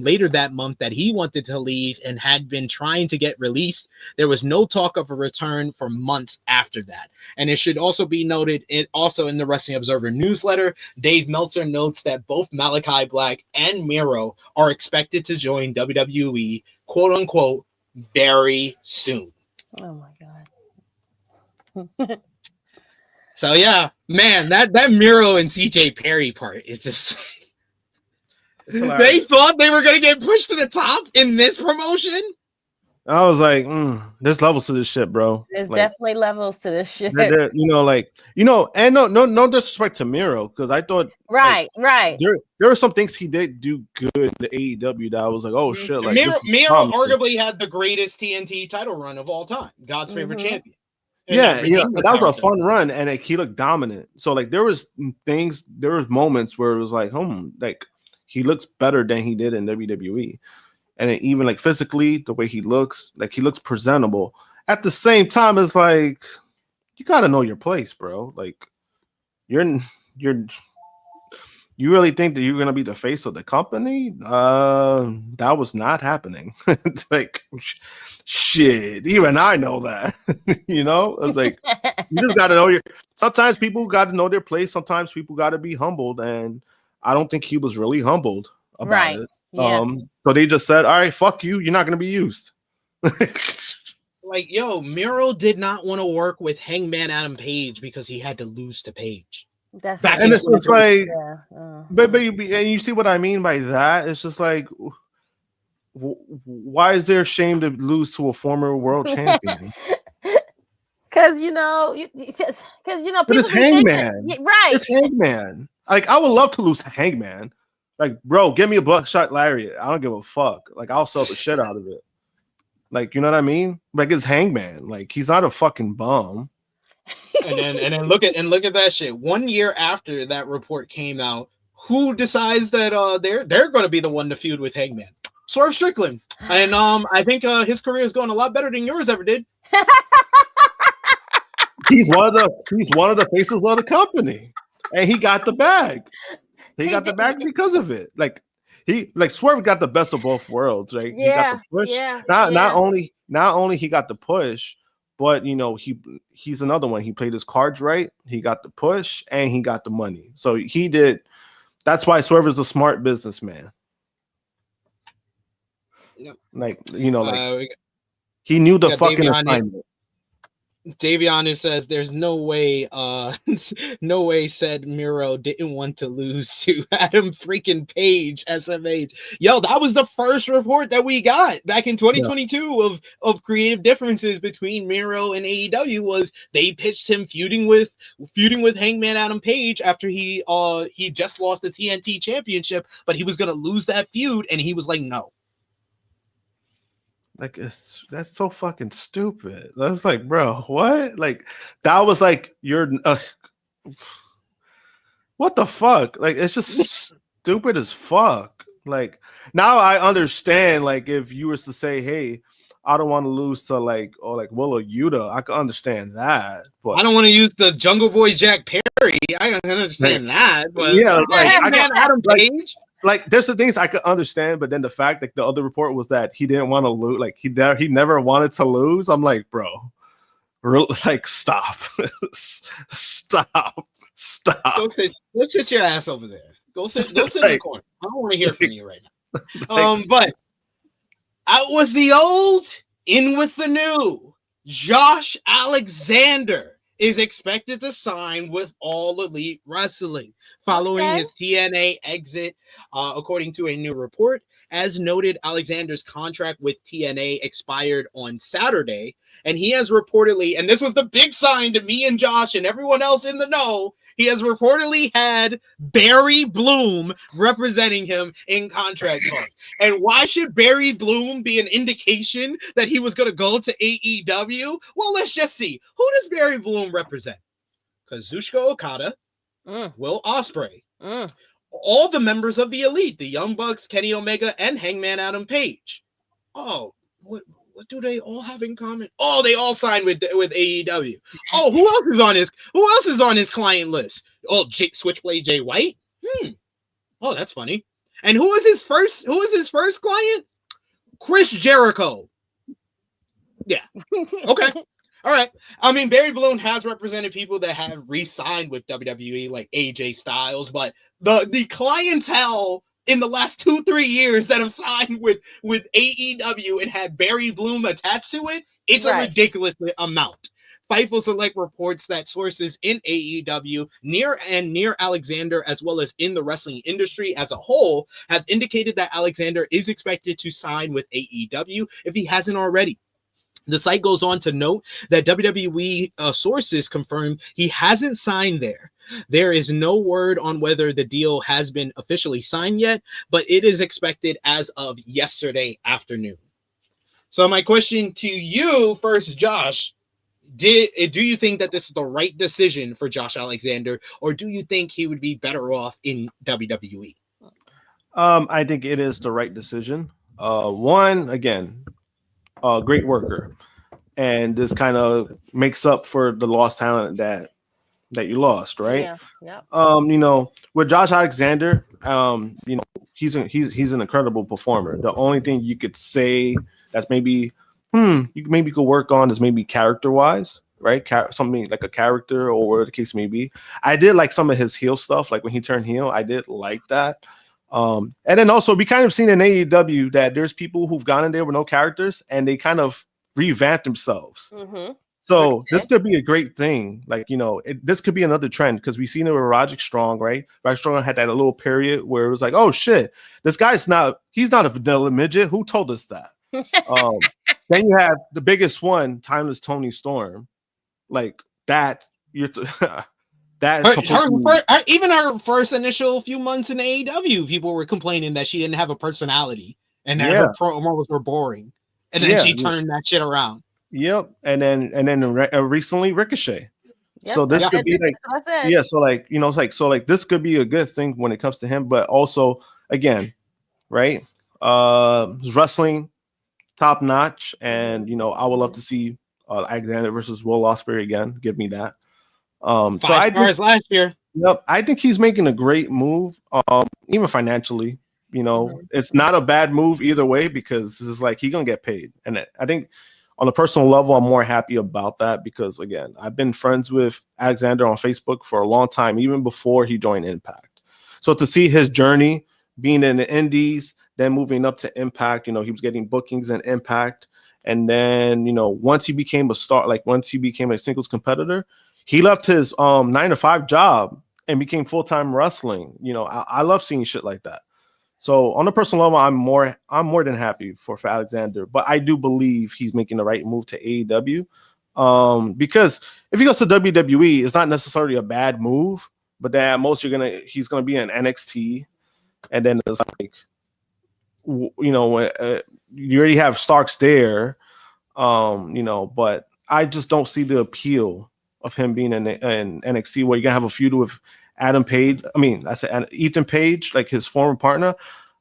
later that month that he wanted to leave and had been trying to get released. There was no talk of a return for months after that. And it should also be noted, also in the Wrestling Observer newsletter, Dave Meltzer notes that both Malakai Black and Miro are expected to join WWE, quote unquote, very soon. Oh my God. So yeah, man, that Miro and CJ Perry part is just they thought they were gonna get pushed to the top in this promotion. I was like, there's levels to this shit, bro. There's Like, definitely levels to this shit. you know, like, you know, and no disrespect to Miro, because I thought Right. there were some things he did do good in the AEW that I was like, oh shit, like Miro promising. arguably had the greatest TNT title run of all time, God's favorite champion. Yeah, that was a fun run, and like, he looked dominant. So like there was moments where it was like, like he looks better than he did in WWE, and even like physically, the way he looks presentable. At the same time, it's like you got to know your place, bro. Like you really think that you're gonna be the face of the company? That was not happening. Like, shit. Even I know that. You know, it's like you just gotta know sometimes people got to know their place. Sometimes people got to be humbled, and I don't think he was really humbled about it. Yeah. So they just said, "All right, fuck you. You're not gonna be used." Like, yo, Miro did not want to work with Hangman Adam Page because he had to lose to Page. That's and it's just like, but and you see what I mean by that? It's just like, why is there shame to lose to a former world champion? Because you know, because but it's Hangman, right? It's Hangman. Like, I would love to lose to Hangman. Like, bro, give me a buckshot lariat. I don't give a fuck. Like, I'll sell the shit out of it. Like, you know what I mean? Like, it's Hangman. Like, he's not a fucking bum. and then look at that shit. 1 year after that report came out, who decides that they're going to be the one to feud with Hangman? Swerve Strickland. And I think his career is going a lot better than yours ever did. He's one of the faces of the company, and he got the bag. He got the bag because of it. Like Swerve got the best of both worlds, right? Yeah, he got the push. Not only he got the push, but you know, he's another one. He played his cards right. He got the push and he got the money. So he did. That's why Swerve is a smart businessman. Yep. Like, you know, like he knew the fucking assignment. Davion, who says there's no way said Miro didn't want to lose to Adam freaking Page, SMH. Yo, that was the first report that we got back in 2022 of creative differences between Miro and AEW. Was they pitched him feuding with Hangman Adam Page after he just lost the TNT championship, but he was gonna lose that feud, and he was like, no. Like, that's so fucking stupid. That's like, bro, what? Like, that was like, what the fuck? Like, it's just stupid as fuck. Like, now I understand, like, if you were to say, hey, I don't want to lose to like Willa Yuta, I could understand that. But I don't want to use the Jungle Boy Jack Perry. I can understand that. But yeah, like, Adam Page. Like, there's the things I could understand, but then the fact that the other report was that he didn't want to lose, like he never wanted to lose. I'm like, bro, like, stop, stop. Go sit your ass over there. Go sit in the corner. I don't want to hear from you right now. But out with the old, in with the new. Josh Alexander is expected to sign with All Elite Wrestling following his TNA exit, according to a new report. As noted, Alexander's contract with TNA expired on Saturday, and he has reportedly, and this was the big sign to me and Josh and everyone else in the know, he has reportedly had Barry Bloom representing him in contract talks. And why should Barry Bloom be an indication that he was going to go to AEW? Well, let's just see. Who does Barry Bloom represent? Kazuchika Okada, Will Ospreay, all the members of the Elite, the Young Bucks, Kenny Omega, and Hangman Adam Page. Oh, what do they all have in common? Oh, they all signed with AEW. Oh, who else is on his client list? Oh, Switchblade Jay White. Oh, that's funny. And who is his first client? Chris Jericho. Yeah. Okay. All right. I mean, Barry Bloom has represented people that have re-signed with WWE, like AJ Styles, but the clientele in the last 2-3 years that have signed with AEW and had Barry Bloom attached to it, it's a ridiculous amount. Fightful Select reports that sources in AEW near Alexander, as well as in the wrestling industry as a whole, have indicated that Alexander is expected to sign with AEW if he hasn't already. The site goes on to note that WWE sources confirmed he hasn't signed there. There is no word on whether the deal has been officially signed yet, but it is expected as of yesterday afternoon. So my question to you first, Josh, do you think that this is the right decision for Josh Alexander, or do you think he would be better off in WWE? I think it is the right decision. One, again, great worker, and this kind of makes up for the lost talent that you lost, right? Yeah. You know, with Josh Alexander, you know, he's an incredible performer. The only thing you could say that's maybe you could work on is maybe character wise, right? Something like a character or whatever the case may be. I did like some of his heel stuff, like when he turned heel. I did like that. And then also we kind of seen in AEW that there's people who've gone in there with no characters and they kind of revamp themselves. Mm-hmm. So this could be a great thing. Like, you know, this could be another trend because we've seen it with Roderick Strong, right? Roderick Strong had that little period where it was like, oh shit, this guy's he's not a vanilla midget. Who told us that? Then you have the biggest one, Timeless Tony Storm. Like that, even her first initial few months in AEW, people were complaining that she didn't have a personality and that her promos were boring. And then she turned that shit around. Yep. And then recently Ricochet. Yep. So this could be like, so like, you know, it's like, so like this could be a good thing when it comes to him, but also again, right? Wrestling top notch. And, you know, I would love to see Alexander versus Will Ospreay again. Give me that. 5 stars last year. Yep. I think he's making a great move, even financially. You know, it's not a bad move either way because it's like he's gonna get paid. And I think on a personal level, I'm more happy about that because again, I've been friends with Alexander on Facebook for a long time, even before he joined Impact. So to see his journey being in the Indies, then moving up to Impact, you know, he was getting bookings in Impact. And then, you know, once he became a star, like once he became a singles competitor, he left his 9-to-5 job and became full-time wrestling. You know, I love seeing shit like that. So on a personal level, I'm more than happy for Alexander, but I do believe he's making the right move to AEW. Because if he goes to WWE, it's not necessarily a bad move, but then at most he's gonna be in NXT, and then it's like, you know, you already have Starks there, you know, but I just don't see the appeal of him being in NXT where you're gonna have a feud with Ethan Page, like his former partner.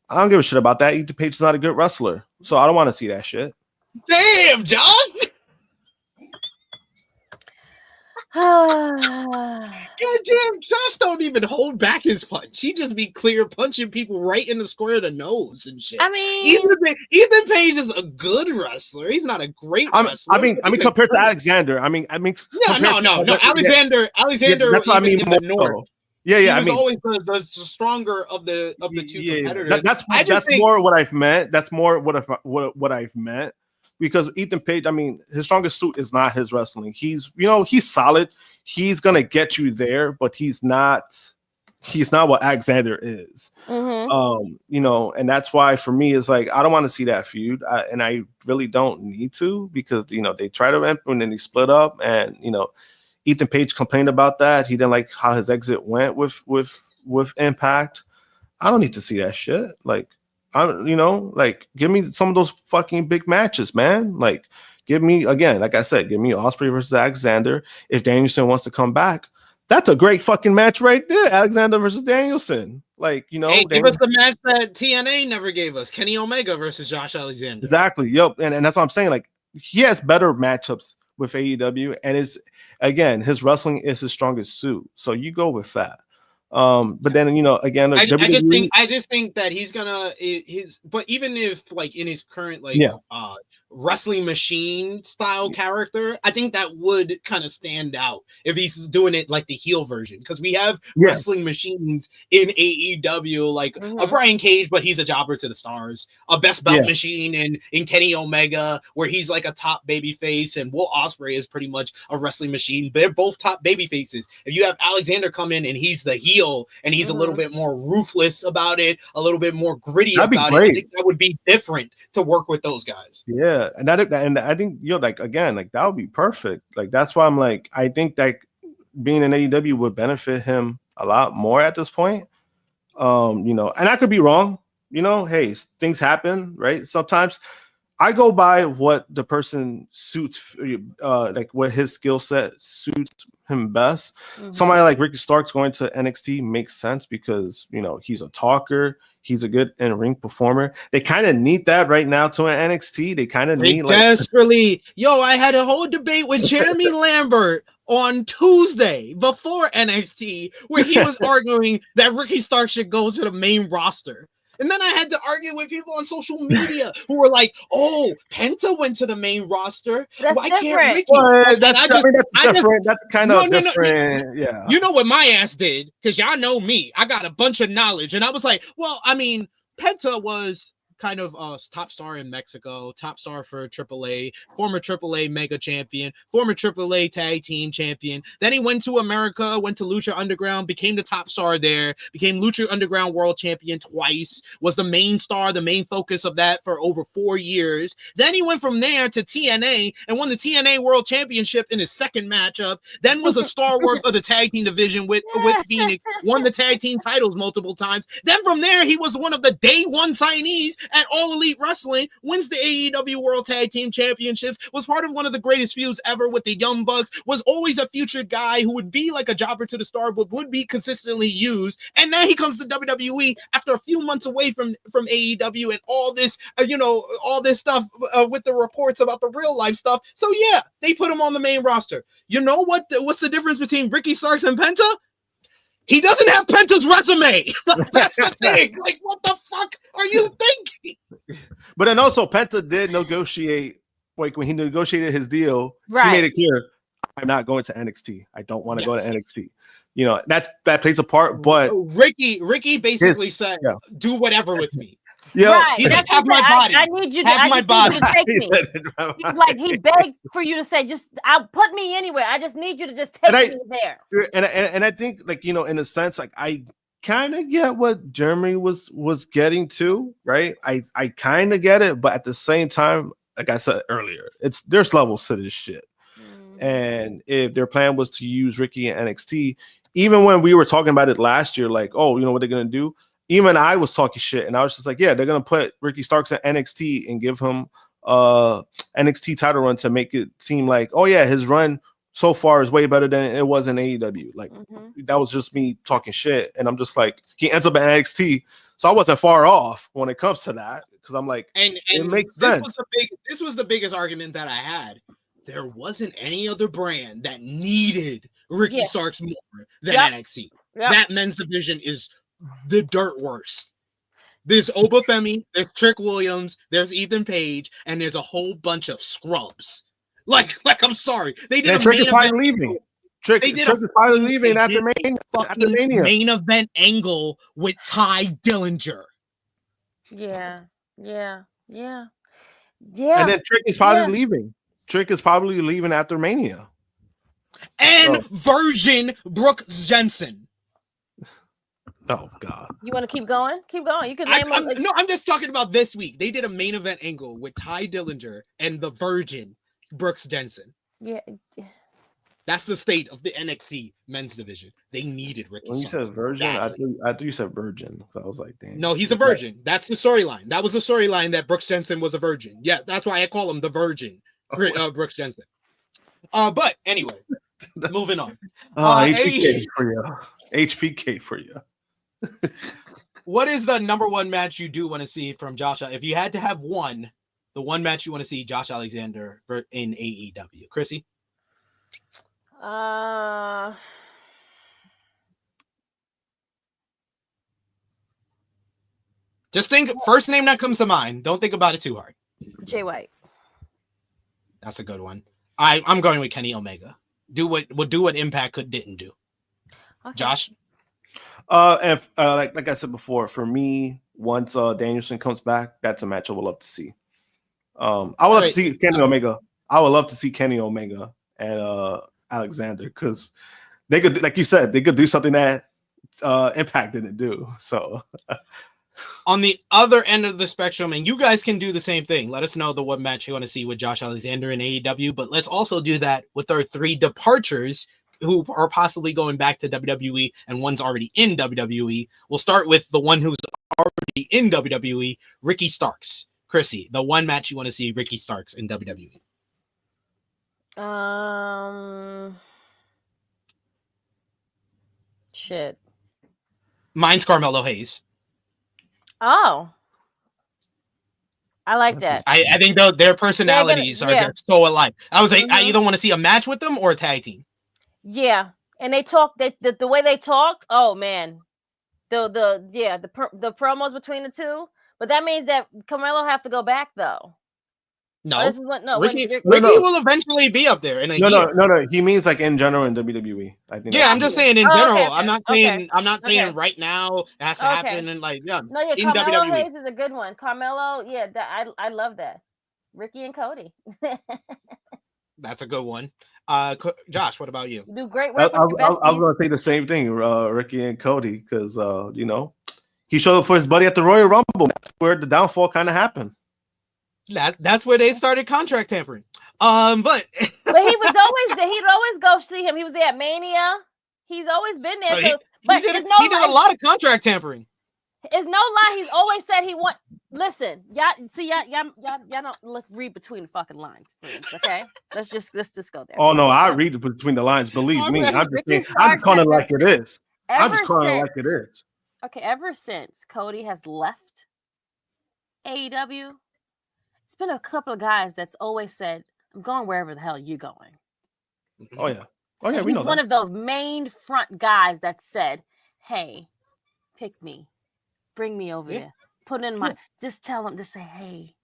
I don't give a shit about that. Ethan Page is not a good wrestler, so I don't want to see that shit. Damn, Josh. God damn, Josh don't even hold back his punch. He just be clear punching people right in the square of the nose and shit. I mean, Ethan Page is a good wrestler. He's not a great wrestler. I mean, compared to Alexander, no. Alexander. That's what I mean. More. Yeah, he was always the stronger of the two competitors. That's more what I've meant. That's more what I've meant. Because Ethan Page, I mean, his strongest suit is not his wrestling. He's solid. He's gonna get you there, but he's not what Alexander is. Mm-hmm. You know, and that's why for me it's like I don't want to see that feud, and I really don't need to because you know they tried to ramp and then they split up, and you know. Ethan Page complained about that. He didn't like how his exit went with Impact. I don't need to see that shit. Like, give me some of those fucking big matches, man. Like, give me like I said, give me Ospreay versus Alexander. If Danielson wants to come back, that's a great fucking match right there. Alexander versus Danielson. Like, you know, give us the match that TNA never gave us. Kenny Omega versus Josh Alexander. Exactly. Yep. And that's what I'm saying. Like, he has better matchups with AEW, and his wrestling is his strongest suit. So you go with that. But then you know, again, I just think that he's gonna but even if like in his current wrestling machine style character, I think that would kind of stand out if he's doing it like the heel version, because we have wrestling machines in AEW, like a Brian Cage, but he's a jobber to the stars, a best belt machine in Kenny Omega, where he's like a top baby face, and Will Ospreay is pretty much a wrestling machine. They're both top baby faces. If you have Alexander come in and he's the heel and he's a little bit more ruthless about it, a little bit more gritty about it, I think that would be different to work with those guys. Yeah, and I think like again, like that would be perfect. Like that's why I'm like, I think that being in AEW would benefit him a lot more at this point. And I could be wrong. Hey, things happen, right? Sometimes I go by what the person suits, like what his skill set suits him best. Somebody like Ricky Starks going to NXT makes sense because he's a talker. He's a good in-ring performer. They kind of need that right now to an NXT. They kind of need desperately. I had a whole debate with Jeremy Lambert on Tuesday before NXT where he was arguing that Ricky Starks should go to the main roster. And then I had to argue with people on social media who were like, "Oh, Penta went to the main roster. Why can't Ricky?" Well, that's different. That's kind of different. Yeah. You know what my ass did? Because y'all know me. I got a bunch of knowledge. And I was like, well, I mean, Penta was kind of a top star in Mexico, top star for AAA, former AAA mega champion, former AAA tag team champion. Then he went to America, went to Lucha Underground, became the top star there, became Lucha Underground world champion twice, was the main star, the main focus of that for over 4 years. Then he went from there to TNA and won the TNA world championship in his second matchup, then was a stalwart of the tag team division with Phoenix, won the tag team titles multiple times. Then from there, he was one of the day one signees at All Elite Wrestling, wins the AEW World Tag Team Championships, was part of one of the greatest feuds ever with the Young Bucks, was always a future guy who would be like a jobber to the star, but would be consistently used. And now he comes to WWE after a few months away from AEW and all this, all this stuff with the reports about the real life stuff. So yeah, they put him on the main roster. You know what? What's the difference between Ricky Starks and Penta? He doesn't have Penta's resume. That's the thing. Like, what the fuck are you thinking? But then also, Penta did negotiate. Like when he negotiated his deal, he made it clear, "I'm not going to NXT. I don't want to go to NXT." That plays a part. But Ricky basically said, "Do whatever with me." Yeah, right. He said, "Have my body. I need you to have my body." Take me. He's like, he begged for you to say, "Just put me anywhere. I just need you to just take me there." And I think, like, in a sense, like I kind of get what Jeremy was getting to, right? I kind of get it, but at the same time, like I said earlier, there's levels to this shit. And if their plan was to use Ricky in NXT, even when we were talking about it last year, like, oh, you know what they're gonna do? Even I was talking shit, and I was just like, yeah, they're gonna put Ricky Starks at NXT and give him NXT title run to make it seem like, oh yeah, his run so far is way better than it was in AEW. Like that was just me talking shit, and I'm just like, he ends up at NXT, so I wasn't far off when it comes to that, because I'm like, and it makes sense. This was the biggest argument that I had. There wasn't any other brand that needed Ricky Starks more than NXT. That men's division is the dirt worst. There's Obafemi, there's Trick Williams, there's Ethan Page, and there's a whole bunch of scrubs. Like I'm sorry, they did. Trick is finally leaving. Trick is finally leaving after Mania. Main event angle with Ty Dillinger. Yeah. And then Trick is probably leaving. Trick is probably leaving after Mania. And version Brooks Jensen. Oh God! You want to keep going? Keep going. You can name them. No, I'm just talking about this week. They did a main event angle with Ty Dillinger and the Virgin Brooks Jensen. Yeah. That's the state of the NXT men's division. They needed Ricky. When you said Virgin, I thought you said Virgin. So I was like, damn. No, he's a virgin. That's the storyline. That was the storyline that Brooks Jensen was a virgin. Yeah, that's why I call him the Virgin, Brooks Jensen. But anyway, moving on. HPK for you. HPK for you. What is the number one match you do want to see from Josh? If you had to have one, the one match you want to see Josh Alexander in AEW, Krssi? Just think, first name that comes to mind. Don't think about it too hard. Jay White. That's a good one. I'm going with Kenny Omega. Do what Impact didn't do. Okay. Josh? If like I said before, for me, once Danielson comes back, that's a match I would love to see. I would love to see Kenny Omega. I would love to see Kenny Omega and Alexander, because they could, like you said, they could do something that Impact didn't do. So on the other end of the spectrum, and you guys can do the same thing. Let us know the what match you want to see with Josh Alexander in AEW, but let's also do that with our 3 departures who are possibly going back to WWE, and one's already in WWE. We'll start with the one who's already in WWE, Ricky Starks. Krssi, the one match you want to see Ricky Starks in WWE. Shit. Mine's Carmelo Hayes. Oh. I like that. I think their personalities are just so alike. I was like, I either want to see a match with them or a tag team. Yeah. And they talk, the way they talk, oh man. The promos between the two. But that means that Carmelo have to go back though. No, Ricky will eventually be up there in a year. No. He means like in general in WWE. I think. Yeah, I'm just saying in general. Okay. I'm not saying right now it has to happen and like in Carmelo WWE. Hayes is a good one. Carmelo, I love that. Ricky and Cody. That's a good one. Josh, what about you? You do great work. I was going to say the same thing, Ricky and Cody, because he showed up for his buddy at the Royal Rumble. That's where the downfall kind of happened. That's where they started contract tampering. But he'd always go see him. He was there at Mania. He's always been there. He did a lot of contract tampering. It's no lie. He's always said he want. Listen, y'all don't read between the fucking lines, please, okay? Let's just go there. Oh no, I read between the lines. Believe me, I'm just calling it like it is. I'm just calling it like it is. Okay, ever since Cody has left AEW, it's been a couple of guys that's always said, "I'm going wherever the hell you're going." Oh yeah, we know that. He's one of the main front guys that said, "Hey, pick me, bring me over there, put in my." Just tell him to say, "Hey,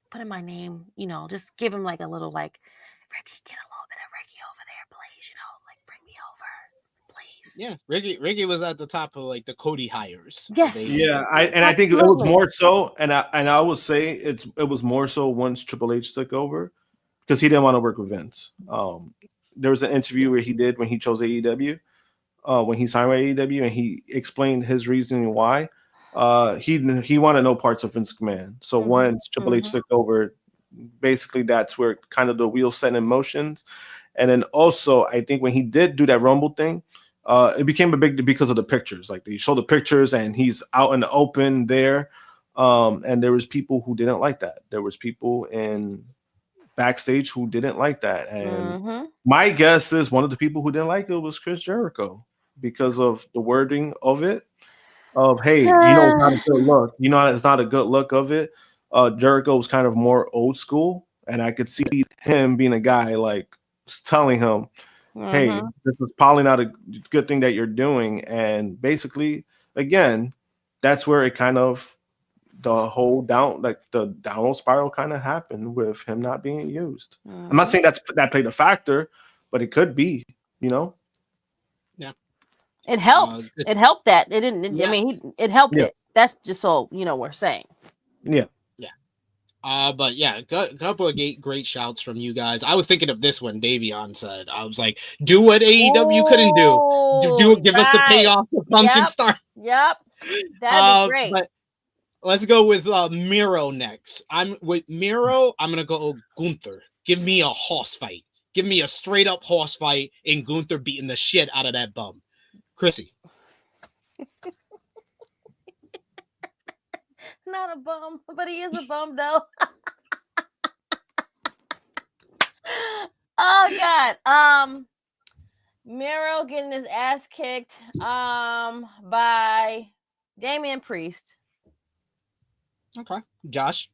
put in my name." Just give him like a little like, "Ricky, get a little bit of Ricky over there, please. Like bring me over, please." Yeah, Ricky was at the top of like the Cody hires. Yes. Yeah, I think it was more so, and I would say it was more so once Triple H took over, because he didn't want to work with Vince. There was an interview where he did when he chose AEW, when he signed with AEW, and he explained his reasoning why. He wanted no parts of Vince McMahon. So once Triple H took over, basically that's where kind of the wheels set in motions. And then also, I think when he did do that Rumble thing, it became a big deal because of the pictures. Like they show the pictures and he's out in the open there. And there was people who didn't like that. There was people in backstage who didn't like that. And my guess is one of the people who didn't like it was Chris Jericho, because of the wording of it. Of hey, it's not a good look. It's not a good look of it. Jericho was kind of more old school, and I could see him being a guy like telling him, "Hey, this is probably not a good thing that you're doing." And basically, again, that's where it kind of the whole downward spiral kind of happened with him not being used. I'm not saying that played a factor, but it could be, Yeah. It helped. It helped that. It didn't. I mean, it helped it. That's just so we're saying. Yeah. But yeah, a couple of great shouts from you guys. I was thinking of this one. Davion said, I was like, do what AEW couldn't do. Give us the payoff for Pumpkin Star. Yep. That'd be great. But let's go with Miro next. With Miro, I'm gonna go Gunther. Give me a horse fight. Give me a straight up horse fight and Gunther beating the shit out of that bum. Krssi. Not a bum, but he is a bum though. Oh God. Miro getting his ass kicked by Damian Priest. Okay. Josh.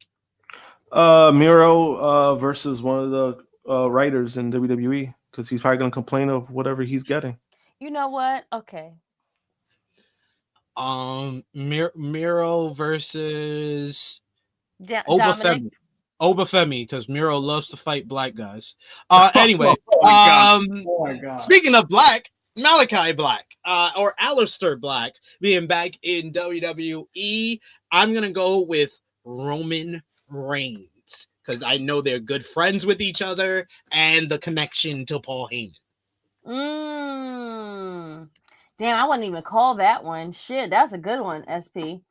Miro versus one of the writers in WWE, because he's probably gonna complain of whatever he's getting. You know what? Okay. Miro versus Dominic. Obafemi, because Miro loves to fight black guys. Anyway, Oh my God. speaking of black, Malakai Black, or Aleister Black, being back in WWE, I'm gonna go with Roman Reigns because I know they're good friends with each other and the connection to Paul Heyman. Damn, I wouldn't even call that one. Shit, that's a good one, SP.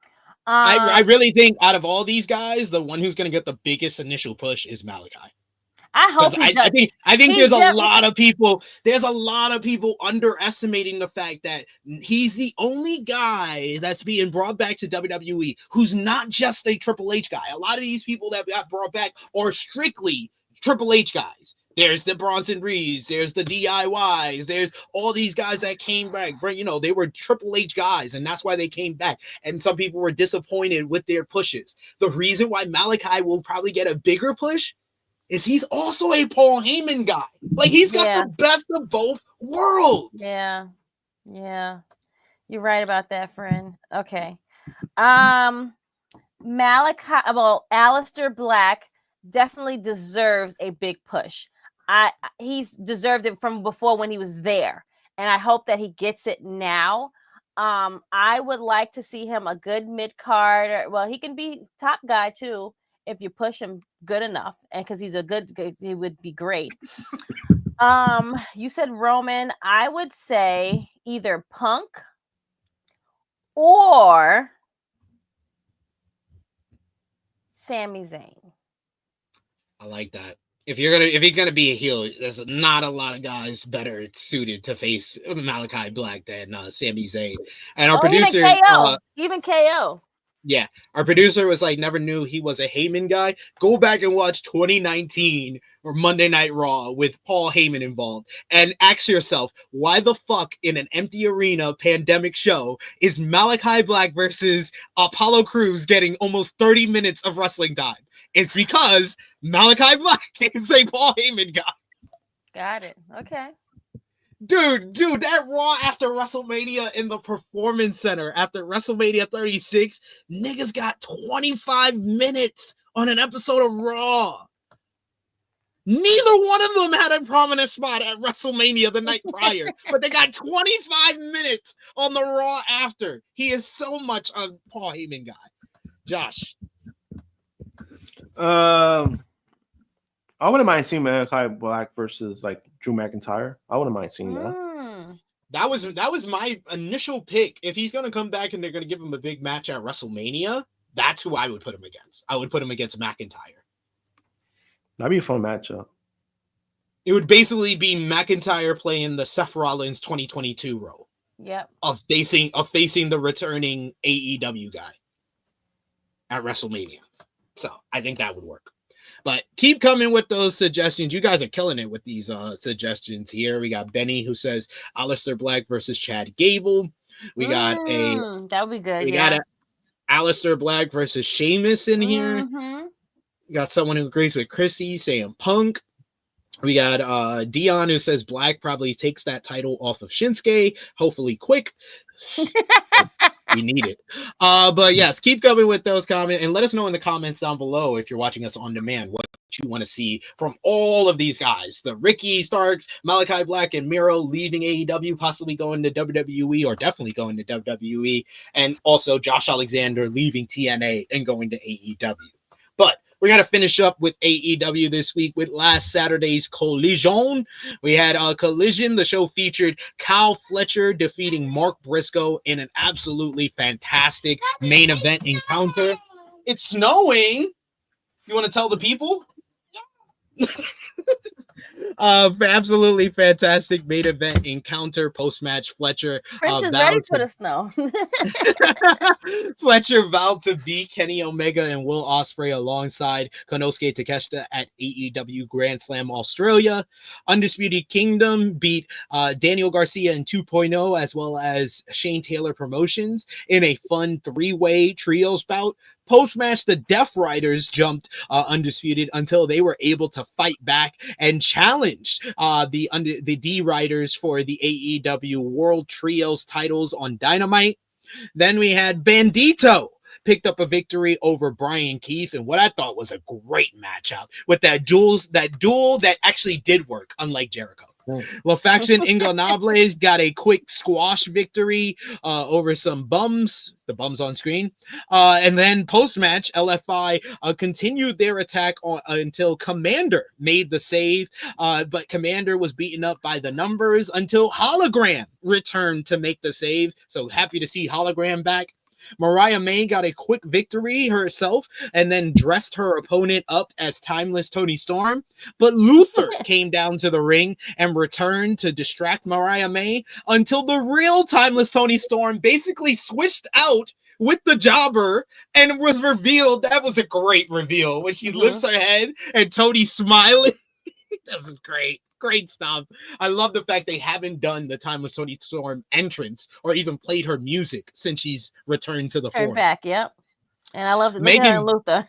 I really think out of all these guys, the one who's going to get the biggest initial push is Malakai. I hope I think there's a lot of people. There's a lot of people underestimating the fact that he's the only guy that's being brought back to WWE who's not just a Triple H guy. A lot of these people that got brought back are strictly Triple H guys. There's the Bronson Reeds, there's the DIYs, there's all these guys that came back. They were Triple H guys, and that's why they came back. And some people were disappointed with their pushes. The reason why Malakai will probably get a bigger push is he's also a Paul Heyman guy. Like, he's got the best of both worlds. Yeah. You're right about that, friend. Okay. Aleister Black definitely deserves a big push. He's deserved it from before when he was there, and I hope that he gets it now. I would like to see him a good mid card. Well, he can be top guy too if you push him good enough, and because he's he would be great. You said Roman. I would say either Punk or Sami Zayn. I like that. If he's gonna be a heel, there's not a lot of guys better suited to face Malakai Black than Sami Zayn. And our producer, even KO. Yeah, our producer was like, never knew he was a Heyman guy. Go back and watch 2019 or Monday Night Raw with Paul Heyman involved, and ask yourself, why the fuck in an empty arena pandemic show is Malakai Black versus Apollo Crews getting almost 30 minutes of wrestling time? It's because Malakai Black is a Paul Heyman guy. Got it. Okay. Dude, that Raw after WrestleMania in the Performance Center after WrestleMania 36, niggas got 25 minutes on an episode of Raw. Neither one of them had a prominent spot at WrestleMania the night prior, but they got 25 minutes on the Raw after. He is so much a Paul Heyman guy. Josh. I wouldn't mind seeing Malakai Black versus like Drew McIntyre. I wouldn't mind seeing that. That was my initial pick. If he's gonna come back and they're gonna give him a big match at WrestleMania, that's who I would put him against. I would put him against McIntyre. That'd be a fun matchup. It would basically be McIntyre playing the Seth Rollins 2022 role. Yep. Of facing the returning AEW guy at WrestleMania. So I think that would work. But keep coming with those suggestions. You guys are killing it with these suggestions here. We got Benny who says Aleister Black versus Chad Gable. We got that would be good. We got Aleister Black versus Sheamus in here. We got someone who agrees with Krssi saying Punk. We got Dion who says Black probably takes that title off of Shinsuke, hopefully quick. We need it. But yes, keep coming with those comments and let us know in the comments down below if you're watching us on demand what you want to see from all of these guys. The Ricky Starks, Malakai Black, and Miro leaving AEW, possibly going to WWE or definitely going to WWE, and also Josh Alexander leaving TNA and going to AEW. But we're going to finish up with AEW this week with last Saturday's Collision. We had Collision. The show featured Kyle Fletcher defeating Mark Briscoe in an absolutely fantastic main event encounter. It's snowing. You want to tell the people? Absolutely fantastic main event encounter. Post-match, Fletcher Prince is ready for the snow. Fletcher vowed to beat Kenny Omega and Will Ospreay alongside Konosuke Takeshita at AEW Grand Slam Australia. Undisputed Kingdom beat Daniel Garcia in 2.0 as well as Shane Taylor Promotions in a fun three-way trios bout. Post-match, the Death Riders jumped Undisputed until they were able to fight back and challenge the D-Riders for the AEW World Trios titles on Dynamite. Then we had Bandito picked up a victory over Brian Keith in what I thought was a great matchup with that duel that actually did work, unlike Jericho. La Faction Ingonables got a quick squash victory over some bums, the bums on screen. And then post-match, LFI continued their attack until Commander made the save. But Commander was beaten up by the numbers until Hologram returned to make the save. So happy to see Hologram back. Mariah May got a quick victory herself and then dressed her opponent up as Timeless Tony Storm. But Luther came down to the ring and returned to distract Mariah May until the real Timeless Tony Storm basically switched out with the jobber and was revealed. That was a great reveal when she lifts her head and Tony's smiling. This is great. Great stuff. I love the fact they haven't done the Timeless Tony Storm entrance or even played her music since she's returned to the forum. Back, yep. And I love Megan Luther.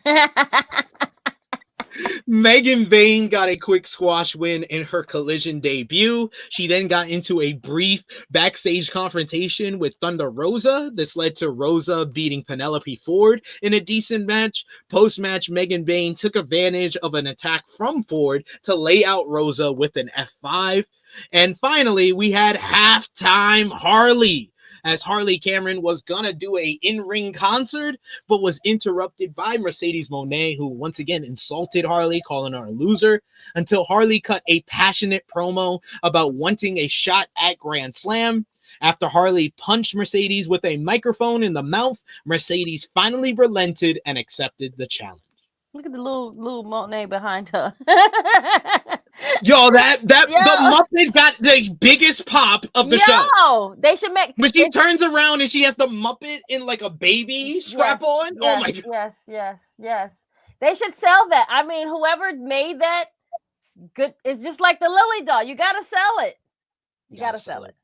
Megan Vane got a quick squash win in her Collision debut. She then got into a brief backstage confrontation with Thunder Rosa. This led to Rosa beating Penelope Ford in a decent match. Post-match, Megan Vane took advantage of an attack from Ford to lay out Rosa with an F5. And finally, we had halftime Harley, as Harley Cameron was gonna do a in-ring concert, but was interrupted by Mercedes Moné, who once again insulted Harley, calling her a loser, until Harley cut a passionate promo about wanting a shot at Grand Slam. After Harley punched Mercedes with a microphone in the mouth, Mercedes finally relented and accepted the challenge. Look at the little Monet behind her. Yo, the Muppet got the biggest pop of the show. They should make. When she turns around and she has the Muppet in like a baby strap on. Yes, oh my god. Yes. They should sell that. I mean, whoever made that, good. It's just like the Lily doll. You gotta sell it. You gotta sell it.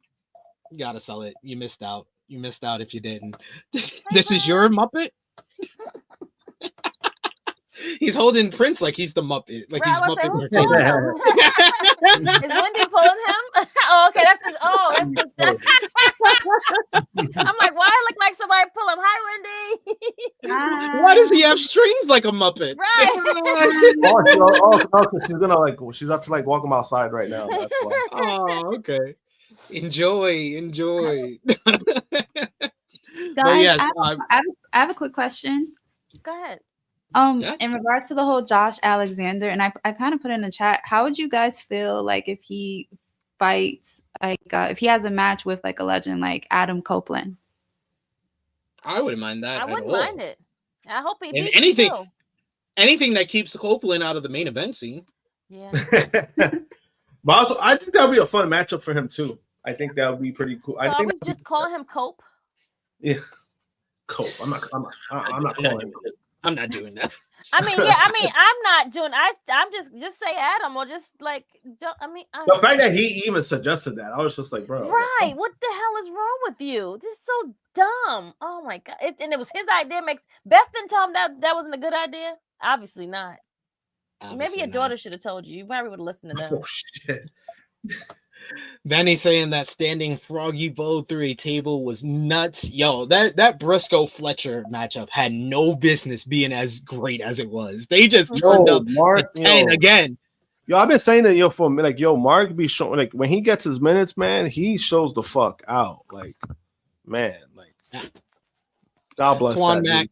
You gotta sell it. You missed out. You missed out if you didn't. This is your Muppet. He's holding Prince like he's the Muppet. Like he's Muppet. Is Wendy pulling him? Oh, okay. That's his. I'm like, why I look like somebody pull him? Hi, Wendy. Why does he have strings like a Muppet? Right. She's about to like walk him outside right now. That's why. Oh, okay. Enjoy. Guys, yes, I have a quick question. Go ahead. In regards to the whole Josh Alexander, and I kind of put in the chat, how would you guys feel like if he fights, like if he has a match with like a legend like Adam Copeland? I wouldn't mind that. I wouldn't mind it. I hope he beats anything that keeps Copeland out of the main event scene. Yeah. But also, I think that would be a fun matchup for him too. I think that would be pretty cool. So I think just call him Cope. Yeah, Cope. I'm not calling him. I'm not doing that. I'm not doing. I'm just say Adam or just like. The fact that he even suggested that, I was just like, bro. Right? What the hell is wrong with you? This is so dumb. Oh my god! And it was his idea. Beth didn't tell him that wasn't a good idea. Obviously not. Maybe your daughter should have told you. You probably would have listened to them. Oh shit. Benny saying that standing Froggy Bow through a table was nuts. Yo, that Briscoe Fletcher matchup had no business being as great as it was. They just turned up Mark, 10 again. Yo, I've been saying that for like Mark be showing like when he gets his minutes, man, he shows the fuck out. Like, man, like God bless that.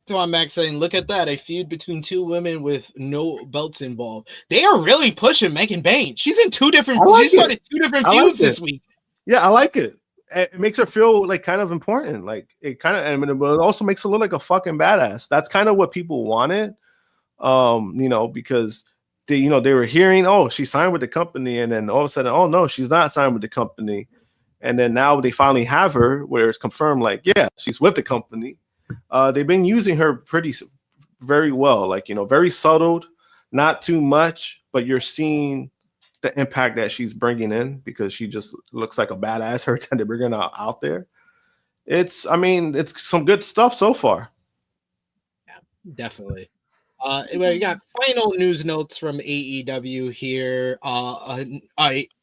Twan Mac saying, look at that, a feud between two women with no belts involved. They are really pushing Megan Bain. She's in two different feuds. She started two different feuds this week. Yeah, I like it. It makes her feel like kind of important. Like it kind of, and it also makes her look like a fucking badass. That's kind of what people wanted. Because they were hearing, oh, she signed with the company, and then all of a sudden, oh no, she's not signed with the company. And then now they finally have her where it's confirmed, like, yeah, she's with the company. They've been using her very well, like, very subtle, not too much, but you're seeing the impact that she's bringing in because she just looks like a badass every time they bring her out there. It's some good stuff so far. Yeah, definitely. We got final news notes from AEW here.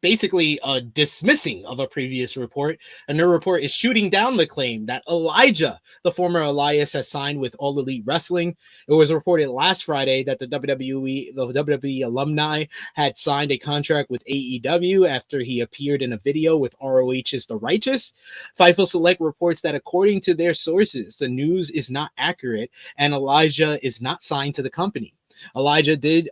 Basically dismissing of a previous report. A new report is shooting down the claim that Elijah, the former Elias, has signed with All Elite Wrestling. It was reported last Friday that the WWE alumni had signed a contract with AEW after he appeared in a video with ROH's The Righteous. Fightful Select reports that according to their sources, the news is not accurate and Elijah is not signed to the company. Elijah did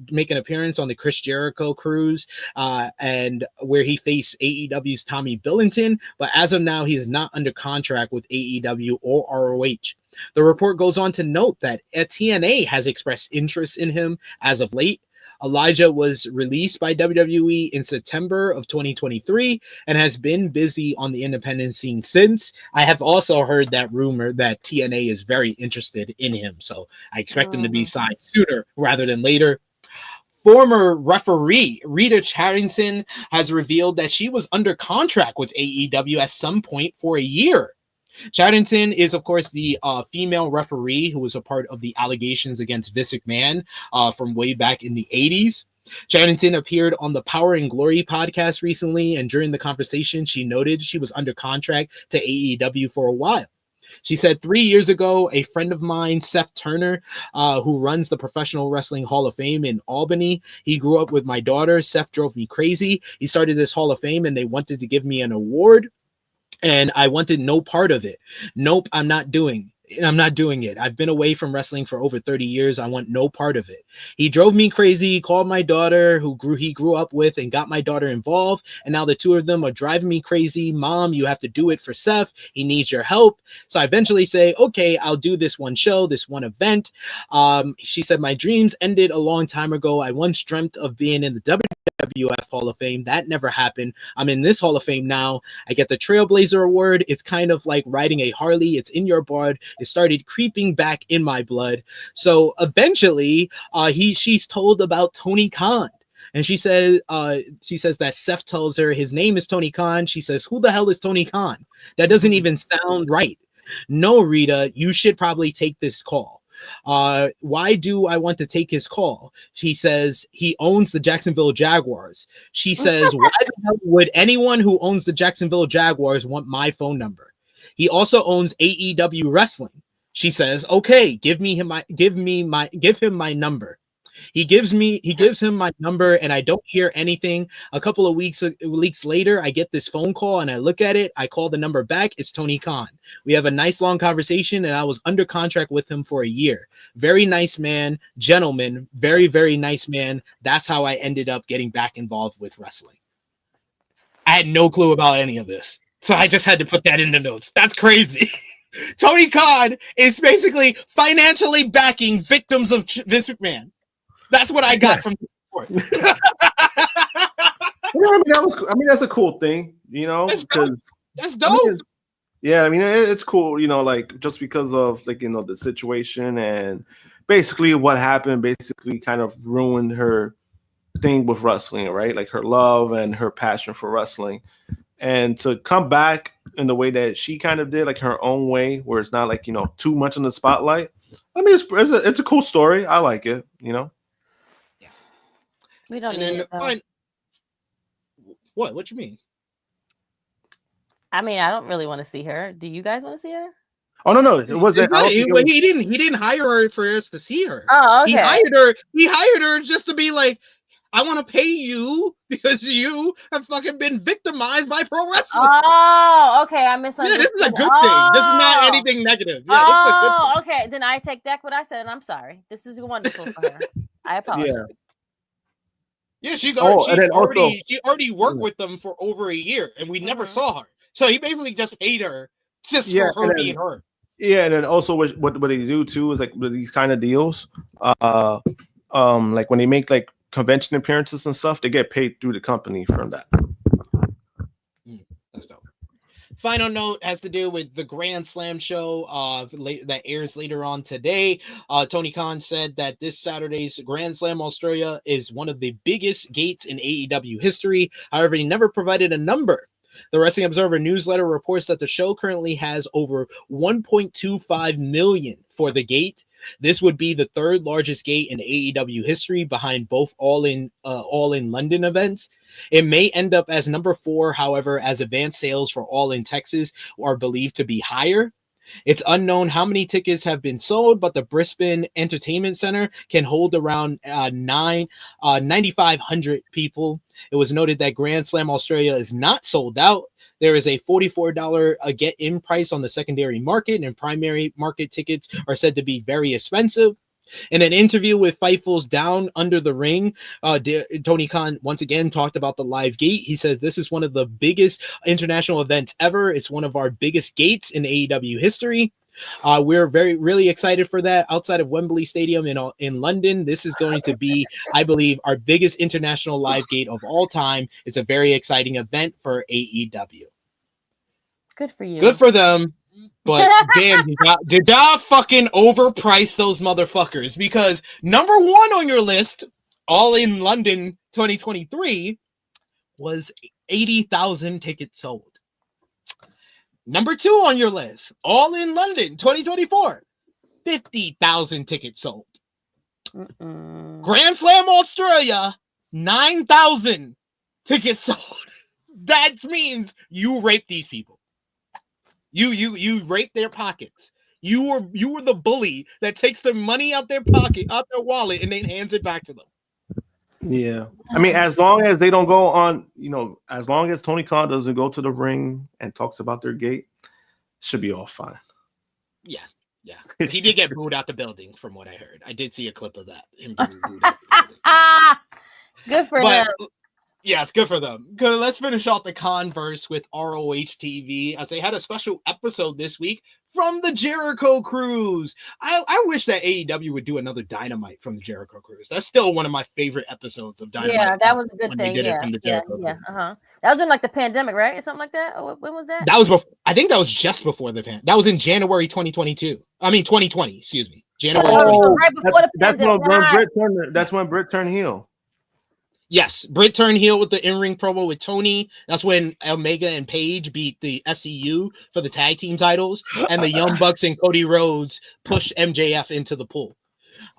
make an appearance on the Chris Jericho cruise and where he faced AEW's Tommy Billington, but as of now, he is not under contract with AEW or ROH. The report goes on to note that TNA has expressed interest in him as of late. Elijah was released by WWE in September of 2023 and has been busy on the independent scene since. I have also heard that rumor that TNA is very interested in him, so I expect him to be signed sooner rather than later. Former referee Rita Chatterton has revealed that she was under contract with AEW at some point for a year. Chatterton is, of course, the female referee who was a part of the allegations against Vince McMahon from way back in the 80s. Chatterton appeared on the Power and Glory podcast recently, and during the conversation, she noted she was under contract to AEW for a while. She said 3 years ago, a friend of mine, Seth Turner, who runs the Professional Wrestling Hall of Fame in Albany, he grew up with my daughter. Seth drove me crazy. He started this Hall of Fame, and they wanted to give me an award. And I wanted no part of it. Nope, I'm not doing it. I've been away from wrestling for over 30 years. I want no part of it. He drove me crazy. He called my daughter, he grew up with, and got my daughter involved. And now the two of them are driving me crazy. Mom, you have to do it for Seth. He needs your help. So I eventually say, okay, I'll do this one show, this one event. She said, my dreams ended a long time ago. I once dreamt of being in the WWF Hall of Fame. That never happened. I'm in this Hall of Fame now. I get the Trailblazer Award. It's kind of like riding a Harley. It's in your blood. It started creeping back in my blood. So eventually, she's told about Tony Khan. And she says that Seth tells her his name is Tony Khan. She says, who the hell is Tony Khan? That doesn't even sound right. No, Rita, you should probably take this call. Why do I want to take his call? He says he owns the Jacksonville Jaguars. She says, why the hell would anyone who owns the Jacksonville Jaguars want my phone number? He also owns AEW Wrestling. She says, okay, give him my number. He gives him my number, and I don't hear anything. A couple of weeks later, I get this phone call, and I look at it. I call the number back. It's Tony Khan. We have a nice long conversation, and I was under contract with him for a year. Very nice man, gentleman, very, very nice man. That's how I ended up getting back involved with wrestling. I had no clue about any of this, so I just had to put that in the notes. That's crazy. Tony Khan is basically financially backing victims of Vince McMahon. That's what I got from the report. That's a cool thing, because that's dope. It's cool, like just because of the situation and basically what happened basically kind of ruined her thing with wrestling, right? Like her love and her passion for wrestling. And to come back in the way that she kind of did, like her own way, where it's not too much in the spotlight. It's a cool story. I like it, We don't need it. What you mean? I mean, I don't really want to see her. Do you guys want to see her? Oh no, it wasn't. He didn't hire her for us to see her. Oh, okay. He hired her just to be like, I want to pay you because you have fucking been victimized by pro wrestling. Oh, okay. I misunderstood. Yeah, this is a good thing. This is not anything negative. Yeah, this is a good thing. Okay. Then I take back what I said, and I'm sorry. This is wonderful for her. I apologize. Yeah, she already worked with them for over a year, and we never saw her. So he basically just paid her just for her being her. Yeah, and then also what they do too is like with these kind of deals, like when they make like convention appearances and stuff, they get paid through the company from that. That's dope. Final note has to do with the Grand Slam show that airs later on today. Tony Khan said that this Saturday's Grand Slam Australia is one of the biggest gates in AEW history. However, he never provided a number. The Wrestling Observer newsletter reports that the show currently has over 1.25 million for the gate. This would be the third largest gate in AEW history, behind both All in London events. It may end up as number 4, however, as advanced sales for All in Texas are believed to be higher. It's unknown how many tickets have been sold, but the Brisbane Entertainment Center can hold around 9,500 people. It was noted that Grand Slam Australia is not sold out. There is a $44 a get-in price on the secondary market, and primary market tickets are said to be very expensive. In an interview with Fightful's Down Under the Ring, Tony Khan once again talked about the live gate. He says, this is one of the biggest international events ever. It's one of our biggest gates in AEW history. We're really excited for that. Outside of Wembley Stadium in London, this is going to be, I believe, our biggest international live gate of all time. It's a very exciting event for AEW. Good for you. Good for them. But damn, did y'all fucking overprice those motherfuckers? Because number 1 on your list, All in London 2023, was 80,000 tickets sold. Number 2 on your list, All in London 2024, 50,000 tickets sold. Grand Slam Australia, 9,000 tickets sold. That means you raped these people. You raped their pockets. You were the bully that takes their money out their pocket, out their wallet, and then hands it back to them. Yeah. I mean, as long as they don't go on, as long as Tony Khan doesn't go to the ring and talks about their gate, should be all fine. Yeah. He did get booed out the building, from what I heard. I did see a clip of that. Him being booed out the building. Good for them. Yes, good for them. Good. Let's finish off the Converse with ROH TV, as they had a special episode this week from the Jericho Cruise. I wish that AEW would do another Dynamite from the Jericho Cruise. That's still one of my favorite episodes of Dynamite. Yeah, that was a good thing. Yeah. That was in like the pandemic, right? Or something like that. Or when was that? That was before. I think that was just before the pandemic. That was in January 2022. I mean 2020. Excuse me. January. Right before the pandemic. That's when Britt turned heel. Yes, Britt turned heel with the in-ring promo with Tony. That's when Omega and Paige beat the SCU for the tag team titles, and the Young Bucks and Cody Rhodes pushed MJF into the pool.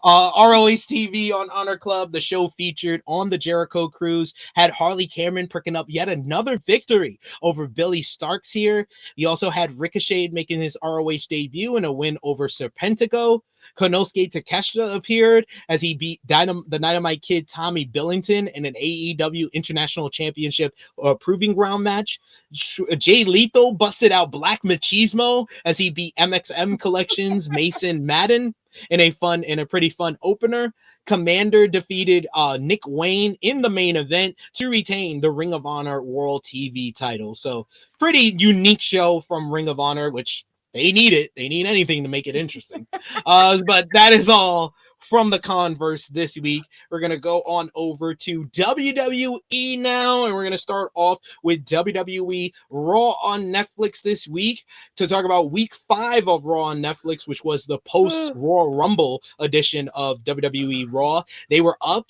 ROH TV on Honor Club, the show featured on the Jericho Cruise, had Harley Cameron picking up yet another victory over Billy Starks here. You also had Ricochet making his ROH debut in a win over Serpentico. Konosuke Takeshita appeared as he beat the Dynamite Kid Tommy Billington in an AEW International Championship Proving Ground match. Jay Lethal busted out Black Machismo as he beat MXM Collections Mason Madden in a pretty fun opener. Commander defeated Nick Wayne in the main event to retain the Ring of Honor World TV title. So pretty unique show from Ring of Honor, which they need it. They need anything to make it interesting. But that is all from the Converse this week. We're going to go on over to WWE now, and we're going to start off with WWE Raw on Netflix this week to talk about week 5 of Raw on Netflix, which was the post-Raw Rumble edition of WWE Raw. They were up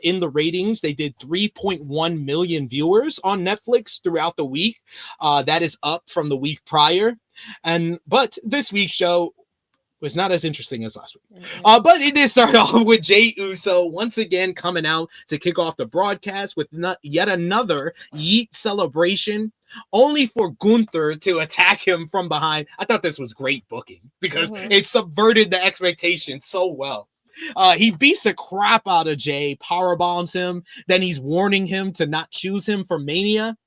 in the ratings. They did 3.1 million viewers on Netflix throughout the week. That is up from the week prior. But this week's show was not as interesting as last week. But it did start off with Jey Uso once again coming out to kick off the broadcast with yet another Yeet celebration, only for Gunther to attack him from behind. I thought this was great booking because it subverted the expectations so well. He beats the crap out of Jey, powerbombs him, then he's warning him to not choose him for Mania.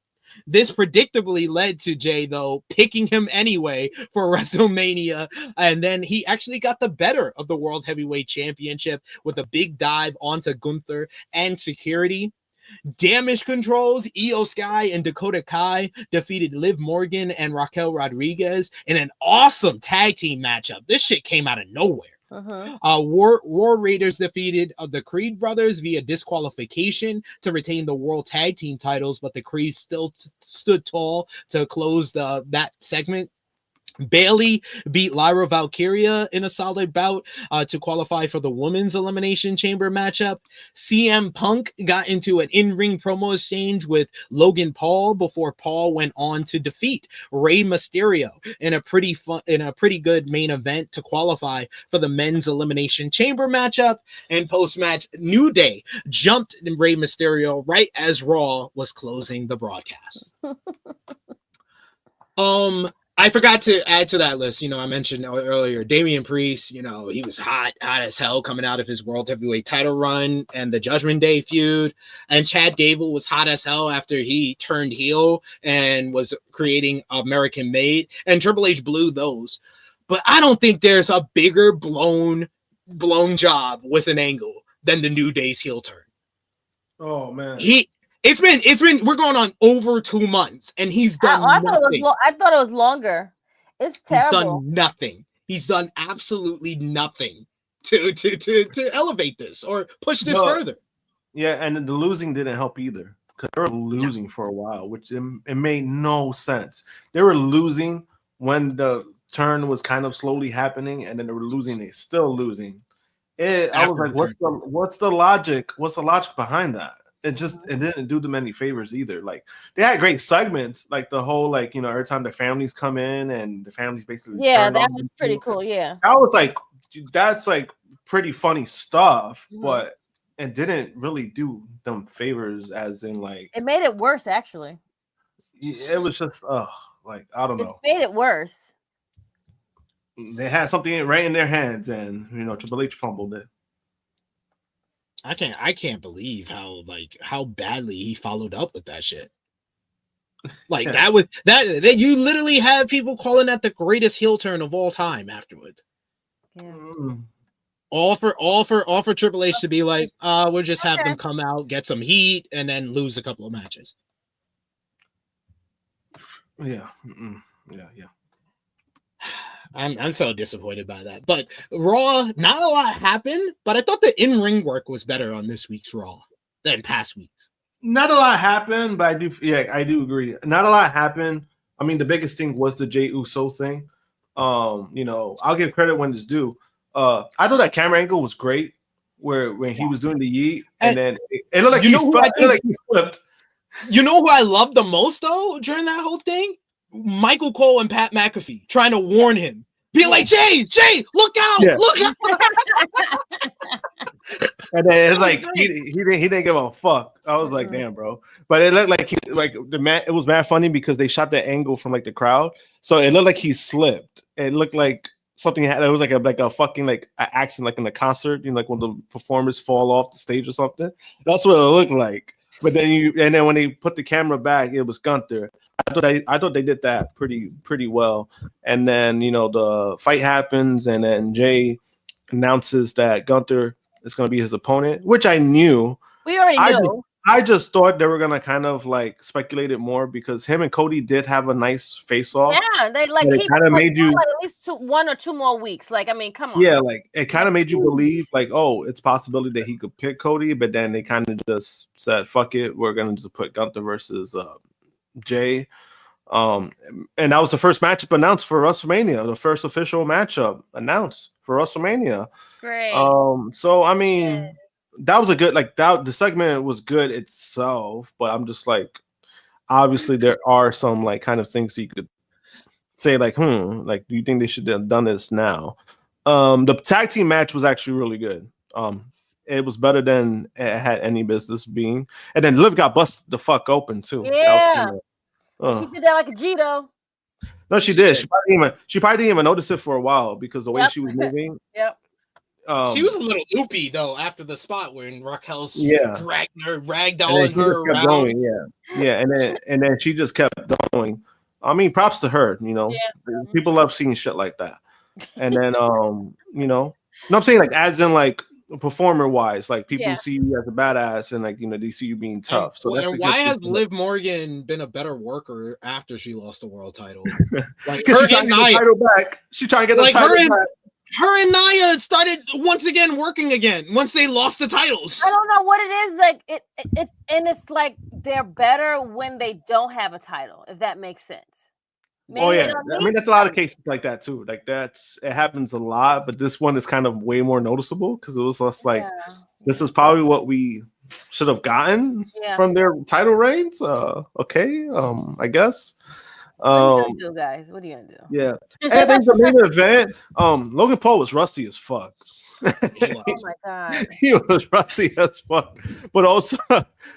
This predictably led to Jey, though, picking him anyway for WrestleMania. And then he actually got the better of the World Heavyweight Championship with a big dive onto Gunther and security. Damage Control's Io Sky and Dakota Kai defeated Liv Morgan and Raquel Rodriguez in an awesome tag team matchup. This shit came out of nowhere. War Raiders defeated the Creed brothers via disqualification to retain the World Tag Team titles, but the Creed still stood tall to close that segment. Bailey beat Lyra Valkyria in a solid bout to qualify for the women's elimination chamber matchup. CM Punk got into an in-ring promo exchange with Logan Paul before Paul went on to defeat Rey Mysterio in a pretty good main event to qualify for the men's elimination chamber matchup. And post-match, New Day jumped Rey Mysterio right as Raw was closing the broadcast. I forgot to add to that list. I mentioned earlier, Damian Priest, he was hot as hell coming out of his World Heavyweight title run and the Judgment Day feud. And Chad Gable was hot as hell after he turned heel and was creating American Made. And Triple H blew those. But I don't think there's a bigger blown job with an angle than the New Day's heel turn. Oh, man. It's been we're going on over 2 months and he's done nothing. I thought it was longer. It's terrible. He's done nothing. He's done absolutely nothing to elevate this or push this further. Yeah, and the losing didn't help either because they were losing for a while, which it made no sense. They were losing when the turn was kind of slowly happening, and then they were losing. They're still losing. I was like, what's the logic? What's the logic behind that? It didn't do them any favors either. Like they had great segments, like the whole every time the families come in and the families basically that was pretty cool. Yeah, I was like, that's like pretty funny stuff, but it didn't really do them favors. As in, like it made it worse. Actually, it was just like I don't know. It made it worse. They had something right in their hands, and Triple H fumbled it. I can't believe how badly he followed up with that shit. Like that you literally have people calling that the greatest heel turn of all time afterwards. Yeah. All for Triple H to be like, we'll just have them come out, get some heat, and then lose a couple of matches. Yeah. Yeah. I'm so disappointed by that. But Raw, not a lot happened, but I thought the in-ring work was better on this week's Raw than past weeks. Not a lot happened, but I do agree. Not a lot happened. I mean, the biggest thing was the Jey Uso thing. I'll give credit when it's due. I thought that camera angle was great, when he was doing the yeet, and then it looked like he slipped. You know who I loved the most though during that whole thing? Michael Cole and Pat McAfee trying to warn him. Be like, Jey, look out, look out. And then it's like he didn't give a fuck. I was like, damn, bro. But it looked like it was mad funny because they shot that angle from like the crowd, so it looked like he slipped. It looked like something it was like a fucking action like in a concert, like when the performers fall off the stage or something. That's what it looked like. But then when they put the camera back, it was Gunther. I thought they did that pretty well. And then the fight happens, and then Jey announces that Gunther is going to be his opponent, which I knew. We already knew. I just thought they were going to kind of like speculate it more because him and Cody did have a nice face-off. Yeah, they kind of made you at least 1 or 2 more weeks. Like, I mean, come on. Yeah, like it kind of made you believe like, oh, it's a possibility that he could pick Cody, but then they kind of just said, fuck it, we're going to just put Gunther versus Jey. And that was the first matchup announced for WrestleMania, the first official matchup announced for WrestleMania. Great. So I mean, that was a good the segment was good itself, but I'm just like, obviously there are some like kind of things you could say like, do you think they should have done this now? The tag team match was actually really good. It was better than it had any business being, and then Liv got busted the fuck open too. Yeah. She did that like a Gito. No, she did. She probably didn't even notice it for a while because the way she was moving. Yep. She was a little loopy though after the spot when Raquel's ragdolling her kept around. Going, yeah, and then she just kept going. I mean, props to her. People love seeing shit like that. And then no, I'm saying like as in like performer wise, like people see you as a badass and like they see you being tough. So and why has Liv Morgan been a better worker after she lost the world title? Like her she trying to get the title back. She trying to get the title back. Her and Nia started once again working again once they lost the titles. I don't know what it is. Like and it's like they're better when they don't have a title, if that makes sense. Oh yeah, I mean that's a lot of cases like that too. Like it happens a lot, but this one is kind of way more noticeable because it was less like this is probably what we should have gotten from their title reigns. Okay, I guess. What are you gonna do, guys? What are you gonna do? Yeah, and then the main event, Logan Paul was rusty as fuck. Oh my god, he was rusty as fuck. But also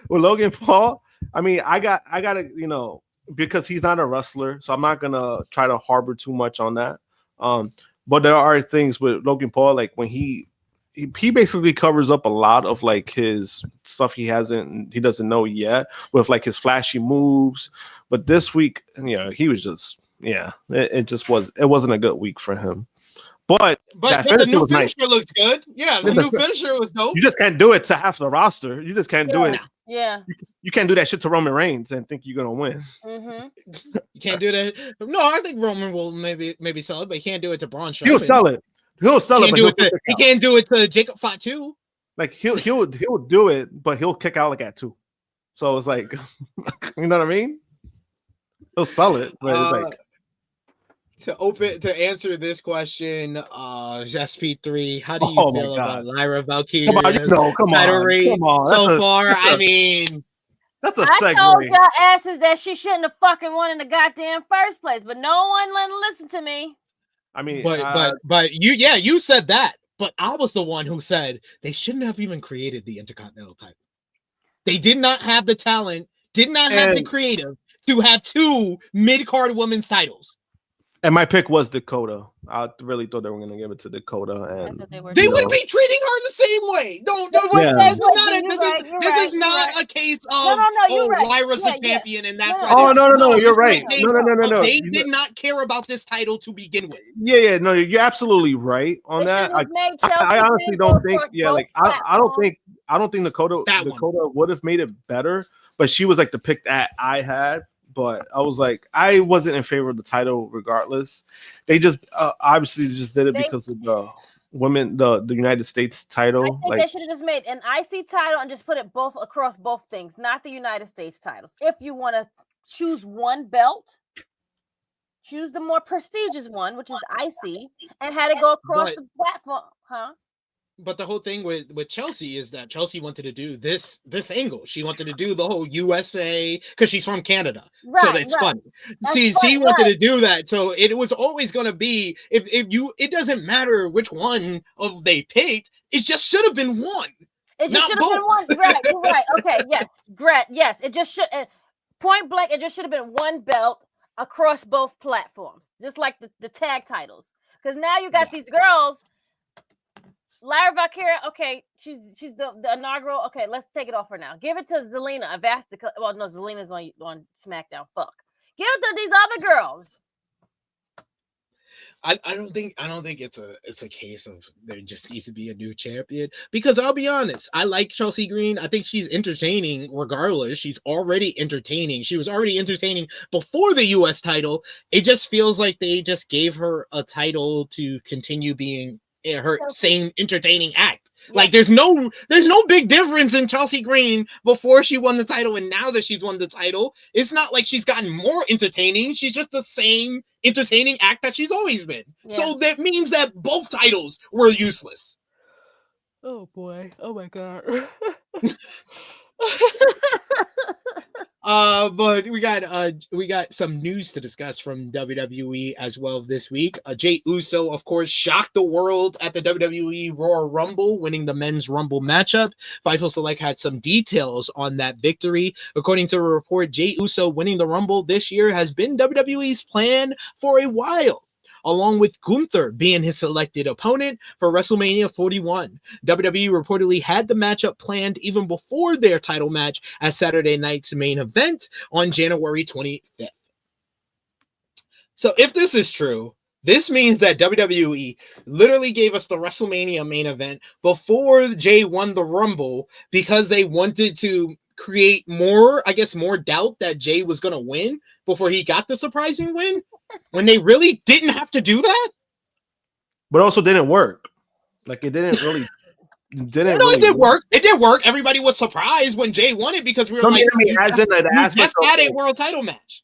with Logan Paul, I mean, I gotta, because he's not a wrestler, so I'm not gonna try to harbor too much on that. But there are things with Logan Paul, like when he basically covers up a lot of like his stuff he doesn't know yet with like his flashy moves. But this week, he was just it wasn't a good week for him. But the new finisher looks good. Yeah, the new finisher was dope. You just can't do it to half the roster. You just can't do it. Yeah. You can't do that shit to Roman Reigns and think you're gonna win. Mm-hmm. You can't do that. No, I think Roman will maybe sell it, but he can't do it to Braun Strowman. He'll sell it. He can't do it to Jacob Fatu. Like he'll do it, but he'll kick out like at 2. So it's like, you know what I mean? He'll sell it, but it's like. To answer this question, SP3, how do you feel about Lyra Valkyrie? Come on. So far, I mean, that's a segue. I told y'all asses that she shouldn't have fucking won in the goddamn first place, but no one listened to me. I mean, but you said that, but I was the one who said they shouldn't have even created the Intercontinental title. They did not have the talent, did not have the creative to have 2 mid-card women's titles. And my pick was Dakota. I really thought they were going to give it to Dakota, and they would be treating her the same way. This is not a case of Lyra's the champion, and that's why. No, you're right. No. They did not care about this title to begin with. Yeah. No, you're absolutely right on that. I honestly don't think. Yeah, like I don't think Dakota would have made it better, but she was like the pick that I had. But I was like, I wasn't in favor of the title regardless. They just obviously just did it because of the women, the United States title. I think they should have just made an IC title and just put it both across both things, not the United States titles. If you want to choose one belt, choose the more prestigious one, which is IC, and had it go across the platform, huh? But the whole thing with Chelsea is that Chelsea wanted to do this angle. She wanted to do the whole USA because she's from Canada, so that's funny. She wanted to do that, so it was always going to be it doesn't matter which one of they picked. It just should have been one. It just should have been one. Right, you're right. Okay, yes. It just should point blank. It just should have been one belt across both platforms, just like the tag titles. Because now you got these girls. Lyra Valkyria, okay, she's the inaugural. Okay, let's take it off for now. Give it to Zelina. Well, no, Zelina's on SmackDown. Fuck. Give it to these other girls. I don't think it's a case of there just needs to be a new champion, because I'll be honest, I like Chelsea Green. I think she's entertaining regardless. She's already entertaining. She was already entertaining before the US title. It just feels like they just gave her a title to continue being her same entertaining act. Like there's no big difference in Chelsea Green before she won the title and now that she's won the title. It's not like she's gotten more entertaining. She's just the same entertaining act that she's always been. So that means that both titles were useless. Oh boy. Oh my god. But we got some news to discuss from WWE as well this week. Jey Uso, of course, shocked the world at the WWE Raw Rumble, winning the men's Rumble matchup. Fightful Select had some details on that victory. According to a report, Jey Uso winning the Rumble this year has been WWE's plan for a while, along with Gunther being his selected opponent for WrestleMania 41. WWE reportedly had the matchup planned even before their title match at Saturday night's main event on January 25th. So if this is true, this means that WWE literally gave us the WrestleMania main event before Jey won the Rumble because they wanted to create more doubt that Jey was going to win before he got the surprising win, when they really didn't have to do that. But also didn't work. Like it didn't really. It did work. It did work. Everybody was surprised when Jey won it because we were just had a world title match.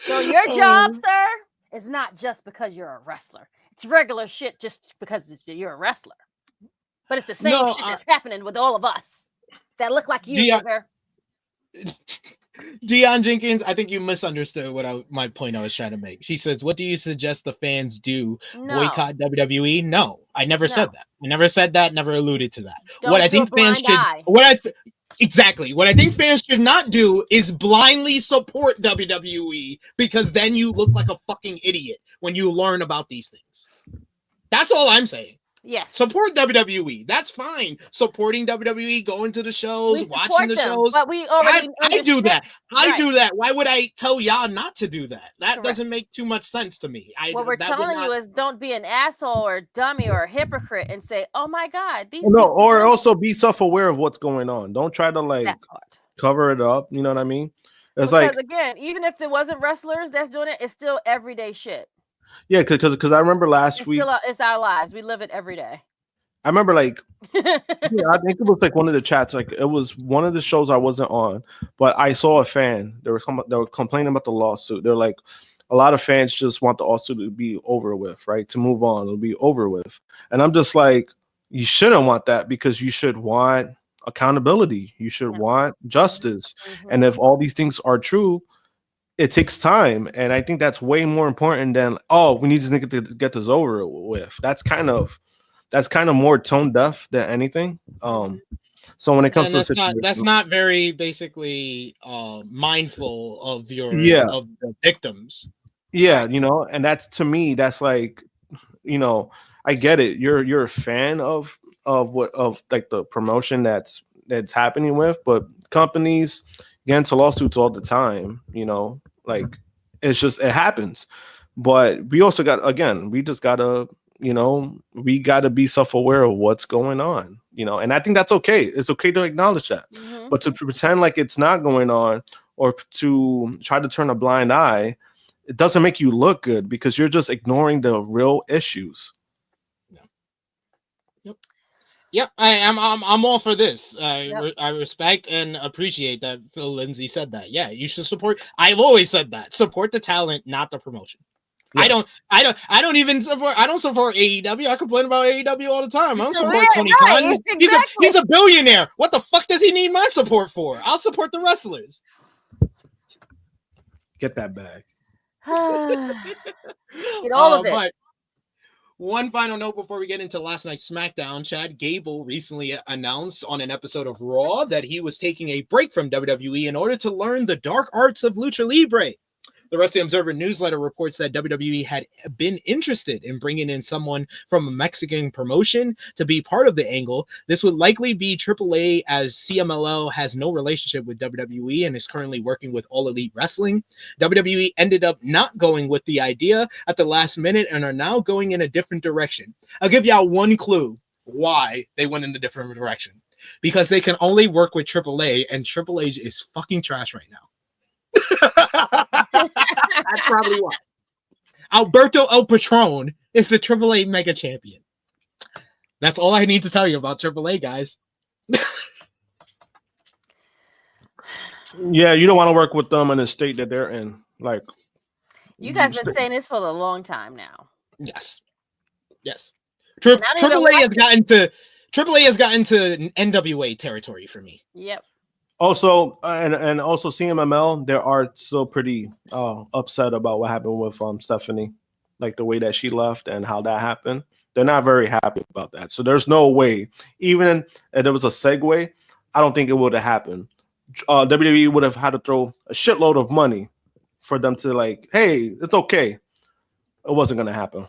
So your job, sir, is not just because you're a wrestler. It's regular shit just because you're a wrestler. But it's the same shit that's happening with all of us that look like you, nigga. Dion Jenkins, I think you misunderstood my point I was trying to make. She says, "What do you suggest the fans do? Boycott WWE?" No, I never said that. I never said that. Never alluded to that. What I think fans should, exactly what I think fans should not do is blindly support WWE, because then you look like a fucking idiot when you learn about these things. That's all I'm saying. Yes. Support WWE. That's fine. Supporting WWE, going to the shows, watching the shows. But we already I do that. I do that. Why would I tell y'all not to do that? That doesn't make too much sense to me. What we're telling you is don't be an asshole or a dummy or a hypocrite and say, "Oh my God, these." No, or also be self-aware of what's going on. Don't try to cover it up. You know what I mean? It's because again, even if it wasn't wrestlers that's doing it, it's still everyday shit. Yeah, because I remember last week. It's our lives. We live it every day. I remember I think it was one of the chats. It was one of the shows I wasn't on, but I saw a fan. They were complaining about the lawsuit. They're like, a lot of fans just want the lawsuit to be over with, right? To move on, it'll be over with. And I'm just like, you shouldn't want that, because you should want accountability. You should want justice. And if all these things are true, it takes time, and I think that's way more important than we need to get this over with. That's kind of more tone deaf than anything. So when it comes to that's not very basically mindful of your of the victims. Yeah, and that's, to me, that's like, I get it. You're a fan of the promotion that's happening with, but companies get into lawsuits all the time, it's just, it happens. But we also we just gotta, we gotta be self-aware of what's going on, and I think that's okay. It's okay to acknowledge that. But to pretend like it's not going on, or to try to turn a blind eye, it doesn't make you look good, because you're just ignoring the real issues. Yep, I'm all for this. I respect and appreciate that Phil Lindsay said that. Yeah, you should support. I've always said that. Support the talent, not the promotion. Yeah. I don't support AEW. I complain about AEW all the time. I don't support Tony Khan. He's a billionaire. What the fuck does he need my support for? I'll support the wrestlers. Get that bag. Get all of it. But one final note before we get into last night's SmackDown. Chad Gable recently announced on an episode of Raw that he was taking a break from WWE in order to learn the dark arts of Lucha Libre. The Wrestling Observer newsletter reports that WWE had been interested in bringing in someone from a Mexican promotion to be part of the angle. This would likely be AAA, as CMLL has no relationship with WWE and is currently working with All Elite Wrestling. WWE ended up not going with the idea at the last minute and are now going in a different direction. I'll give y'all one clue why they went in a different direction. Because they can only work with AAA, and AAA is fucking trash right now. That's probably why. Alberto El Patron is the AAA Mega Champion. That's all I need to tell you about AAA, guys. Yeah, you don't want to work with them in the state that they're in. Like, you guys been saying this for a long time now. Yes. AAA has gotten to NWA territory for me. Yep. Also, and also CMML, they are still pretty upset about what happened with Stephanie, like the way that she left and how that happened. They're not very happy about that. So there's no way, even if there was a segue, I don't think it would have happened. WWE would have had to throw a shitload of money for them to like, hey, it's okay. It wasn't going to happen.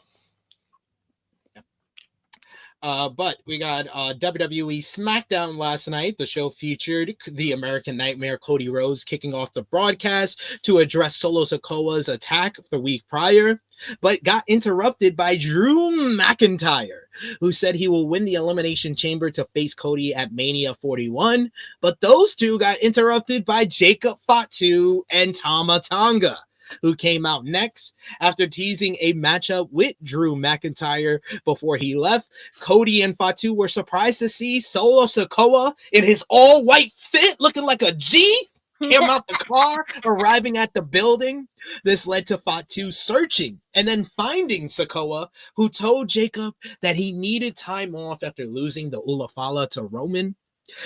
But we got WWE SmackDown last night. The show featured the American Nightmare Cody Rhodes kicking off the broadcast to address Solo Sikoa's attack the week prior, but got interrupted by Drew McIntyre, who said he will win the Elimination Chamber to face Cody at Mania 41. But those two got interrupted by Jacob Fatu and Tama Tonga, who came out next after teasing a matchup with Drew McIntyre before he left. Cody and Fatu were surprised to see Solo Sikoa in his all-white fit looking like a G. came out the car, arriving at the building. This led to Fatu searching and then finding Sikoa, who told Jacob that he needed time off after losing the Ulafala to Roman,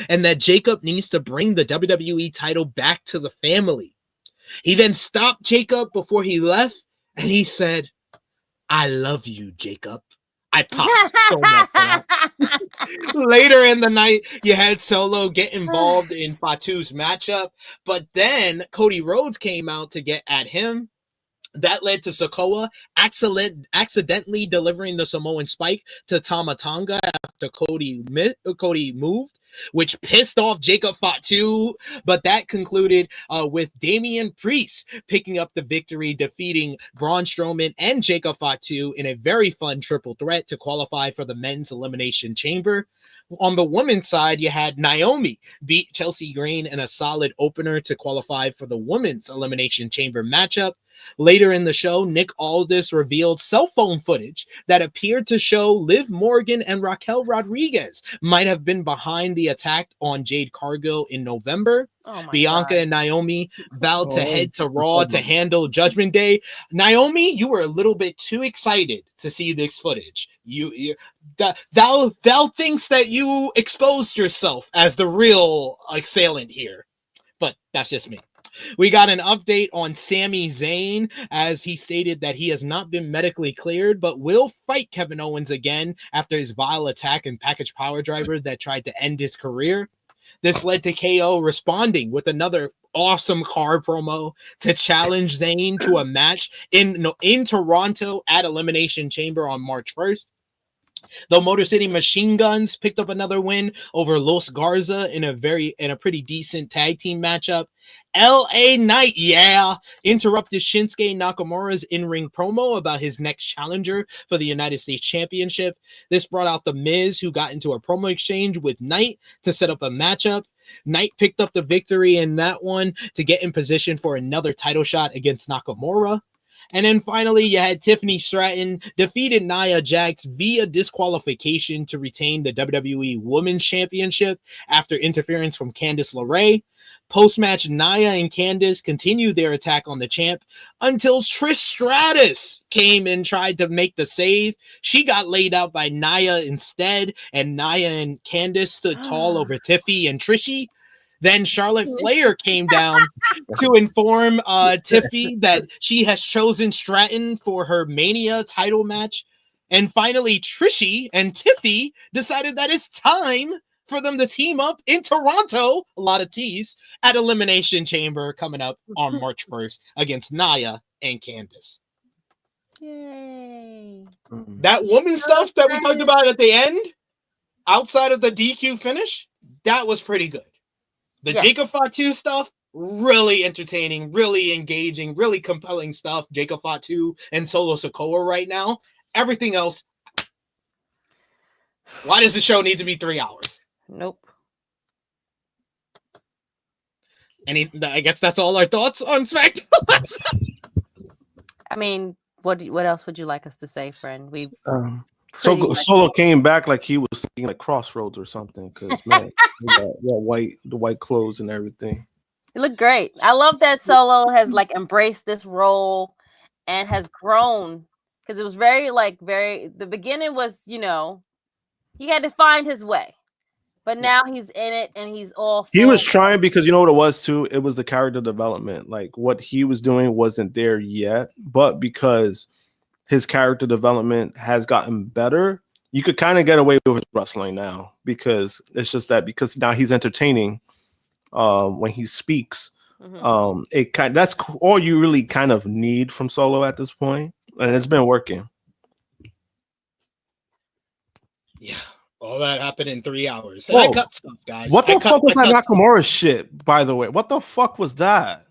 and that Jacob needs to bring the WWE title back to the family. He then stopped Jacob before he left, and he said, "I love you, Jacob." I popped so much for that. Later in the night, you had Solo get involved in Fatu's matchup, but then Cody Rhodes came out to get at him. That led to Sikoa accidentally delivering the Samoan spike to Tama Tonga after Cody moved, which pissed off Jacob Fatu, but that concluded with Damian Priest picking up the victory, defeating Braun Strowman and Jacob Fatu in a very fun triple threat to qualify for the men's elimination chamber. On the women's side, you had Naomi beat Chelsea Green in a solid opener to qualify for the women's elimination chamber matchup. Later in the show, Nick Aldis revealed cell phone footage that appeared to show Liv Morgan and Raquel Rodriguez might have been behind the attack on Jade Cargill in November. Bianca and Naomi vowed to head to Raw to handle Judgment Day. Naomi, you were a little bit too excited to see this footage. Thou thinks that you exposed yourself as the real assailant here, but that's just me. We got an update on Sami Zayn as he stated that he has not been medically cleared, but will fight Kevin Owens again after his vile attack and package power driver that tried to end his career. This led to KO responding with another awesome card promo to challenge Zayn to a match in Toronto at Elimination Chamber on March 1st. The Motor City Machine Guns picked up another win over Los Garza in a pretty decent tag team matchup. LA Knight, interrupted Shinsuke Nakamura's in-ring promo about his next challenger for the United States Championship. This brought out The Miz, who got into a promo exchange with Knight to set up a matchup. Knight picked up the victory in that one to get in position for another title shot against Nakamura. And then finally, you had Tiffany Stratton defeated Nia Jax via disqualification to retain the WWE Women's Championship after interference from Candice LeRae. Post-match, Nia and Candice continued their attack on the champ until Trish Stratus came and tried to make the save. She got laid out by Nia instead, and Nia and Candice stood tall over Tiffy and Trishy. Then Charlotte Flair came down to inform Tiffy that she has chosen Stratton for her Mania title match. And finally, Trishy and Tiffy decided that it's time for them to team up in Toronto, a lot of T's, at Elimination Chamber coming up on March 1st against Nia and Candice. Yay. That woman stuff that we talked about at the end, outside of the DQ finish, that was pretty good. The Jacob Fatu stuff, really entertaining, really engaging, really compelling stuff. Jacob Fatu and Solo Sikoa right now. Everything else, why does the show need to be 3 hours? Nope. I guess that's all our thoughts on SmackDown. I mean, what else would you like us to say, friend? So Solo came back like he was singing like Crossroads or something, because man, the white clothes and everything. It looked great. I love that Solo has like embraced this role and has grown, because it was the beginning was, he had to find his way, but now he's in it and he's all. He was trying, because you know what it was too. It was the character development. Like what he was doing wasn't there yet, but because his character development has gotten better, you could kind of get away with wrestling now, because it's just that because now he's entertaining when he speaks. That's all you really kind of need from Solo at this point, and it's been working. Yeah, all that happened in 3 hours. And I cut stuff, guys. What the fuck was that Nakamura shit, by the way? What the fuck was that?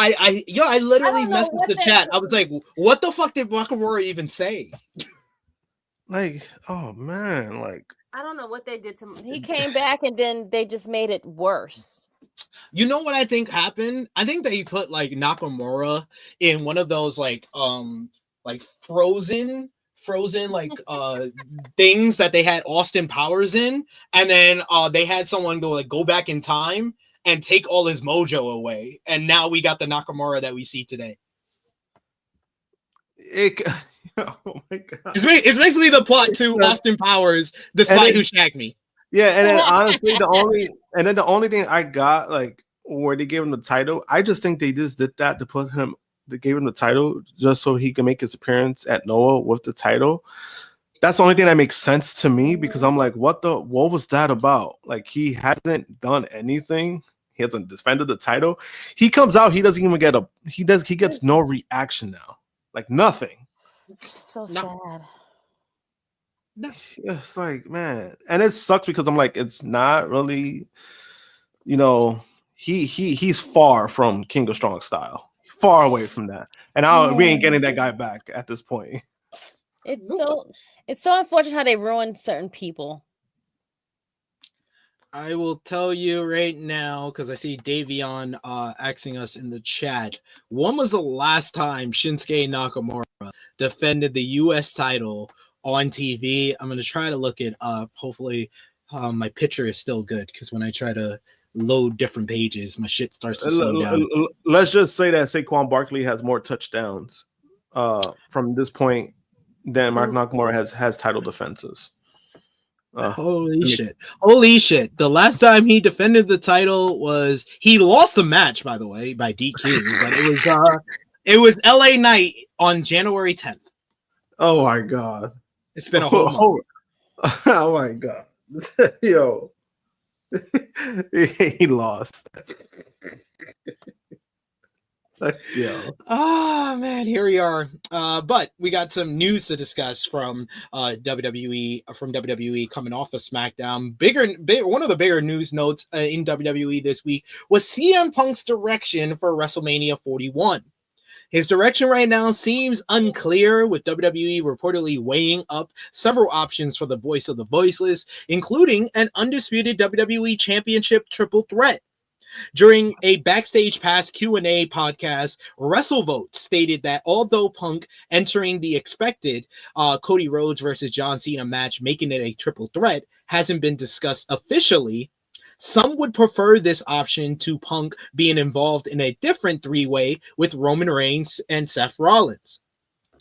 I literally messed with the chat. I was like, what the fuck did Nakamura even say? Like, oh man, like I don't know what they did to him. He came back and then they just made it worse. You know what I think happened? I think they put like Nakamura in one of those like frozen like things that they had Austin Powers in, and then they had someone go back in time and take all his mojo away. And now we got the Nakamura that we see today. Oh my god! It's basically the plot to Austin Powers, Despite Who Shagged Me. Yeah, and then honestly, the only thing I got like where they gave him the title, I just think they just did that to put him. They gave him the title just so he can make his appearance at Noah with the title. That's the only thing that makes sense to me because I'm like, what was that about? Like he hasn't done anything. He hasn't defended the title. He comes out, he doesn't even get he gets no reaction now. Like nothing. So sad. It's like, man, and it sucks because I'm like, it's not really, you know, he's far from King of Strong Style, far away from that, and we ain't getting that guy back at this point. It's so unfortunate how they ruin certain people. I will tell you right now because I see Davion asking us in the chat. When was the last time Shinsuke Nakamura defended the U.S. title on TV? I'm gonna try to look it up. Hopefully, my picture is still good because when I try to load different pages, my shit starts to slow down. Let's just say that Saquon Barkley has more touchdowns from this point than Mark Nakamura has title defenses. Holy shit. The last time he defended the title was he lost the match, by the way, by DQ, but it was LA Knight on January 10th. Oh my god. It's been a whole month. Oh my god. Yo. He lost. Yeah. Oh man, here we are. But we got some news to discuss from WWE coming off of SmackDown. One of the bigger news notes in WWE this week was CM Punk's direction for WrestleMania 41. His direction right now seems unclear, with WWE reportedly weighing up several options for the voice of the voiceless, including an undisputed WWE Championship triple threat. During a Backstage Pass Q&A podcast, WrestleVote stated that although Punk entering the expected Cody Rhodes versus John Cena match, making it a triple threat, hasn't been discussed officially, some would prefer this option to Punk being involved in a different three-way with Roman Reigns and Seth Rollins.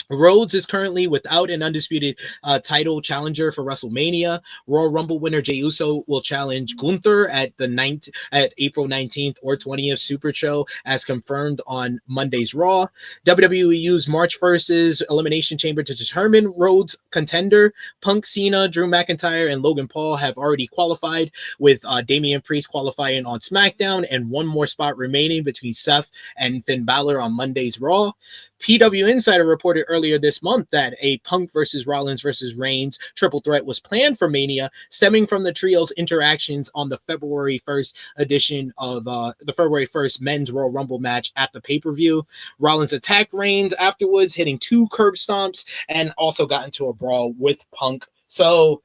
Rhodes is currently without an undisputed title challenger for WrestleMania. Royal Rumble winner Jey Uso will challenge Gunther at April 19th or 20th Super Show, as confirmed on Monday's Raw. WWE used March 1st's Elimination Chamber to determine Rhodes' contender. Punk, Cena, Drew McIntyre, and Logan Paul have already qualified, with Damian Priest qualifying on SmackDown and one more spot remaining between Seth and Finn Balor on Monday's Raw. PW Insider reported earlier this month that a Punk versus Rollins versus Reigns triple threat was planned for Mania, stemming from the trio's interactions on the February 1st edition of the February 1st men's Royal Rumble match at the pay-per-view. Rollins attacked Reigns afterwards, hitting 2 curb stomps, and also got into a brawl with Punk. So,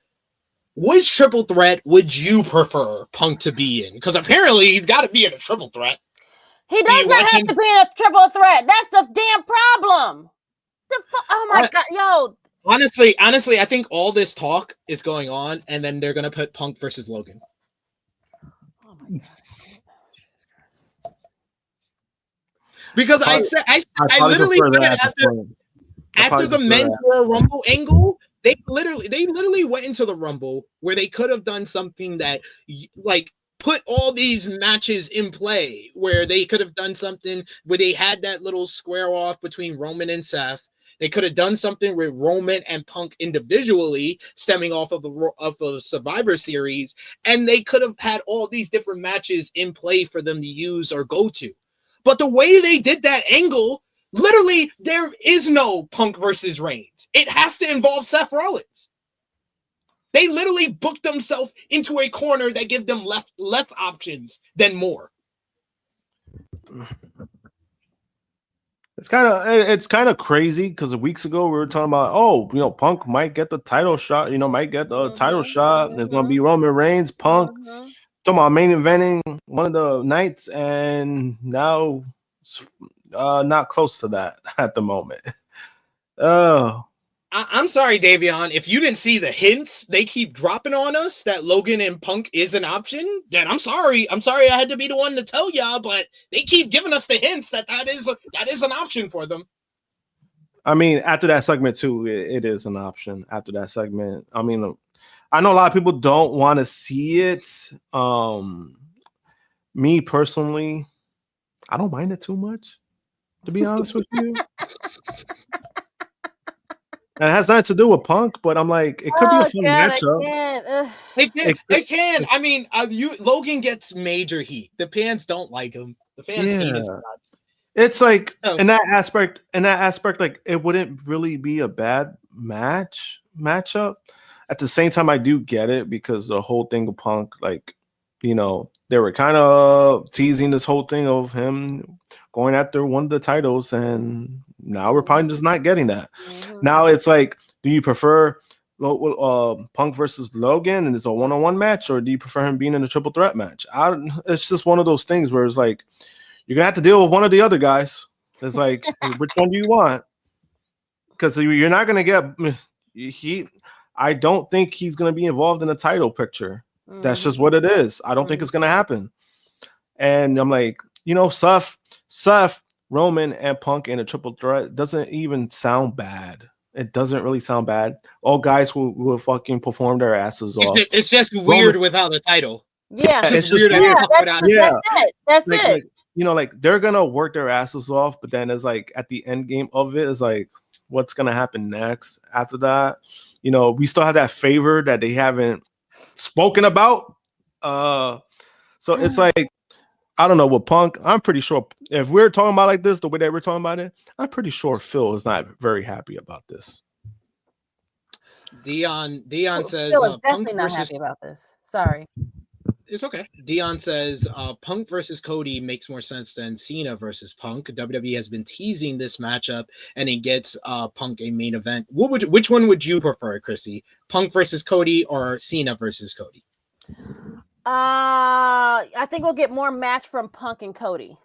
which triple threat would you prefer Punk to be in? Because apparently he's got to be in a triple threat. He does not have to be in a triple threat. That's the damn problem. Oh my god, yo. Honestly, I think all this talk is going on, and then they're gonna put Punk versus Logan. Oh my god. Because I literally said after the men's Royal Rumble angle, they literally went into the Rumble where they could have done something that like put all these matches in play, where they could have done something where they had that little square off between Roman and Seth. They could have done something with Roman and Punk individually, stemming off of Survivor Series, and they could have had all these different matches in play for them to use or go to. But the way they did that angle, literally, there is no Punk versus Reigns. It has to involve Seth Rollins. They literally booked themselves into a corner that give them less options than more. It's kind of crazy because weeks ago we were talking about, Punk might get the title shot, title shot. There's gonna be Roman Reigns, Punk. Talking about main eventing one of the nights, and now not close to that at the moment. Oh. I'm I'm sorry, Davion. If you didn't see the hints they keep dropping on us that Logan and Punk is an option, then I'm sorry. I'm sorry I had to be the one to tell y'all, but they keep giving us the hints that is an option for them. I mean, after that segment too, it is an option. After that segment, I mean, I know a lot of people don't want to see it. Me personally, I don't mind it too much, to be honest with you. And it has nothing to do with Punk, but I'm like, it could be a fun matchup. It can. I mean, Logan gets major heat. The fans don't like him. The fans hate his nuts. It's like in that aspect, like it wouldn't really be a bad matchup. At the same time, I do get it because the whole thing of Punk, like, you know, they were kind of teasing this whole thing of him going after one of the titles, and now we're probably just not getting that. Mm-hmm. Now it's like, do you prefer Punk versus Logan and it's a one-on-one match, or do you prefer him being in a triple threat match? It's just one of those things where it's like, you're gonna have to deal with one of the other guys. It's like, which one do you want? Because you're not gonna get I don't think he's gonna be involved in the title picture. Mm-hmm. That's just what it is. I don't think it's gonna happen. And I'm like, you know, Seth, Roman, and Punk in a triple threat doesn't even sound bad. It doesn't really sound bad. All guys who will fucking perform their asses off. It's just weird without a title. Yeah, it's just weird. That's it. Like, you know, like they're gonna work their asses off, but then it's like at the end game of it is like, what's gonna happen next after that? You know, we still have that favor that they haven't spoken about. So it's like, I don't know, with Punk, I'm pretty sure if we're talking about like this, the way that we're talking about it, I'm pretty sure Phil is not very happy about this. Dion says Phil is definitely Punk not happy about this. Sorry. It's okay. Dion says Punk versus Cody makes more sense than Cena versus Punk. WWE has been teasing this matchup, and it gets Punk a main event. Which one would you prefer, Krssi? Punk versus Cody or Cena versus Cody? I think we'll get more match from Punk and Cody.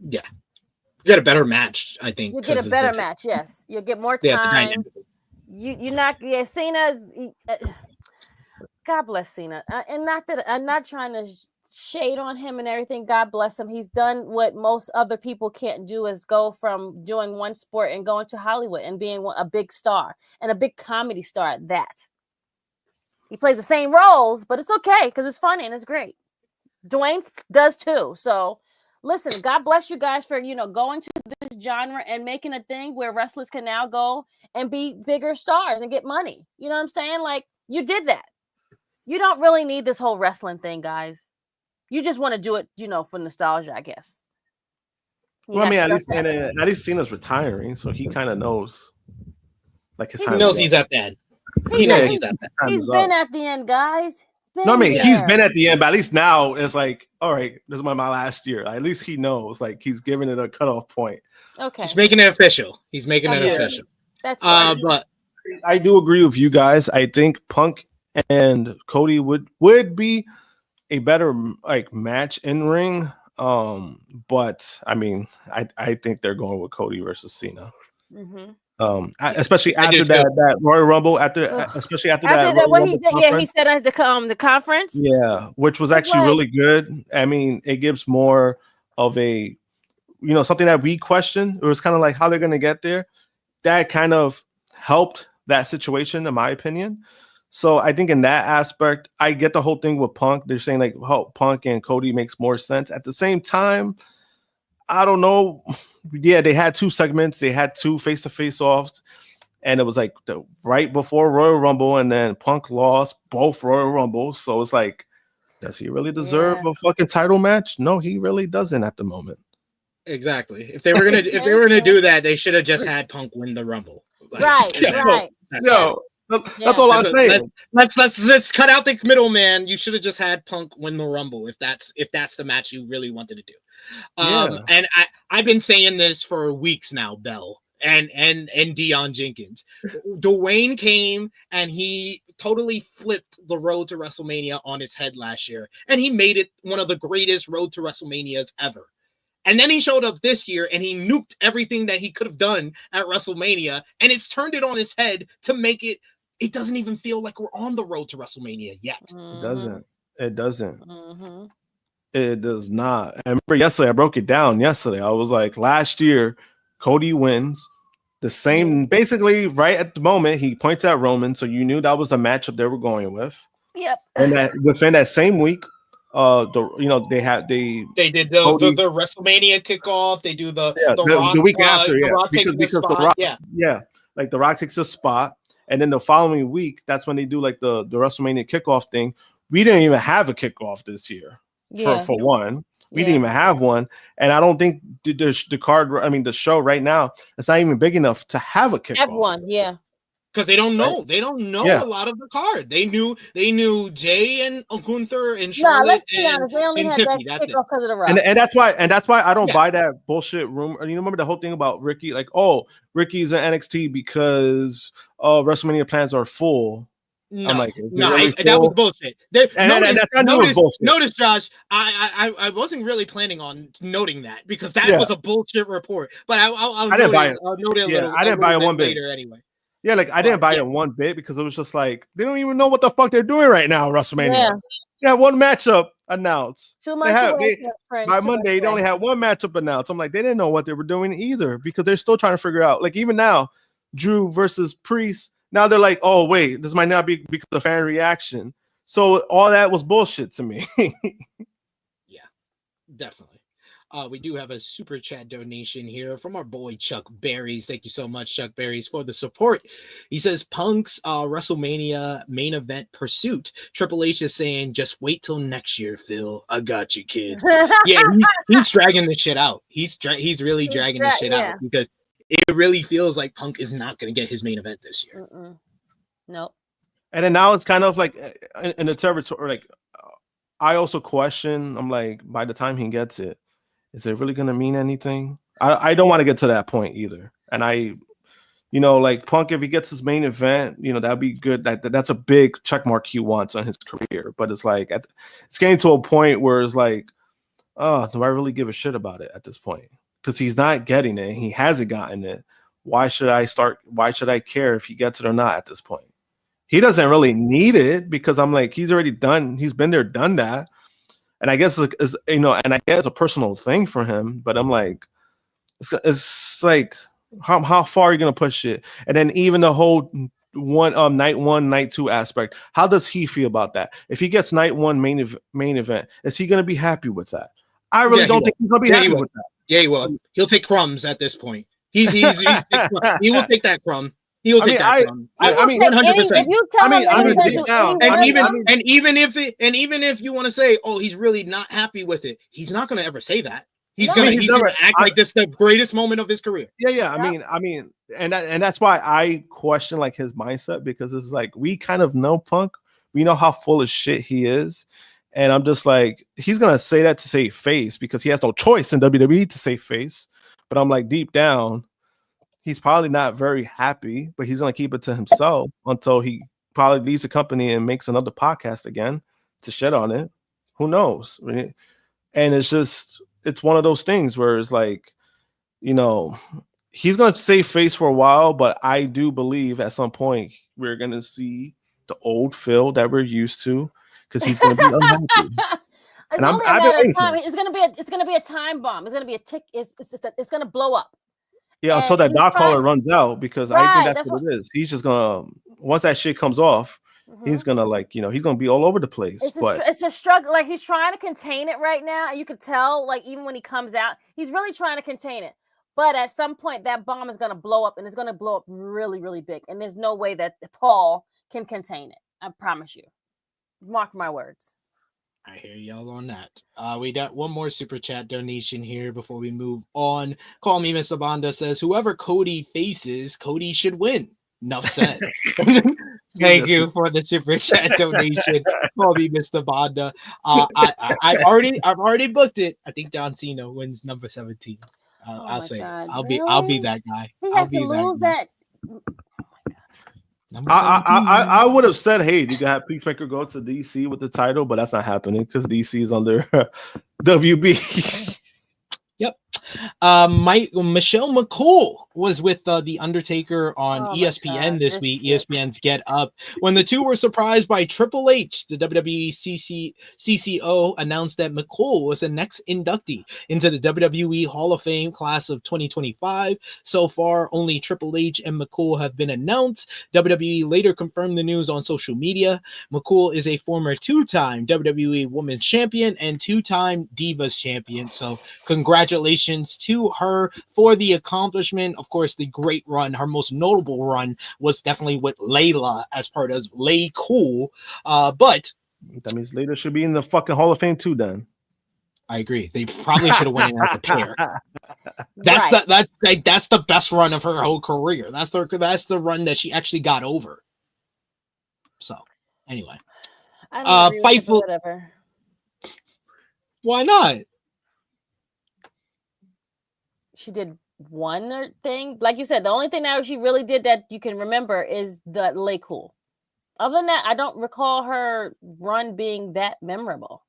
Yeah, you get a better match. I think you get a better match. Yes, you'll get more time. You're not. Yeah, Cena's. God bless Cena, and not that I'm not trying to shade on him and everything. God bless him. He's done what most other people can't do, is go from doing one sport and going to Hollywood and being a big star and a big comedy star at that. He plays the same roles, but it's okay because it's funny and it's great. Dwayne does too. So listen, God bless you guys for, you know, going to this genre and making a thing where wrestlers can now go and be bigger stars and get money. You know what I'm saying? Like, you did that. You don't really need this whole wrestling thing, guys. You just want to do it, you know, for nostalgia, I guess. Well, I mean, at least Cena's retiring, so he kind of knows. Like his time. He knows he's at the end. He knows he's at the end. He's been at the end, guys. No, I mean, he's been at the end, but at least now it's like, all right, this is my last year. At least he knows, like, he's giving it a cutoff point. Okay. He's making it official. Official. That's right. But I do agree with you guys. I think Punk and Cody would be a better like match in ring. But I mean, I think they're going with Cody versus Cena. Mm-hmm. Especially after that Royal Rumble, especially after that. He said at the conference. Yeah, which was actually really good. I mean, it gives more of a, you know, something that we questioned. It was kind of like how they're going to get there. That kind of helped that situation, in my opinion. So I think in that aspect, I get the whole thing with Punk. They're saying like how Punk and Cody makes more sense. At the same time, I don't know. Yeah, they had two segments. They had two face-to-face offs, and it was like right before Royal Rumble, and then Punk lost both Royal Rumbles. So it's like, does he really deserve a fucking title match? No, he really doesn't at the moment. Exactly. If they were gonna do that, they should have just had Punk win the Rumble. Like, right. No. That's all I'm saying. Let's cut out the middleman. You should have just had Punk win the Rumble if that's the match you really wanted to do. And I've been saying this for weeks now, Bell and Dion Jenkins. Dwayne came and he totally flipped the road to WrestleMania on its head last year, and he made it one of the greatest road to WrestleManias ever. And then he showed up this year and he nuked everything that he could have done at WrestleMania. And it's turned it on his head to make it doesn't even feel like we're on the road to WrestleMania yet. It doesn't. It doesn't. Mm-hmm. It does not. I remember yesterday, I broke it down yesterday. I was like, last year, Cody wins. The same, basically, right at the moment, he points at Roman. So you knew that was the matchup they were going with. Yep. And that within that same week, they did the WrestleMania kickoff. They do the week after, The Rock because the Rock, like the Rock takes a spot, and then the following week, that's when they do like the WrestleMania kickoff thing. We didn't even have a kickoff this year. For one, we didn't even have one, and I don't think the card. I mean, the show right now, it's not even big enough to have a kickoff. Have one, yeah. Because they don't know. Right? They don't know a lot of the card. They knew Jey and Gunther and Charlotte. Let's be honest. They only had Tiffany, that kickoff because of the Rock. And that's why I don't buy that bullshit rumor. You remember the whole thing about Ricky? Like, oh, Ricky's in NXT because WrestleMania plans are full. No, I'm like, that was bullshit. Notice, Josh, I wasn't really planning on noting that because that was a bullshit report. But I didn't buy it. I didn't buy it one bit later anyway. Yeah, like I didn't buy it one bit because it was just like they don't even know what the fuck they're doing right now. WrestleMania. Yeah, one matchup announced. 2 months away, by Monday, they only had one matchup announced. I'm like, they didn't know what they were doing either because they're still trying to figure out. Like even now, Drew versus Priest. Now they're like, oh, wait, this might not be because of fan reaction. So all that was bullshit to me. Yeah, definitely. We do have a super chat donation here from our boy Chuck Berries. Thank you so much, Chuck Berries, for the support. He says Punk's WrestleMania main event pursuit. Triple H is saying, just wait till next year, Phil. I got you, kid. Yeah, he's dragging this shit out. He's really dragging this shit out because it really feels like Punk is not going to get his main event this year. Nope. And then now it's kind of like in the territory. Like I also question. I'm like, by the time he gets it, is it really going to mean anything? I don't want to get to that point either. And like Punk, if he gets his main event, that'd be good. That's a big check mark he wants on his career. But it's like it's getting to a point where it's like, oh, do I really give a shit about it at this point? Because he's not getting it. He hasn't gotten it. Why should I care if he gets it or not at this point? He doesn't really need it because I'm like, he's already done. He's been there, done that. And I guess it's a personal thing for him. But I'm like, it's like, how far are you gonna push it? And then even the whole night one, night two aspect. How does he feel about that? If he gets night one main event, is he gonna be happy with that? I really don't think he's gonna be happy with that. Yeah, he will. He'll take crumbs at this point. He will take that crumb. He'll take that crumb. I mean, 100%. Even if you want to say, oh, he's really not happy with it, he's not going to ever say that. He's going to act like this is the greatest moment of his career. Yeah. I mean, and that's why I question like his mindset because it's like we kind of know Punk. We know how full of shit he is. And I'm just like, he's going to say that to save face because he has no choice in WWE to save face. But I'm like, deep down, he's probably not very happy, but he's going to keep it to himself until he probably leaves the company and makes another podcast again to shit on it. Who knows? Right? And it's one of those things where it's like, he's going to save face for a while, but I do believe at some point we're going to see the old Phil that we're used to. Because he's going to be unhappy. It's going to be a time bomb. It's going to be a tick. It's going to blow up. Yeah, until that dog collar runs out. Because I think that's what it is. He's just going to once that shit comes off, he's going to he's going to be all over the place. It's a struggle. Like he's trying to contain it right now. And you could tell, like even when he comes out, he's really trying to contain it. But at some point, that bomb is going to blow up, and it's going to blow up really, really big. And there's no way that Paul can contain it. I promise you. Mark my words. I hear y'all on that. We got one more super chat donation here before we move on. Call Me Mr. Banda says, whoever Cody faces, Cody should win. Enough said. Thank you for the super chat donation. Call Me Mr. Banda. I've already booked it. I think John Cena wins number 17. I'll say God, I'll be that guy. He has to lose that. I would have said, hey, you can have Peacemaker go to DC with the title, but that's not happening because DC is under WB. Yep. Michelle McCool was with The Undertaker on ESPN this week. ESPN's Get Up. When the two were surprised by Triple H, the WWE CCO announced that McCool was the next inductee into the WWE Hall of Fame class of 2025. So far, only Triple H and McCool have been announced. WWE later confirmed the news on social media. McCool is a former two-time WWE Women's Champion and two-time Divas Champion. So congratulations to her for the accomplishment. Of course, the great run, her most notable run, was definitely with Layla as part of Lay Cool. But that means Layla should be in the fucking Hall of Fame too. Then I agree. They probably should have went in as a pair. That's the best run of her whole career. That's the run that she actually got over. So anyway, Fightful. Whatever. Why not? She did one thing, like you said. The only thing that she really did that you can remember is the Lay Cool. Other than that, I don't recall her run being that memorable.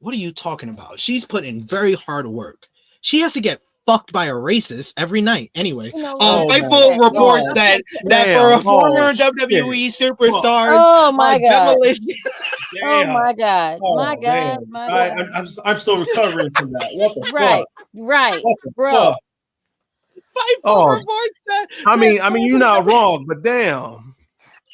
What are you talking about? She's put in very hard work. She has to get fucked by a racist every night. Anyway, Fightful reports that for a former WWE superstar, oh my god, oh my god, my god, my god. I'm still recovering from that. What the fuck? Right, bro. Fightful reports that. I mean, you're not wrong, but damn.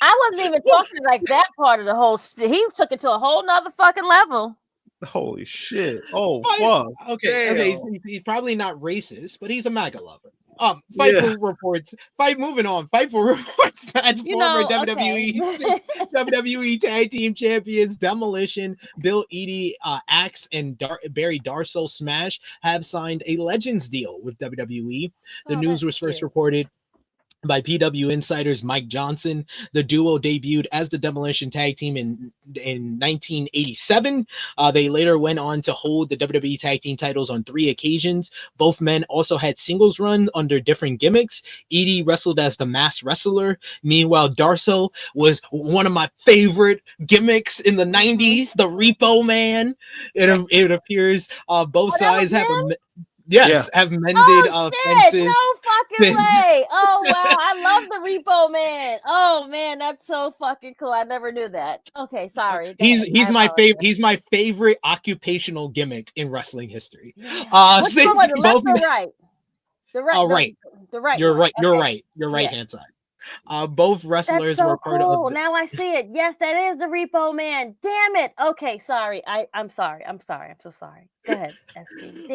I wasn't even talking like that part of the whole. He took it to a whole nother fucking level. Holy shit! Oh fuck! Okay, he's probably not racist, but he's a MAGA lover. Fightful reports. Moving on. Fightful reports that former WWE Tag Team Champions Demolition, Bill Eadie, Axe, and Barry Darsow Smash have signed a Legends deal with WWE. The news was first reported by PW Insider's Mike Johnson. The duo debuted as the Demolition Tag Team in 1987. They later went on to hold the WWE Tag Team titles on 3 occasions. Both men also had singles runs under different gimmicks. Eadie wrestled as the Masked Wrestler. Meanwhile, Darsow was one of my favorite gimmicks in the 90s, the Repo Man. It appears both sides have have mended fences. No fucking way. Oh wow, I love the Repo Man. Oh man, that's so fucking cool. I never knew that. Okay, sorry. He's my favorite. He's my favorite occupational gimmick in wrestling history. Which one was it, left or right? The right. Right. The right. You're right. Okay. You're right. Your right hand side. Both wrestlers were part of. Now I see it. Yes, that is the Repo Man. Damn it. Okay, sorry. I'm sorry. I'm so sorry. Go ahead.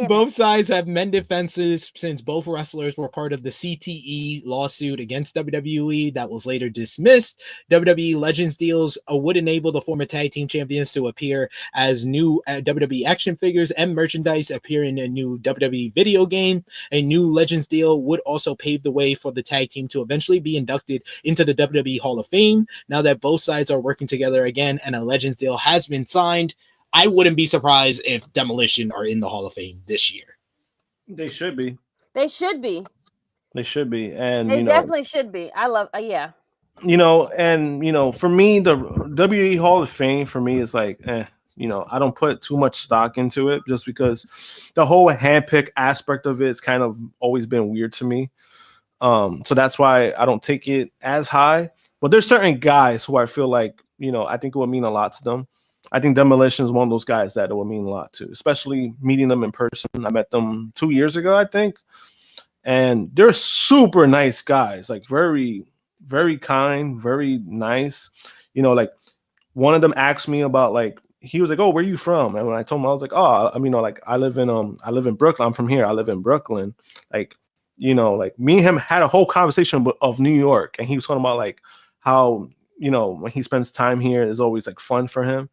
Both sides have mended fences since both wrestlers were part of the CTE lawsuit against WWE that was later dismissed. WWE Legends deals would enable the former tag team champions to appear as new WWE action figures and merchandise, appear in a new WWE video game. A new Legends deal would also pave the way for the tag team to eventually be inducted into the WWE Hall of Fame. Now that both sides are working together again and a Legends deal has been signed, I wouldn't be surprised if Demolition are in the Hall of Fame this year. They should be. They should be. And they definitely should be. I love yeah. For me, the WWE Hall of Fame for me is like, I don't put too much stock into it just because the whole handpick aspect of it's kind of always been weird to me. So that's why I don't take it as high. But there's certain guys who I feel like, I think it would mean a lot to them. I think Demolition is one of those guys that it would mean a lot to, especially meeting them in person. I met them 2 years ago, I think. And they're super nice guys, like very, very kind, very nice. Like one of them asked me about he was like, "Oh, where are you from?" And when I told him, I was like, "Oh, I live in Brooklyn. I'm from here. I live in Brooklyn." Me and him had a whole conversation of New York, and he was talking about how when he spends time here is always fun for him.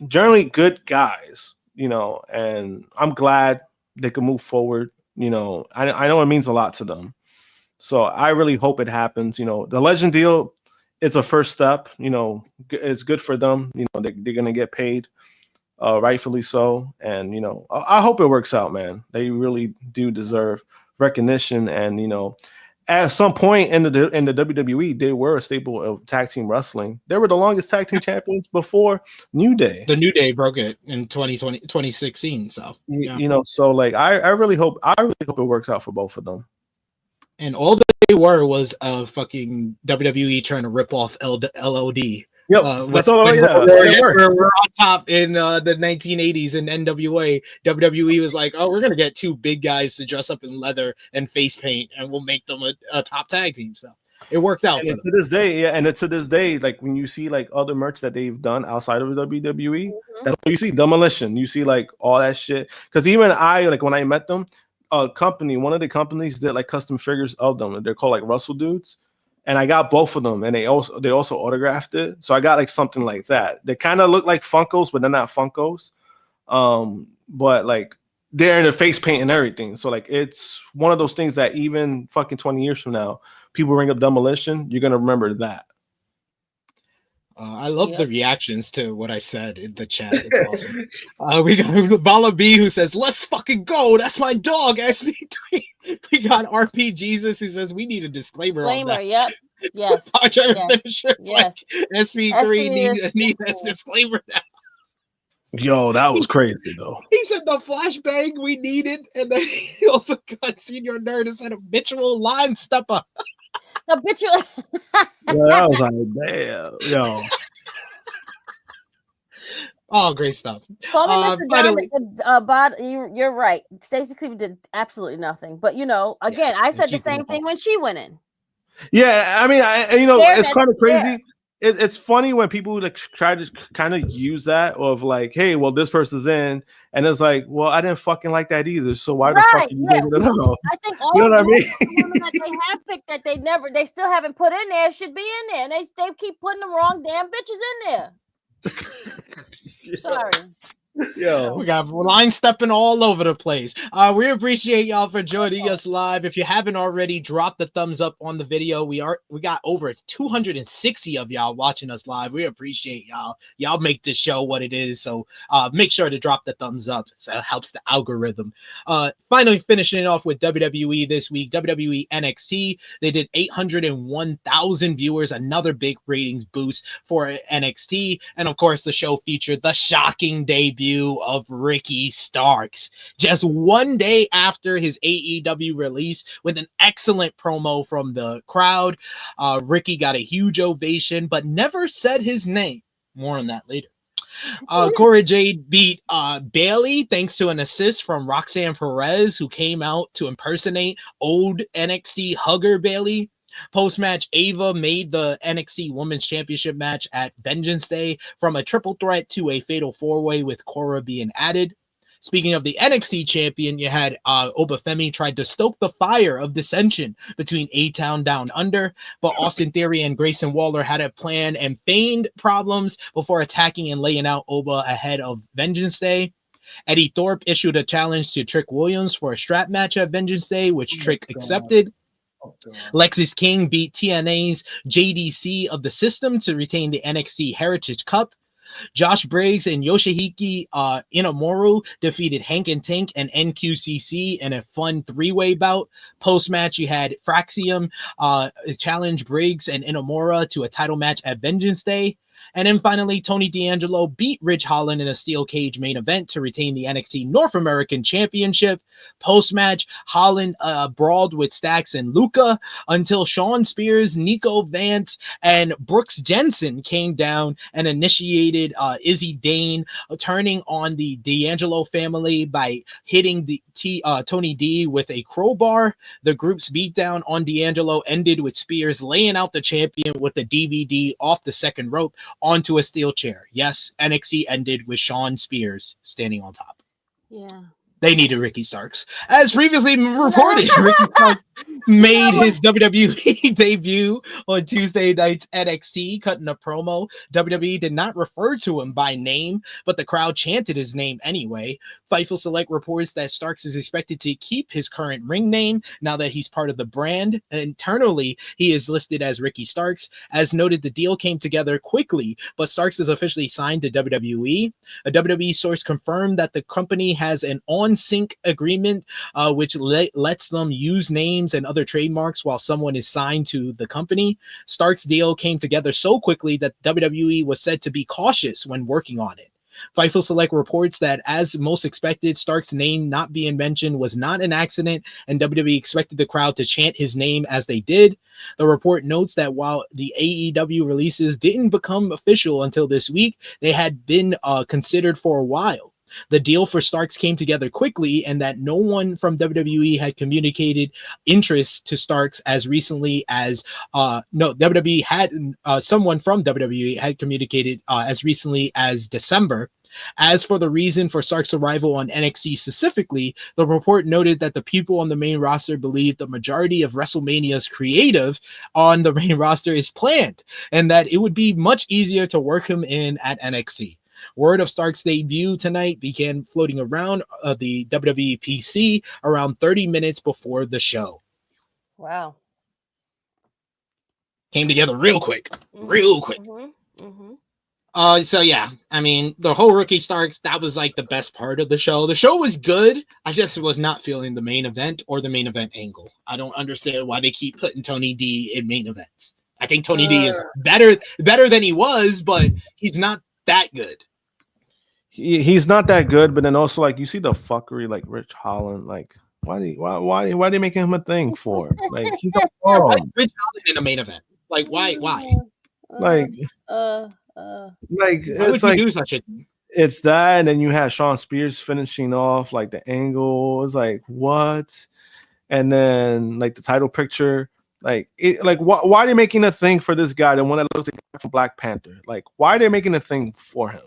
Generally good guys, and I'm glad they could move forward. I know it means a lot to them, so I really hope it happens. The Legend deal, it's a first step. It's good for them. They're gonna get paid, rightfully so, and I hope it works out, man. They really do deserve recognition, and at some point in the WWE, they were a staple of tag team wrestling. They were the longest tag team champions before New Day. The New Day broke it in 2016. So you know, so like I really hope it works out for both of them. And all they were was fucking WWE trying to rip off LOD. Yep, that's all. We're on top in the 1980s in NWA. WWE was like, "Oh, we're gonna get two big guys to dress up in leather and face paint, and we'll make them a top tag team." So it worked out. And to this day, like when you see like other merch that they've done outside of WWE, that's what you see Demolition. You see like all that shit. Because even like when I met them, one of the companies did like custom figures of them. They're called like Russell Dudes. And I got both of them, and they also autographed it. So I got like something like that. They kind of look like Funkos, but they're not Funkos. But like they're in the face paint and everything. So like it's one of those things that even fucking 20 years from now, people bring up Demolition, you're gonna remember that. I love the reactions to what I said in the chat. It's awesome. We got Bala B who says, "Let's fucking go. That's my dog, SP3." We got RP Jesus who says, "We need a disclaimer on that." Yep. Yes. Yes. SP3 need a disclaimer now. Yo, that was crazy though. He said the flashbang we needed, and then he also got Senior Nerd and said habitual line stepper. Habitual. Yeah, I was like, damn, yo. Oh, great stuff. You're right. Stacey Cleveland did absolutely nothing. But again, I said the same thing when she went in. Yeah, I mean, it's kind of crazy. It's funny when people like try to kind of use that of like, hey, well, this person's in, and it's like, well, I didn't fucking like that either. So why the fuck are you bringing it up? I think all the women that they have picked that they still haven't put in there should be in there, and they keep putting the wrong damn bitches in there. Sorry. Yo, we got line stepping all over the place. We appreciate y'all for joining us live. If you haven't already, drop the thumbs up on the video. We got over 260 of y'all watching us live. We appreciate y'all. Y'all make this show what it is. So make sure to drop the thumbs up. So it helps the algorithm. Finally finishing off with WWE this week. WWE NXT. They did 801,000 viewers. Another big ratings boost for NXT. And of course, the show featured the shocking debut of Ricky Starks just one day after his AEW release with an excellent promo from the crowd. Ricky got a huge ovation, but never said his name. More on that later. Cora Jade beat Bailey thanks to an assist from Roxanne Perez, who came out to impersonate old NXT hugger Bailey. Post-match, Ava made the NXT Women's Championship match at Vengeance Day from a triple threat to a fatal four-way with Cora being added. Speaking of the NXT champion, you had Obafemi tried to stoke the fire of dissension between A-Town Down Under, but Austin Theory and Grayson Waller had a plan and feigned problems before attacking and laying out Oba ahead of Vengeance Day. Eddie Thorpe issued a challenge to Trick Williams for a strap match at Vengeance Day, which Trick accepted. Lexis King beat TNA's JDC of the System to retain the NXT Heritage Cup. Josh Briggs and Yoshihiki Inamoru defeated Hank and Tank and NQCC in a fun three-way bout. Post-match, you had Fraxium challenge Briggs and Inamura to a title match at Vengeance Day. And then finally, Tony D'Angelo beat Ridge Holland in a steel cage main event to retain the NXT North American Championship. Post-match, Holland brawled with Stax and Luca until Sean Spears, Nico Vance, and Brooks Jensen came down and initiated Izzy Dane turning on the D'Angelo family by hitting the Tony D with a crowbar. The group's beatdown on D'Angelo ended with Spears laying out the champion with the DVD off the second rope onto a steel chair. Yes, NXT ended with Sean Spears standing on top. Yeah. They needed Ricky Starks. As previously reported, Ricky Starks made his WWE debut on Tuesday night's NXT, cutting a promo. WWE did not refer to him by name, but the crowd chanted his name anyway. Fightful Select reports that Starks is expected to keep his current ring name now that he's part of the brand. Internally, he is listed as Ricky Starks. As noted, the deal came together quickly, but Starks is officially signed to WWE. A WWE source confirmed that the company has an non-sync agreement, which lets them use names and other trademarks while someone is signed to the company. Stark's deal came together so quickly that WWE was said to be cautious when working on it. Fightful Select reports that, as most expected, Stark's name not being mentioned was not an accident, and WWE expected the crowd to chant his name as they did. The report notes that while the AEW releases didn't become official until this week, they had been considered for a while. The deal for Starks came together quickly, and that no one from WWE had communicated interest to Starks as recently as WWE had someone from WWE had communicated as recently as December. As for the reason for Stark's arrival on NXT specifically, the report noted that the people on the main roster believe the majority of WrestleMania's creative on the main roster is planned, and that it would be much easier to work him in at NXT. Word of Stark's debut tonight began floating around the WWE PC around 30 minutes before the show. Wow. Came together real quick. Real quick. So yeah, I mean, the whole rookie Starks, that was like the best part of the show. The show was good. I just was not feeling the main event or the main event angle. I don't understand why they keep putting Tony D in main events. I think Tony D is better than he was, but he's not that good. He's not that good, but then also like you see the fuckery like Rich Holland, like why are they making him a thing for? Like he's a Rich Holland in a main event. Like why? Like it's like do such a thing? It's that, and then you had Shawn Spears finishing off like the angle. It's like what? And then like the title picture, like it, like why are they making a thing for this guy? The one that looks like for Black Panther. Like why are they making a thing for him?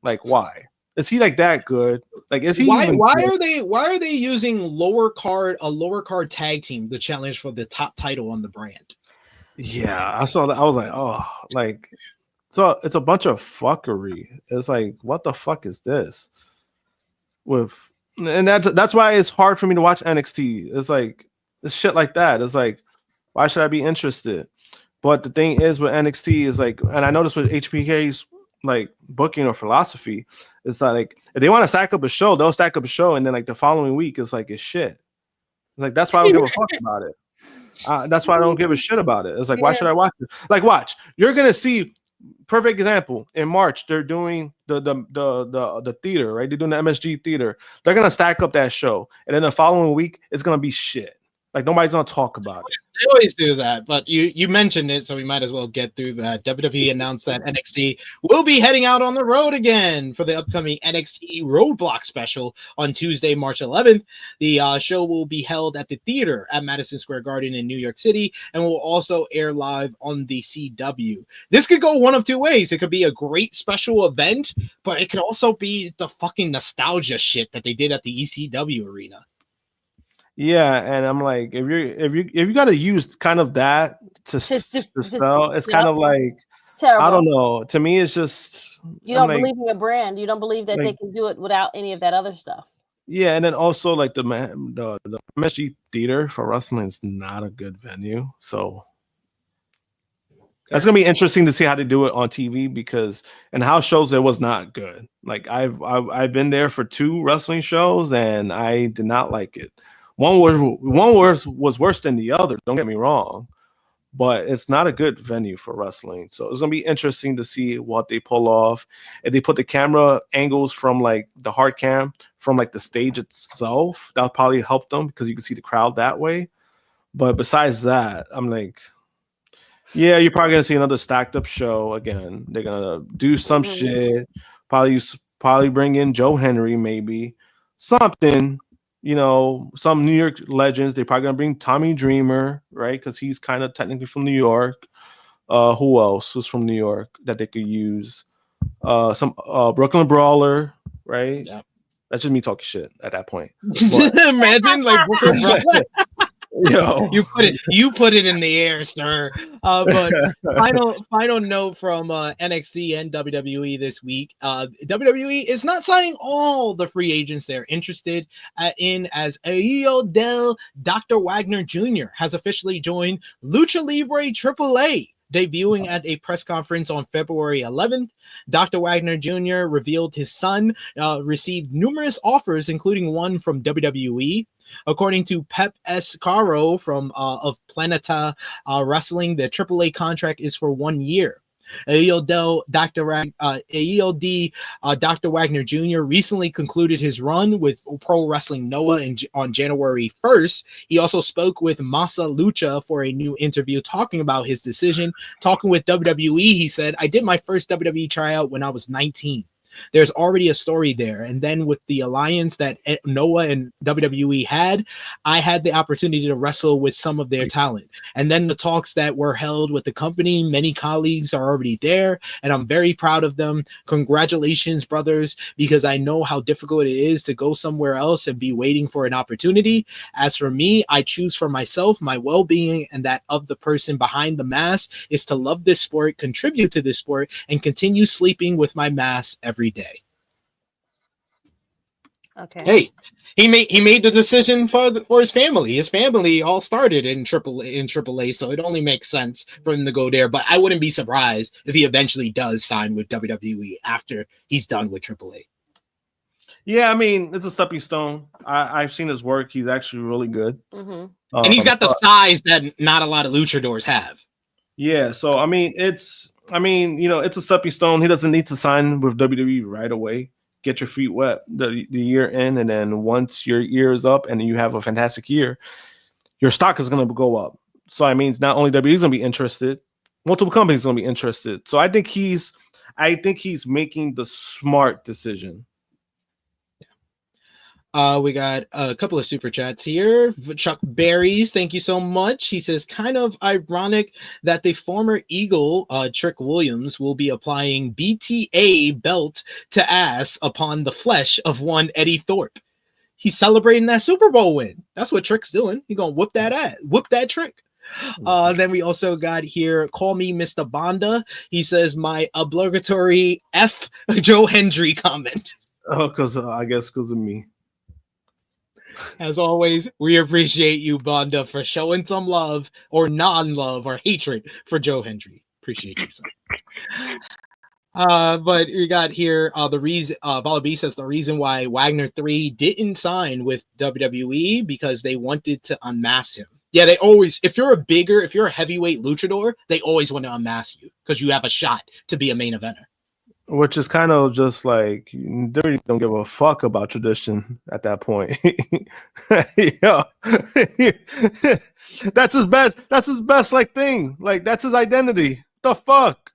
Like why? Is he like that good? Like is he why good? why are they using a lower card tag team to challenge for the top title on the brand? Yeah, I saw that. I was like, oh, like so it's a bunch of fuckery. It's like, what the fuck is this? And that's why it's hard for me to watch NXT. It's like it's shit like that. It's like, why should I be interested? But the thing is with NXT is like, and I noticed with HBK's like booking or philosophy, it's like if they want to stack up a show, they'll stack up a show, and then like the following week it's like it's shit. It's like that's why I don't give a fuck about it. That's why I don't give a shit about it. It's like why should I watch it? Like watch, you're gonna see perfect example in March. They're doing the theater, right? They're doing the MSG theater. They're gonna stack up that show, and then the following week it's gonna be shit. Like nobody's gonna talk about it. They always do that, but you mentioned it, so we might as well get through that. WWE announced that NXT will be heading out on the road again for the upcoming NXT Roadblock special on Tuesday, March 11th. The show will be held at the theater at Madison Square Garden in New York City, and will also air live on the CW. This could go one of two ways. It could be a great special event, but it could also be the fucking nostalgia shit that they did at the ECW arena. Yeah, and I'm like, if you got to use kind of that to sell, it's kind of like it's terrible. I don't know. To me, it's just you don't believe in your brand. You don't believe that they can do it without any of that other stuff. Yeah, and then also like the MSG theater for wrestling is not a good venue, so that's gonna be interesting to see how they do it on TV because in house shows it was not good. Like I've been there for 2 wrestling shows and I did not like it. One was worse than the other. Don't get me wrong, but it's not a good venue for wrestling. So it's gonna be interesting to see what they pull off. If they put the camera angles from like the hard cam from like the stage itself, that'll probably help them because you can see the crowd that way. But besides that, I'm like, yeah, you're probably gonna see another stacked up show again. They're gonna do some shit. Probably bring in Joe Henry, maybe something. You know, some New York legends. They're probably gonna bring Tommy Dreamer, right? Because he's kind of technically from New York. Who else was from New York that they could use? Some Brooklyn Brawler, right? Yeah, that's just me talking shit at that point. Imagine like Brooklyn Brawler. Yo, you put it in the air, sir. But final note from NXT and WWE this week. WWE is not signing all the free agents they're interested in, as AEW Dr. Wagner Jr. has officially joined Lucha Libre AAA. Debuting at a press conference on February 11th, Dr. Wagner Jr. revealed his son received numerous offers, including one from WWE. According to Pep S. Caro from of Planeta Wrestling, the AAA contract is for 1 year. AELD Dr. Wagner Jr. recently concluded his run with Pro Wrestling Noah on January 1st. He also spoke with Masa Lucha for a new interview talking about his decision. Talking with WWE, he said, "I did my first WWE tryout when I was 19. There's already a story there. And then with the alliance that Noah and WWE had, I had the opportunity to wrestle with some of their talent. And then the talks that were held with the company, many colleagues are already there, and I'm very proud of them. Congratulations, brothers, because I know how difficult it is to go somewhere else and be waiting for an opportunity. As for me, I choose for myself, my well-being, and that of the person behind the mask is to love this sport, contribute to this sport, and continue sleeping with my mask every day." Okay. Hey, he made the decision for his family. His family all started in AAA, so it only makes sense for him to go there. But I wouldn't be surprised if he eventually does sign with WWE after he's done with AAA. Yeah, I mean, it's a stepping stone. I've seen his work. He's actually really good. Mm-hmm. And he's got the size that not a lot of luchadors have. Yeah, so I mean, it's a stepping stone. He doesn't need to sign with WWE right away. Get your feet wet the year in, and then once your year is up and you have a fantastic year, your stock is going to go up. So I mean, not only WWE is going to be interested, multiple companies are going to be interested. So I think he's making the smart decision. We got a couple of super chats here. Chuck Berries, thank you so much. He says, kind of ironic that the former Eagle, Trick Williams, will be applying BTA belt to ass upon the flesh of one Eddie Thorpe. He's celebrating that Super Bowl win. That's what Trick's doing. He's gonna whoop that ass, whoop that Trick. Then we also got here, call me Mr. Bonda. He says, my obligatory F Joe Hendry comment. Oh, because of me. As always, we appreciate you, Bonda, for showing some love or non-love or hatred for Joe Hendry. Appreciate you, son. But we got here the reason Bala B says the reason why Wagner 3 didn't sign with WWE because they wanted to unmask him. Yeah, they always, if you're a heavyweight luchador, they always want to unmask you because you have a shot to be a main eventer. Which is kind of just like they really don't give a fuck about tradition at that point. Yeah. That's his best like thing. Like that's his identity. The fuck?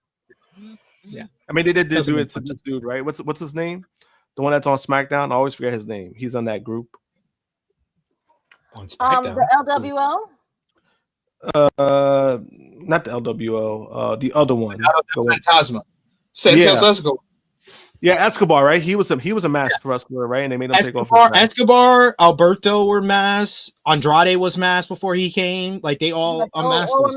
Yeah. I mean, they did do it to this dude, right? What's his name? The one that's on SmackDown. I always forget his name. He's on that group. On SmackDown. The LWO? Not the LWO. The other one. Fantasma. Escobar. Yeah, Escobar, right? He was a masked wrestler, right? And they made him take off. Escobar, Alberto were masked. Andrade was masked before he came. Like they all unmasked. All were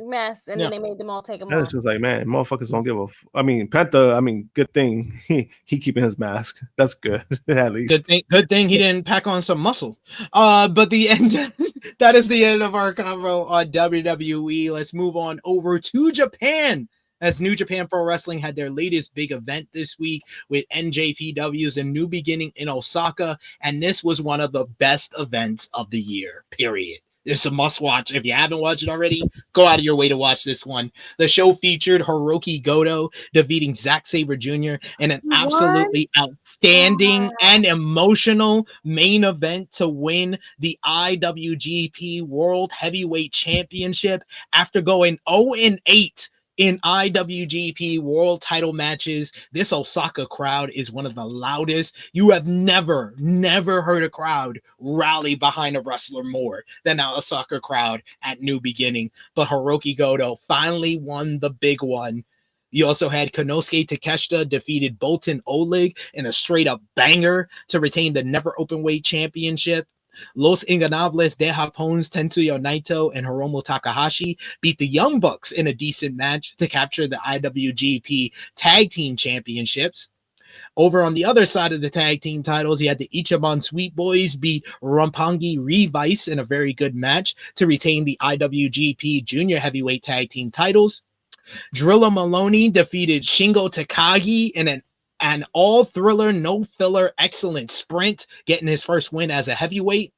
masked, and then they made them all take them off. It's just like, man, motherfuckers don't give a. I mean, Penta. I mean, good thing he keeping his mask. That's good at least. Good thing he didn't pack on some muscle. But the end. That is the end of our convo on WWE. Let's move on over to Japan. As New Japan Pro Wrestling had their latest big event this week with NJPW's A New Beginning in Osaka, and this was one of the best events of the year, period. It's a must-watch. If you haven't watched it already, go out of your way to watch this one. The show featured Hirooki Goto defeating Zack Sabre Jr. in an absolutely outstanding and emotional main event to win the IWGP World Heavyweight Championship after going 0-8 in IWGP World title matches. This Osaka crowd is one of the loudest. You have never heard a crowd rally behind a wrestler more than an Osaka crowd at New Beginning. But Hirooki Goto finally won the big one. You also had Konosuke Takeshita defeated Boltin Oleg in a straight-up banger to retain the Never Openweight Championship. Los Ingobernables de Japon's Tetsuya Naito and Hiromu Takahashi beat the Young Bucks in a decent match to capture the IWGP Tag Team Championships. Over on the other side of the tag team titles, you had the Ichiban Sweet Boys beat Roppongi Revice in a very good match to retain the IWGP Junior Heavyweight Tag Team titles. Drilla Maloney defeated Shingo Takagi in an all-thriller, no-filler, excellent sprint, getting his first win as a heavyweight.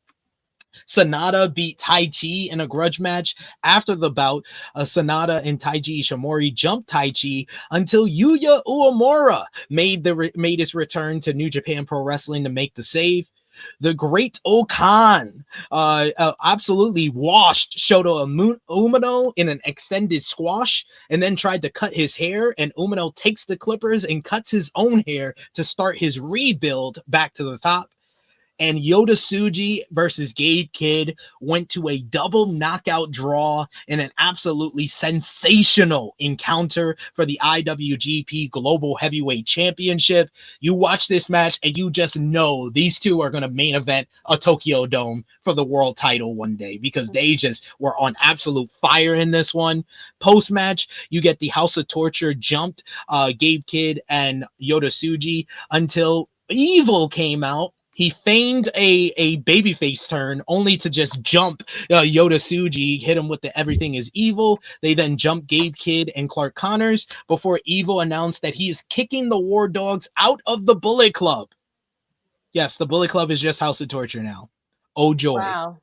Sonata beat Taichi in a grudge match. After the bout, Sonata and Taiji Ishimori jumped Taichi until Yuya Uemura made his return to New Japan Pro Wrestling to make the save. The Great Okan absolutely washed Shota Umino in an extended squash and then tried to cut his hair, and Umino takes the clippers and cuts his own hair to start his rebuild back to the top. And Yota Tsuji versus Gabe Kidd went to a double knockout draw in an absolutely sensational encounter for the IWGP Global Heavyweight Championship. You watch this match and you just know these two are going to main event a Tokyo Dome for the world title one day, because they just were on absolute fire in this one. Post-match, you get the House of Torture jumped Gabe Kidd and Yota Tsuji until Evil came out. He feigned a babyface turn only to just jump Yota Tsuji, hit him with the Everything is Evil. They then jumped Gabe Kidd and Clark Connors before Evil announced that he is kicking the War Dogs out of the Bullet Club. Yes, the Bullet Club is just House of Torture now. Oh, joy. Wow.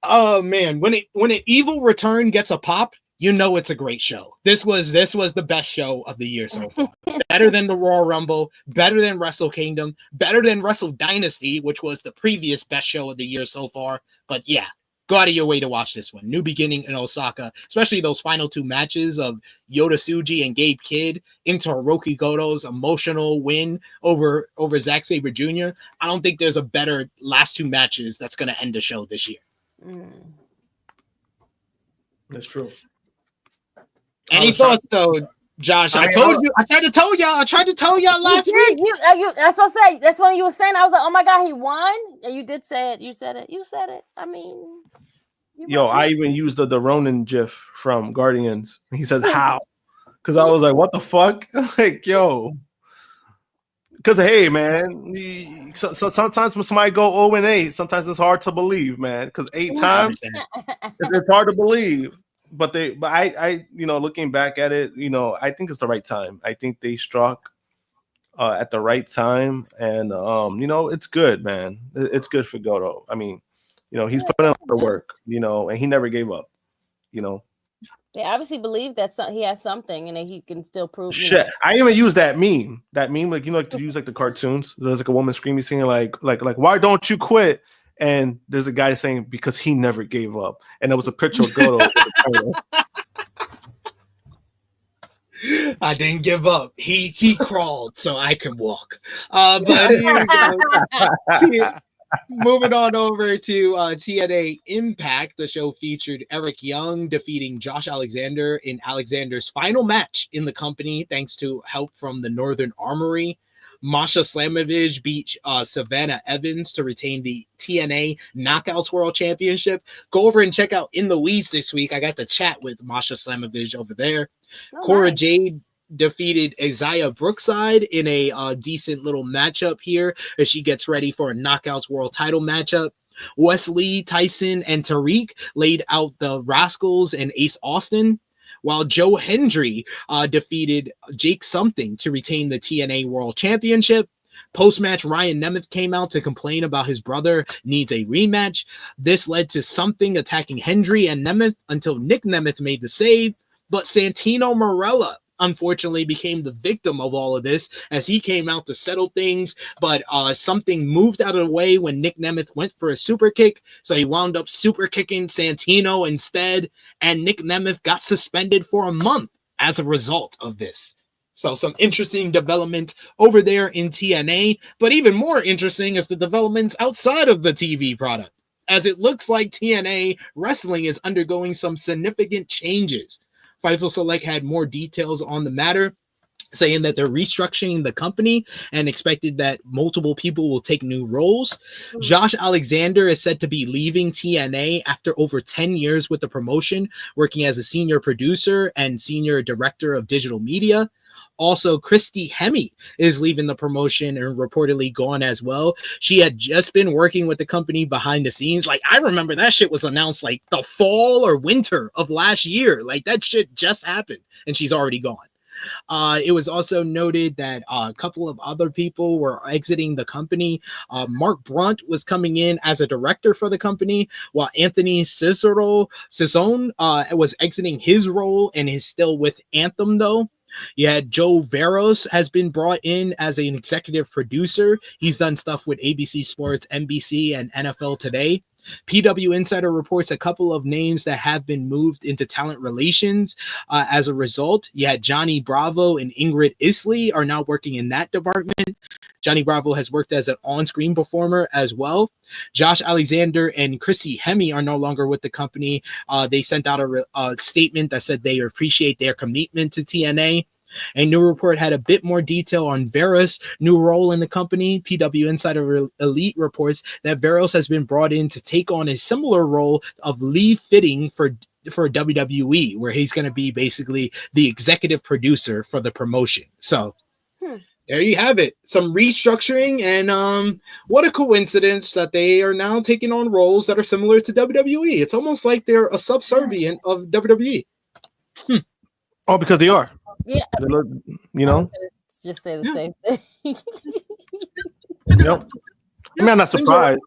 Oh, man. When an Evil return gets a pop, you know it's a great show. This was the best show of the year so far. Better than the Royal Rumble, better than Wrestle Kingdom, better than Wrestle Dynasty, which was the previous best show of the year so far. But yeah, go out of your way to watch this one. New beginning in Osaka, especially those final two matches of Yota Tsuji and Gabe Kidd into Hirooki Goto's emotional win over Zack Sabre Jr. I don't think there's a better last two matches that's going to end the show this year. That's true. Any thoughts though, Josh? I tried to tell y'all last week. That's what I say. That's when you were saying. I was like, oh my god, he won. And you did say it. You said it. I mean, I even used the Ronin GIF from Guardians. He says how, because I was like, what the fuck? Like, yo, because hey, man, so sometimes when somebody go 0-8, sometimes it's hard to believe, man. Because 8 times it's hard to believe. But I looking back at it, I think it's the right time. I think they struck at the right time, and it's good, man. It's good for Goto. I mean, he's putting in the work, and he never gave up. They obviously believe that he has something, and that he can still prove. Shit, I even use that meme. That meme, like to use like the cartoons. There's like a woman screaming, singing like why don't you quit? And there's a guy saying because he never gave up, and there was a picture of Goto. I didn't give up. He crawled so I can walk. But moving on over to TNA Impact, the show featured Eric Young defeating Josh Alexander in Alexander's final match in the company, thanks to help from the Northern Armory. Masha Slamovich beat Savannah Evans to retain the TNA Knockouts World Championship. Go over and check out In the Weeds this week. I got to chat with Masha Slamovich over there. Cora Jade defeated Isaiah Brookside in a decent little matchup here as she gets ready for a Knockouts World title matchup. Wesley, Tyson, and Tariq laid out the Rascals and Ace Austin, while Joe Hendry defeated Jake Something to retain the TNA World Championship. Post-match, Ryan Nemeth came out to complain about his brother needs a rematch. This led to Something attacking Hendry and Nemeth until Nick Nemeth made the save, but Santino Marella unfortunately became the victim of all of this as he came out to settle things, but Something moved out of the way when Nick Nemeth went for a super kick, so he wound up super kicking Santino instead, and Nick Nemeth got suspended for a month as a result of this. So some interesting development over there in TNA, but even more interesting is the developments outside of the TV product, as it looks like TNA Wrestling is undergoing some significant changes. Fightful Select had more details on the matter, saying that they're restructuring the company and expected that multiple people will take new roles. Josh Alexander is said to be leaving TNA after over 10 years with the promotion, working as a senior producer and senior director of digital media. Also, Krssi Hemme is leaving the promotion and reportedly gone as well. She had just been working with the company behind the scenes. Like, I remember that shit was announced like the fall or winter of last year. Like, that shit just happened and she's already gone. It was also noted that a couple of other people were exiting the company. Mark Brunt was coming in as a director for the company, while Anthony Cesone was exiting his role and is still with Anthem, though. Yeah, Joe Veros has been brought in as an executive producer. He's done stuff with ABC Sports, NBC, and NFL Today. PW Insider reports a couple of names that have been moved into talent relations as a result. Yeah, Johnny Bravo and Ingrid Isley are now working in that department. Johnny Bravo has worked as an on-screen performer as well. Josh Alexander and Krssi Hemme are no longer with the company. They sent out a statement that said they appreciate their commitment to TNA. A new report had a bit more detail on Veros' new role in the company. PW Insider Elite reports that Veros has been brought in to take on a similar role of lead fitting for WWE, where he's going to be basically the executive producer for the promotion. So there you have it. Some restructuring, and what a coincidence that they are now taking on roles that are similar to WWE. It's almost like they're a subservient of WWE. Oh, because they are. Yeah, you know, just say the same thing. Yep. I mean, I'm not surprised.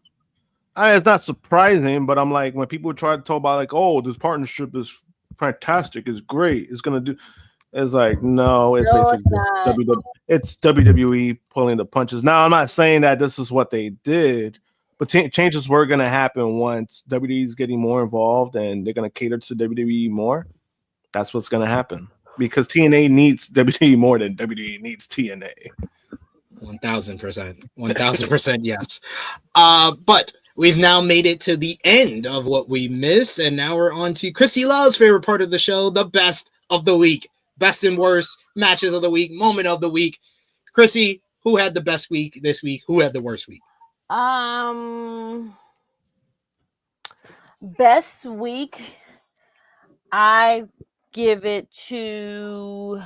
It's not surprising, but I'm like, when people try to talk about like, oh, this partnership is fantastic, it's great, it's gonna do. It's like, no, it's basically it's WWE pulling the punches. Now, I'm not saying that this is what they did, but changes were gonna happen once WWE is getting more involved and they're gonna cater to WWE more. That's what's gonna happen. Because TNA needs WWE more than WWE needs TNA. 1000%. 1000%, yes. But we've now made it to the end of what we missed, and now we're on to Krssi Love's favorite part of the show, the best of the week. Best and worst matches of the week, moment of the week. Krssi, who had the best week this week? Who had the worst week? Best week, I give it to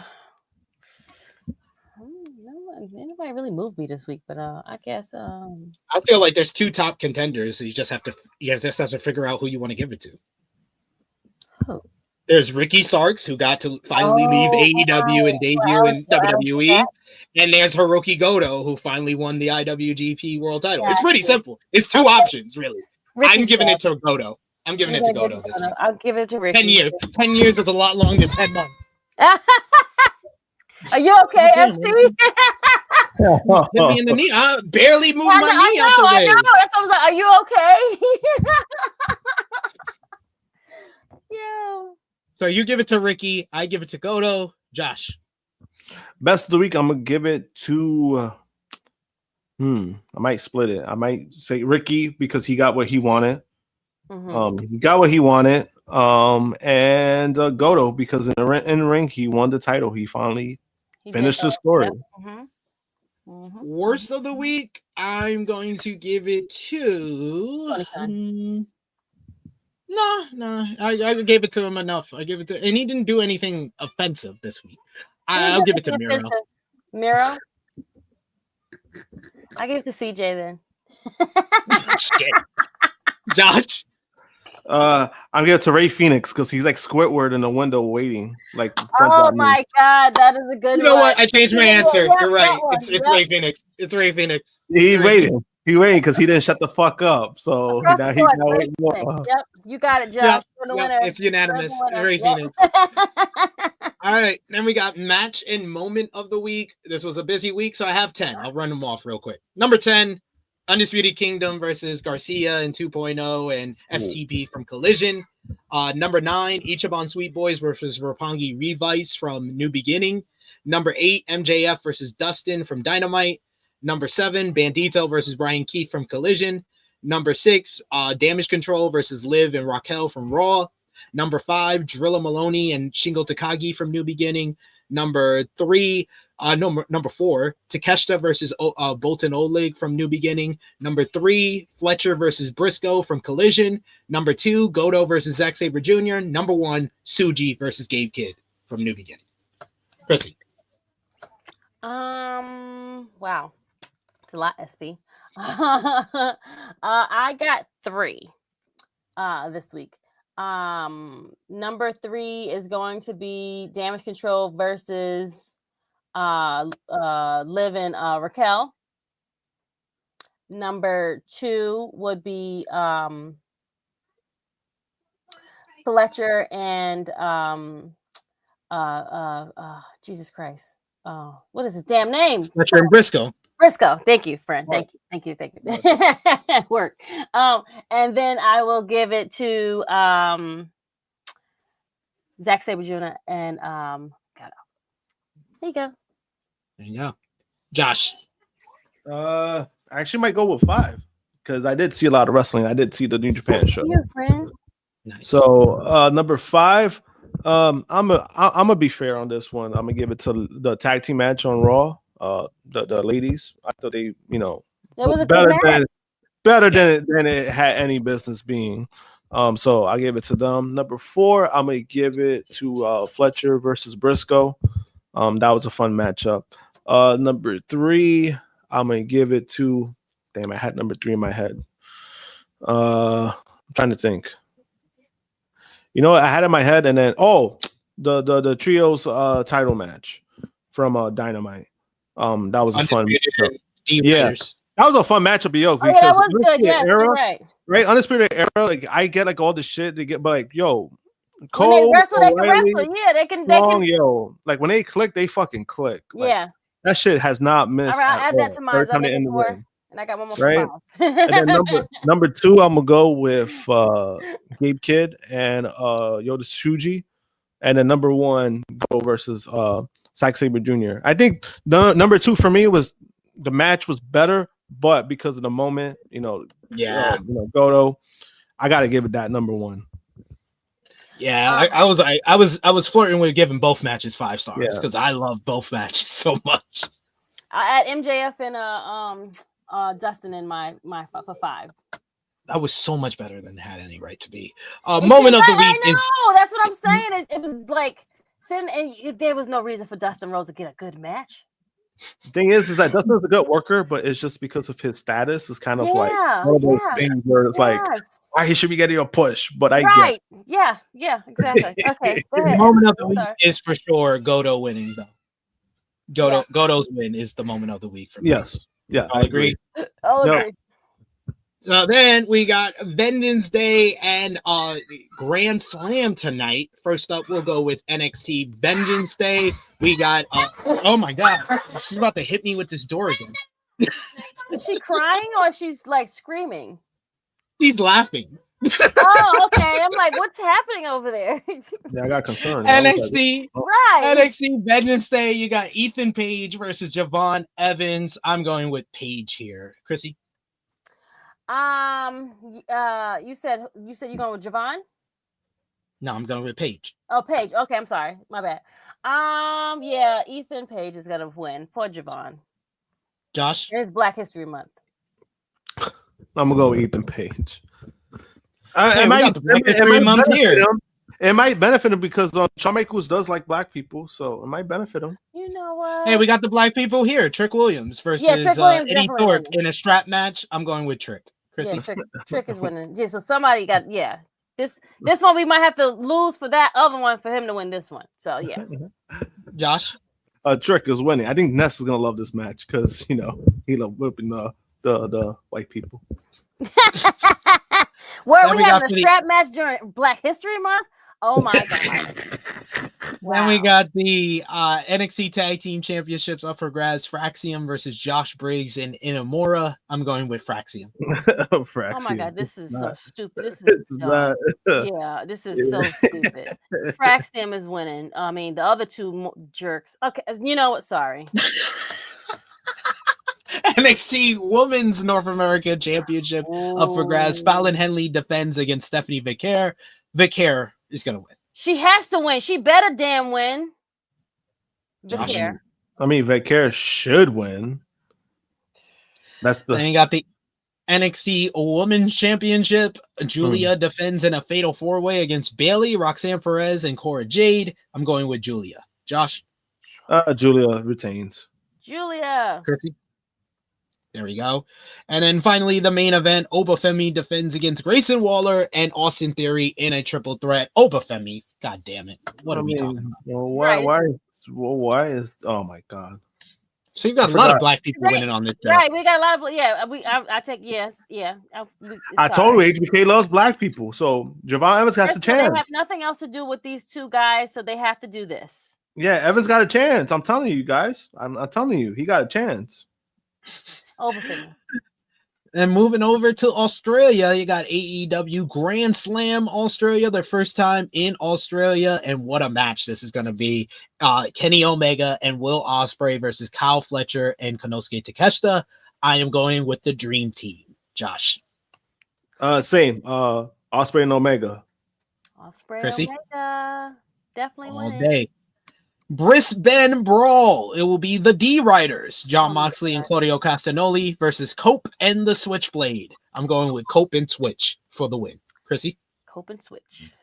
nobody really moved me this week, but I guess I feel like there's two top contenders, so you just have to figure out who you want to give it to. Who? There's Ricky Starks, who got to finally leave AEW and debut in WWE. And there's Hirooki Goto, who finally won the IWGP World title. It's pretty simple. It's two options, really. I'm giving it to Goto. I'm giving it to Goto this week. I'll give it to Ricky. 10 years. 10 years is a lot longer than 10 months. Are you okay, SP? Hit me in the knee. I barely moved my knee out the way. I know. That's why I was like, are you okay? Yeah. So you give it to Ricky. I give it to Goto. Josh. Best of the week, I'm going to give it to... I might split it. I might say Ricky because he got what he wanted. He got what he wanted. And Goto because in the ring he won the title. He finally finished the story. Yep. Worst of the week, I'm going to give it to. No, I gave it to him enough. I give it to, and he didn't do anything offensive this week. I'll give it to Miro. Miro. I give it to CJ then. Shit. Josh. I'm giving it to Ray Phoenix because he's like Squidward in the window waiting. Like, oh my god, that is a good one. You know what? I changed my answer. You're right. It's Ray Phoenix. It's Ray Phoenix. He's waiting. He waiting because he didn't shut the fuck up. So now he's waiting. Yep, you got it, Josh. It's unanimous. Ray Phoenix. All right, then we got match and moment of the week. This was a busy week, so I have 10. I'll run them off real quick. Number 10, Undisputed Kingdom versus Garcia in 2.0 and STP from Collision. Number 9, Ichiban Sweet Boys versus Roppongi Revice from New Beginning. Number 8, MJF versus Dustin from Dynamite. Number 7, Bandito versus Brian Keith from Collision. Number 6, Damage Control versus Liv and Raquel from Raw. Number 5, Drilla Maloney and Shingo Takagi from New Beginning. Number 4, Takeshita versus Bolton Oleg from New Beginning. Number 3, Fletcher versus Briscoe from Collision. Number 2, Goto versus Zack Sabre Jr. Number 1, Suji versus Gabe Kidd from New Beginning. Krssi. Wow, it's a lot, SP. I got 3 this week. Number 3 is going to be Damage Control versus Liv and Raquel. Number 2 would be Fletcher and Jesus Christ. Oh, what is his damn name? Fletcher and Briscoe. Briscoe. Thank you, friend. Thank you. Work. And then I will give it to Zack Sabre Jr. and Goto. There you go. There you go. Josh. I actually might go with 5 because I did see a lot of wrestling. I did see the New Japan show. Your friend. Nice. So number 5, I'm gonna be fair on this one. I'm gonna give it to the tag team match on Raw. The ladies. I thought they, you know, It was a good match. better than it had any business being. So I gave it to them. Number 4, I'm gonna give it to Fletcher versus Briscoe. That was a fun matchup. Number 3, I'm gonna give it to. Damn, I had number 3 in my head. I'm trying to think. You know what I had in my head, and then the trios title match from Dynamite. That was a fun matchup. Yeah, that was a fun matchup, yo. Because that was good. Yeah, you're right. Right, Undisputed Era. Like I get like all the shit they get, but like yo, Cole, when they wrestle, they can wrestle. Yeah, they can. Yo, like when they click, they fucking click. Like, yeah, that shit has not missed. All right, I'll add that to mine. And I got one more. Right, and then number 2, I'm gonna go with Gabe Kidd and Yoda Shuji, and then number 1 go versus Zack Sabre Jr. I think the number 2 for me was the match was better, but because of the moment, Goto, I gotta give it that number 1. Yeah, I was flirting with giving both matches 5 stars because I love both matches so much. I add MJF and Dustin in my for 5. That was so much better than it had any right to be. Moment of the week. I know. That's what I'm saying. It was like there was no reason for Dustin Rhodes to get a good match. The thing is that Dustin's a good worker, but it's just because of his status. It's kind of like one of those things where it's like, why he should be getting a push, but I get. Yeah, exactly. Okay, go ahead. The moment of the week is for sure Goto winning, though. Goto's win is the moment of the week for me. Yes. Yeah, I agree. I'll agree. So then we got Vengeance Day and Grand Slam tonight. First up, we'll go with NXT Vengeance Day. We got oh my god, she's about to hit me with this door again. Is she crying or she's like screaming? She's laughing. Oh, okay. I'm like, what's happening over there? Yeah, I got concerned. NXT, right? NXT Vengeance Day. You got Ethan Page versus Javon Evans. I'm going with Page here. Krssi. You said you're going with Javon? No, I'm going with Page. Oh, Page. Okay, I'm sorry. My bad. Yeah, Ethan Page is gonna win. Poor Javon. Josh? It's Black History Month. I'm gonna go with Ethan Page. It might benefit him because Shawn Michaels does like black people, so it might benefit him. You know what? Hey, we got the black people here. Trick Williams versus Eddie Thorpe in a strap match. I'm going with Trick. Krssi. Yeah, Trick is winning. Yeah, so somebody got this one we might have to lose for that other one for him to win this one. So yeah. Josh. Trick is winning. I think Ness is gonna love this match because he love whipping the white people. Where we having a strap match during Black History Month? Oh my god! Wow. Then we got the NXT Tag Team Championships up for grabs. Fraxium versus Josh Briggs and Inamura. I'm going with Fraxium. Fraxium. Oh my god, this is so stupid. This is dumb. Yeah, this is so stupid. Fraxium is winning. I mean, the other two jerks. Okay, you know what? Sorry. NXT Women's North America Championship up for grabs. Fallon Henley defends against Stephanie Vicaire. Vicaire is going to win. She has to win. She better damn win. Vicaire. I mean, Vicaire should win. That's the. Then you got the NXT Women's Championship. Julia defends in a fatal 4-way against Bayley, Roxanne Perez, and Cora Jade. I'm going with Julia. Josh. Julia retains. Julia. Krssi. There we go. And then finally, the main event, Obafemi defends against Grayson Waller and Austin Theory in a triple threat. Obafemi, god damn it. What are we talking about? Well, why is oh my god. So you've got a lot of black people winning on this show. Right, we got a lot of I take I told you HBK loves black people, so Javon Evans has a chance. They have nothing else to do with these two guys, so they have to do this. Yeah, Evans got a chance. I'm telling you guys. I'm telling you, he got a chance. Obafemi. And moving over to Australia, you got AEW Grand Slam Australia, their first time in Australia. And what a match this is going to be. Kenny Omega and Will Ospreay versus Kyle Fletcher and Konosuke Takeshita. I am going with the Dream Team. Josh. Same. Ospreay and Omega. Ospreay, Krssi? Omega. Definitely All winning. day. Brisbane Brawl. It will be the D Riders, John Moxley and Claudio Castagnoli versus Cope and the Switchblade. I'm going with Cope and Switch for the win. Krssi? Cope and Switch.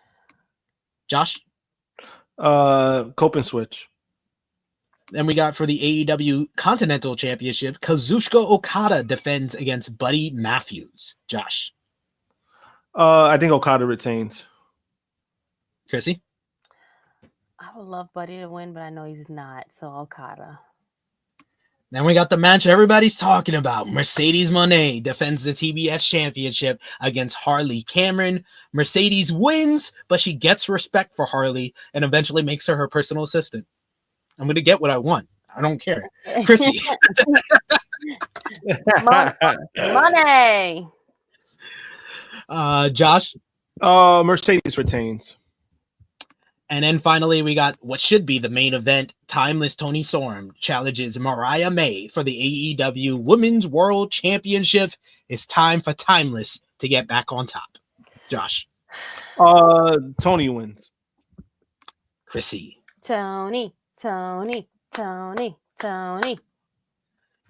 Josh? Cope and Switch. Then we got for the AEW Continental Championship, Kazuchika Okada defends against Buddy Matthews. Josh? I think Okada retains. Krssi? I would love Buddy to win, but I know he's not. So Okada. Then we got the match everybody's talking about. Mercedes Moné defends the TBS Championship against Harley Cameron. Mercedes wins, but she gets respect for Harley and eventually makes her personal assistant. I'm going to get what I want. I don't care. Krssi. Money. Josh? Mercedes retains. And then finally, we got what should be the main event. Timeless Toni Storm challenges Mariah May for the AEW Women's World Championship. It's time for Timeless to get back on top. Josh. Tony wins. Krssi. Tony.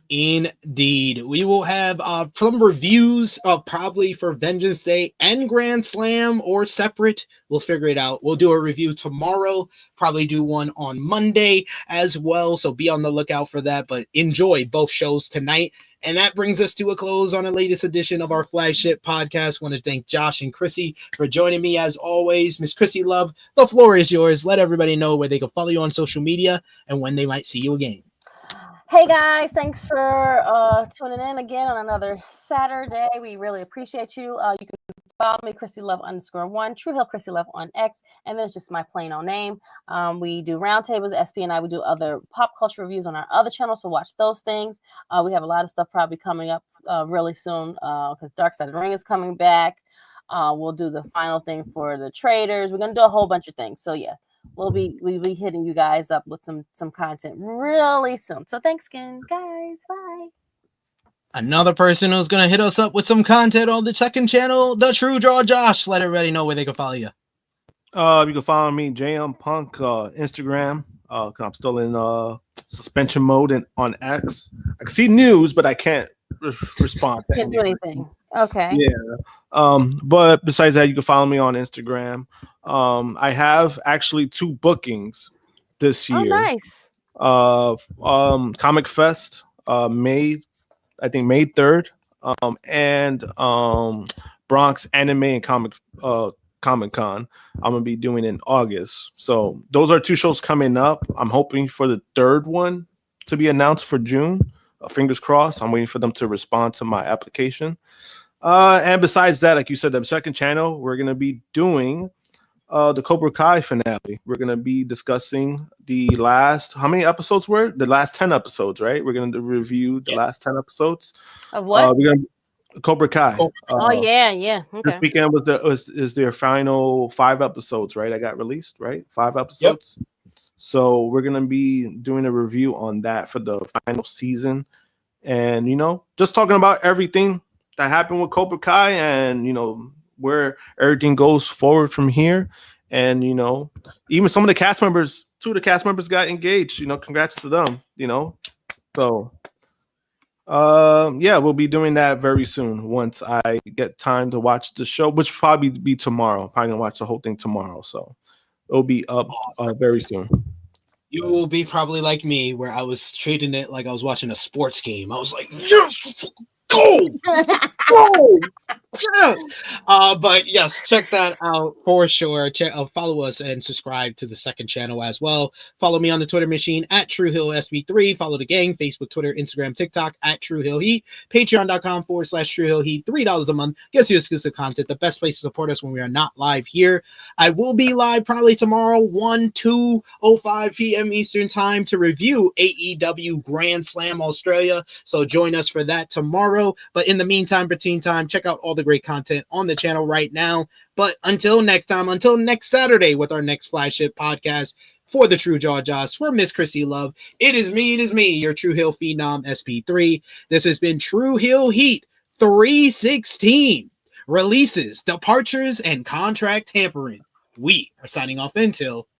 Indeed. We will have some reviews probably for Vengeance Day and Grand Slam or separate. We'll figure it out. We'll do a review tomorrow, probably do one on Monday as well. So be on the lookout for that. But enjoy both shows tonight. And that brings us to a close on the latest edition of our flagship podcast. Want to thank Josh and Krssi for joining me as always. Miss Krssi Love, the floor is yours. Let everybody know where they can follow you on social media and when they might see you again. Hey guys, thanks for tuning in again on another Saturday. We really appreciate you. You can follow me, Krssi Love _1, Tru Heel Krssi Love on X, and then it's just my plain old name. We do roundtables, SP and I. We do other pop culture reviews on our other channel, so watch those things. We have a lot of stuff probably coming up really soon because Dark Side of the Ring is coming back. We'll do the final thing for the traders. We're gonna do a whole bunch of things. So yeah. We'll be hitting you guys up with some content really soon. So thanks again, guys. Bye. Another person who's going to hit us up with some content on the second channel, the True Draw Josh. Let everybody know where they can follow you. You can follow me, JM Punk, Instagram. Cause I'm still in suspension mode and on X. I can see news, but I can't respond. Can't do anything. Okay. Yeah. But besides that, you can follow me on Instagram. I have actually 2 bookings this year. Oh, nice. Comic Fest, May 3rd. And Bronx Anime and Comic Con. I'm gonna be doing in August. So those are 2 shows coming up. I'm hoping for the 3rd one to be announced for June. Fingers crossed. I'm waiting for them to respond to my application. And besides that, like you said, the second channel, we're gonna be doing the Cobra Kai finale. We're gonna be discussing the last how many episodes were the last 10 episodes, right? We're gonna review the last 10 episodes of what? We're gonna Cobra Kai. Yeah. Okay. This weekend is their final 5 episodes, right? I got released, right? 5 episodes. Yep. So we're gonna be doing a review on that for the final season, and just talking about everything that happened with Cobra Kai, and where everything goes forward from here. And even some of the cast members, 2 of the cast members got engaged. Congrats to them. So yeah, we'll be doing that very soon once I get time to watch the show, which will probably be tomorrow. Probably gonna watch the whole thing tomorrow, so it'll be up very soon. You will be probably like me, where I was treating it like I was watching a sports game. I was like, yes, go, go, yes. But yes, check that out for sure. Follow us and subscribe to the second channel as well. Follow me on the Twitter machine at Tru Heel SB3. Follow the gang, Facebook, Twitter, Instagram, TikTok at Tru Heel Heat. Patreon.com/Tru Heel Heat. $3 a month gets you exclusive content. The best place to support us when we are not live here. I will be live probably tomorrow, 2:05 p.m. Eastern time, to review AEW Grand Slam Australia. So join us for that tomorrow. But in the meantime, between time, check out all the great content on the channel right now. But until next time, until next Saturday with our next flagship podcast, for the True Jaw Joss, for Miss Krssi Love, it is me, your Tru Heel Phenom SP3. This has been Tru Heel Heat 316. Releases, departures, and contract tampering. We are signing off until